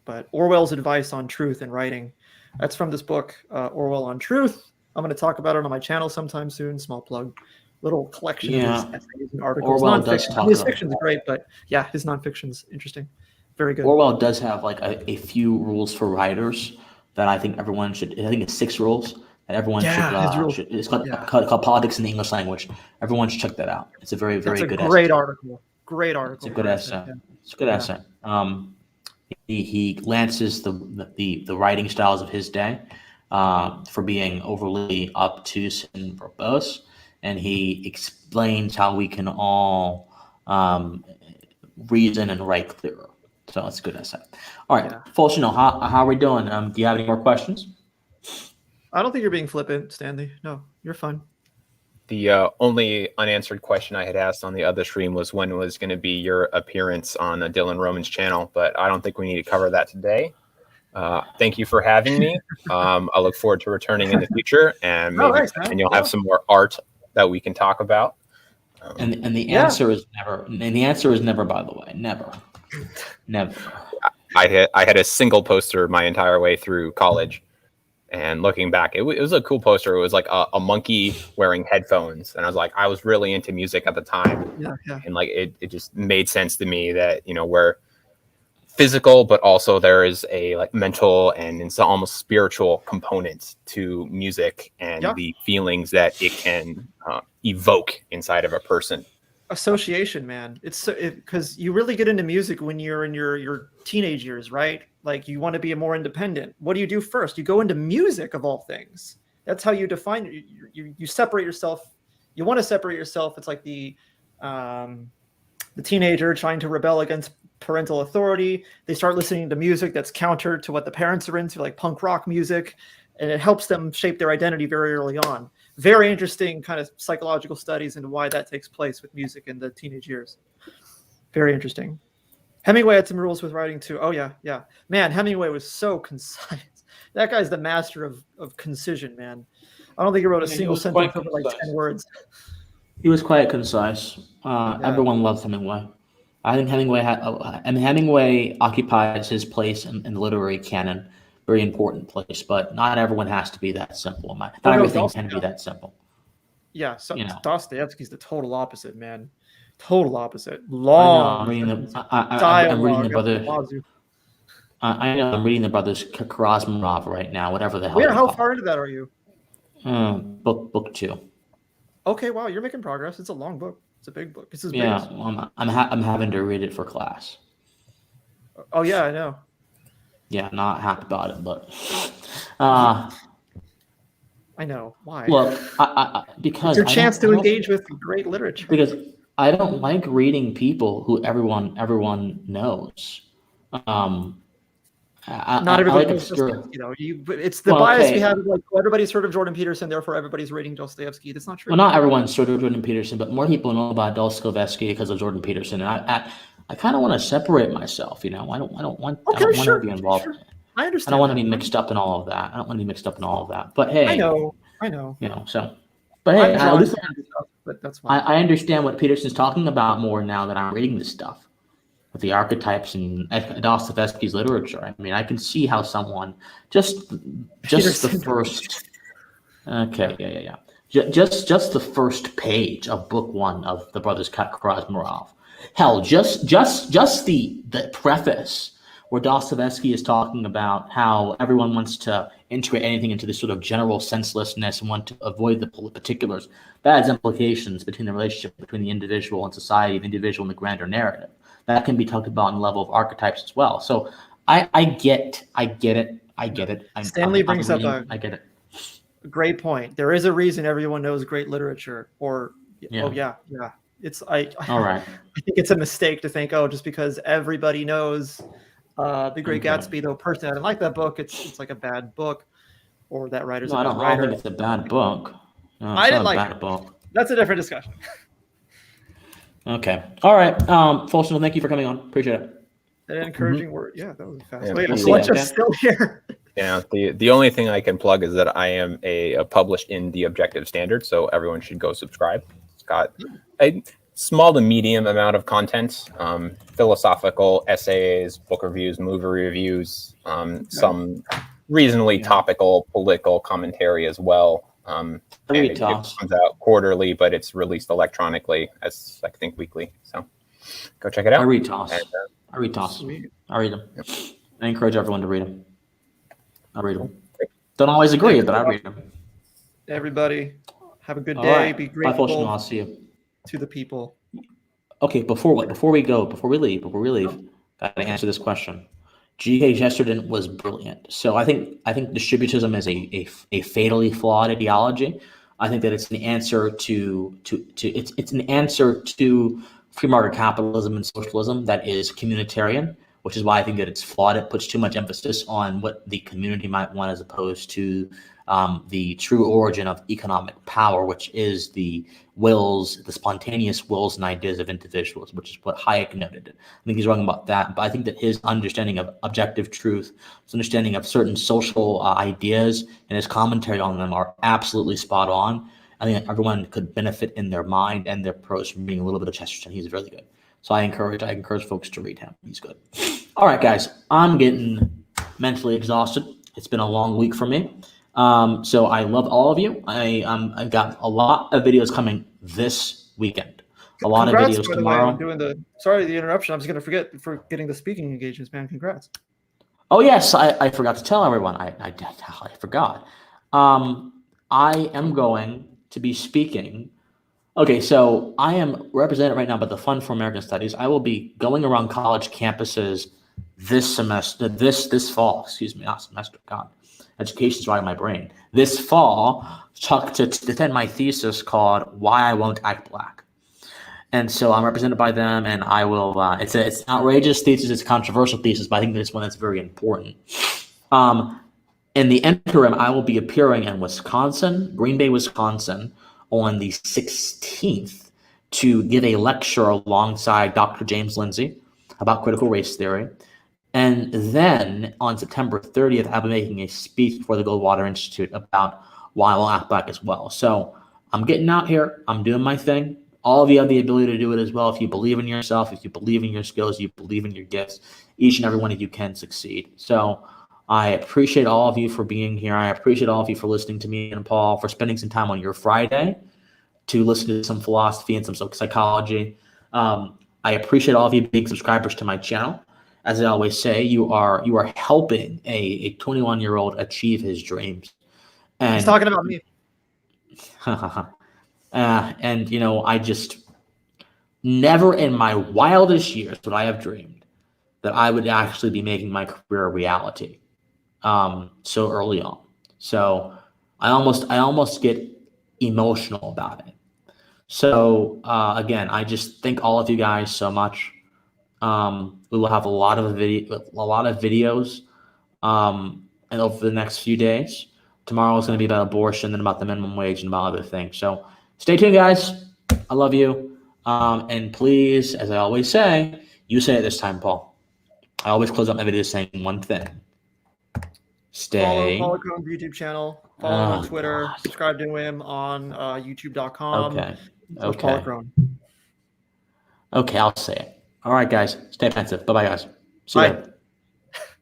But Orwell's advice on truth in writing, that's from this book, Orwell on Truth. I'm going to talk about it on my channel sometime soon. Small plug. Little collection of his essays and articles. Orwell does talk his fiction's great, but his nonfiction's interesting. Very good. Orwell does have like a few rules for writers that I think everyone should. I think it's 6 rules that everyone should. It's called Politics in the English Language. Everyone should check that out. It's a very, very good essay. Great article. Great article. It's a good essay. It's a good essay. He lances the writing styles of his day for being overly obtuse and verbose, and he explains how we can all reason and write clearer. So that's a good essay. All right, Yeah. Fulcino, how are we doing? Do you have any more questions? I don't think you're being flippant, Stanley. No, you're fine. The only unanswered question I had asked on the other stream was when was going to be your appearance on Dylan Roman's channel, but I don't think we need to cover that today. Thank you for having me. I look forward to returning in the future, and maybe thanks, man. and you'll have some more art that we can talk about. And the answer is never. And the answer is never. By the way, never. I had a single poster my entire way through college. And looking back, it was a cool poster. It was like a monkey wearing headphones. And I was really into music at the time. Yeah. And like, it just made sense to me that, we're physical, but also there is a like mental and it's almost spiritual component to music and the feelings that it can evoke inside of a person. Association, man. It's because you really get into music when you're in your teenage years, right? Like you want to be more independent. What do you do first? You go into music of all things. That's how you define it. You separate yourself. You want to separate yourself. It's like the teenager trying to rebel against parental authority. They start listening to music that's counter to what the parents are into, like punk rock music, and it helps them shape their identity very early on. Very interesting kind of psychological studies into why that takes place with music in the teenage years. Very interesting. Hemingway had some rules with writing too. Oh yeah. Man, Hemingway was so concise. That guy's the master of concision, man. I don't think he wrote a single sentence over like 10 words. He was quite concise. Everyone loves Hemingway. I think Hemingway occupies his place in the literary canon. Very important place, but not everyone has to be that simple. Not everything can be that simple. Yeah, so Dostoevsky's the total opposite, man. Total opposite. Long. I'm reading the brothers Karamazov right now. Whatever the hell. Yeah, how far into that are you? Book 2. Okay, wow, you're making progress. It's a long book. It's a big book. It's his biggest. I'm having to read it for class. Oh yeah, I know. Yeah, not happy about it, but I know why. Look, because it's your chance to engage with great literature. Because I don't like reading people who everyone knows. Not everybody knows Dostoevsky, it's the bias we have. Like everybody's heard of Jordan Peterson, therefore everybody's reading Dostoevsky. That's not true. Well, not everyone's heard of Jordan Peterson, but more people know about Dostoevsky because of Jordan Peterson. And I kind of want to separate myself. I don't want to be involved. Sure. I understand. I don't want to be mixed up in all of that. But hey, I know. But hey, at least but that's fine. I understand what Peterson's talking about more now that I'm reading this stuff with the archetypes and Dostoevsky's literature. I mean, I can see how someone just the first. Okay, yeah. Just the first page of book 1 of the Brothers Karamazov. Hell, just the preface where Dostoevsky is talking about how everyone wants to integrate anything into this sort of general senselessness and want to avoid the particulars. That has implications between the relationship between the individual and society, the individual and the grander narrative. That can be talked about on the level of archetypes as well. So I get it. Stanley brings up I get it. Great point. There is a reason everyone knows great literature. All right. I think it's a mistake to think, just because everybody knows The Great Gatsby, though personally I don't like that book. It's like a bad book, or that writer's a bad writer. I don't think it's a bad book. No, I didn't like it. Book. That's a different discussion. Okay. All right. Fulcino, thank you for coming on. Appreciate it. An encouraging word. Yeah, that was fast. Yeah, Wait, Fletcher's still here. Yeah, the only thing I can plug is that I am published in the Objective Standard, so everyone should go subscribe. It's got a small to medium amount of content, philosophical essays, book reviews, movie reviews, some reasonably topical political commentary as well. It comes out quarterly, but it's released electronically as I think weekly. So go check it out. I read Toss. I read them. Yep. I encourage everyone to read them. I read them. Don't always agree, but I read them. Everybody, have a good day. Right. Be grateful. Bye, Fulcino. I'll see you. To the people. Okay, before we leave, gotta answer this question. G.K. Chesterton was brilliant. So I think distributism is a fatally flawed ideology. I think that it's an answer to it's an answer to free market capitalism and socialism that is communitarian, which is why I think that it's flawed. It puts too much emphasis on what the community might want as opposed to the true origin of economic power, which is the spontaneous wills and ideas of individuals, which is what Hayek noted. I think he's wrong about that, but I think that his understanding of objective truth, his understanding of certain social ideas, and his commentary on them are absolutely spot on. I think everyone could benefit in their mind and their prose from reading a little bit of Chesterton. He's really good. So I encourage folks to read him. He's good. All right, guys, I'm getting mentally exhausted. It's been a long week for me. So I love all of you. I've got a lot of videos coming this weekend. A lot of videos tomorrow. I'm doing sorry the interruption. I was going to forget for getting the speaking engagements, man. Congrats. Oh yes, I forgot to tell everyone. I forgot. I am going to be speaking. Okay, so I am represented right now by the Fund for American Studies. I will be going around college campuses this fall. Excuse me, not semester. God, education's right in my brain. This fall, to defend my thesis called "Why I Won't Act Black," and so I'm represented by them, and I will. It's an outrageous thesis. It's a controversial thesis, but I think this one is very important. In the interim, I will be appearing in Wisconsin, Green Bay, Wisconsin, on the 16th to give a lecture alongside Dr. James Lindsay about critical race theory. And then on September 30th, I'll be making a speech before the Goldwater Institute about why I will act black as well. So I'm getting out here. I'm doing my thing. All of you have the ability to do it as well. If you believe in yourself, if you believe in your skills, you believe in your gifts, each and every one of you can succeed. So I appreciate all of you for being here. I appreciate all of you for listening to me and Paul, for spending some time on your Friday to listen to some philosophy and some psychology. I appreciate all of you being subscribers to my channel. As I always say, you are helping a 21-year-old achieve his dreams. And he's talking about me. And I just never in my wildest years would I have dreamed that I would actually be making my career a reality so early on. So I almost get emotional about it. So again, I just thank all of you guys so much. We will have a lot of videos and over the next few days. Tomorrow is going to be about abortion, then about the minimum wage, and about other things. So stay tuned, guys. I love you. And please, as I always say, you say it this time, Paul. I always close out my videos saying one thing. Stay. Follow Lecrone's YouTube channel. Follow him on Twitter. God. Subscribe to him on YouTube.com. Okay. Okay, I'll say it. All right, guys. Stay pensive. Bye-bye, guys. See you Bye. later.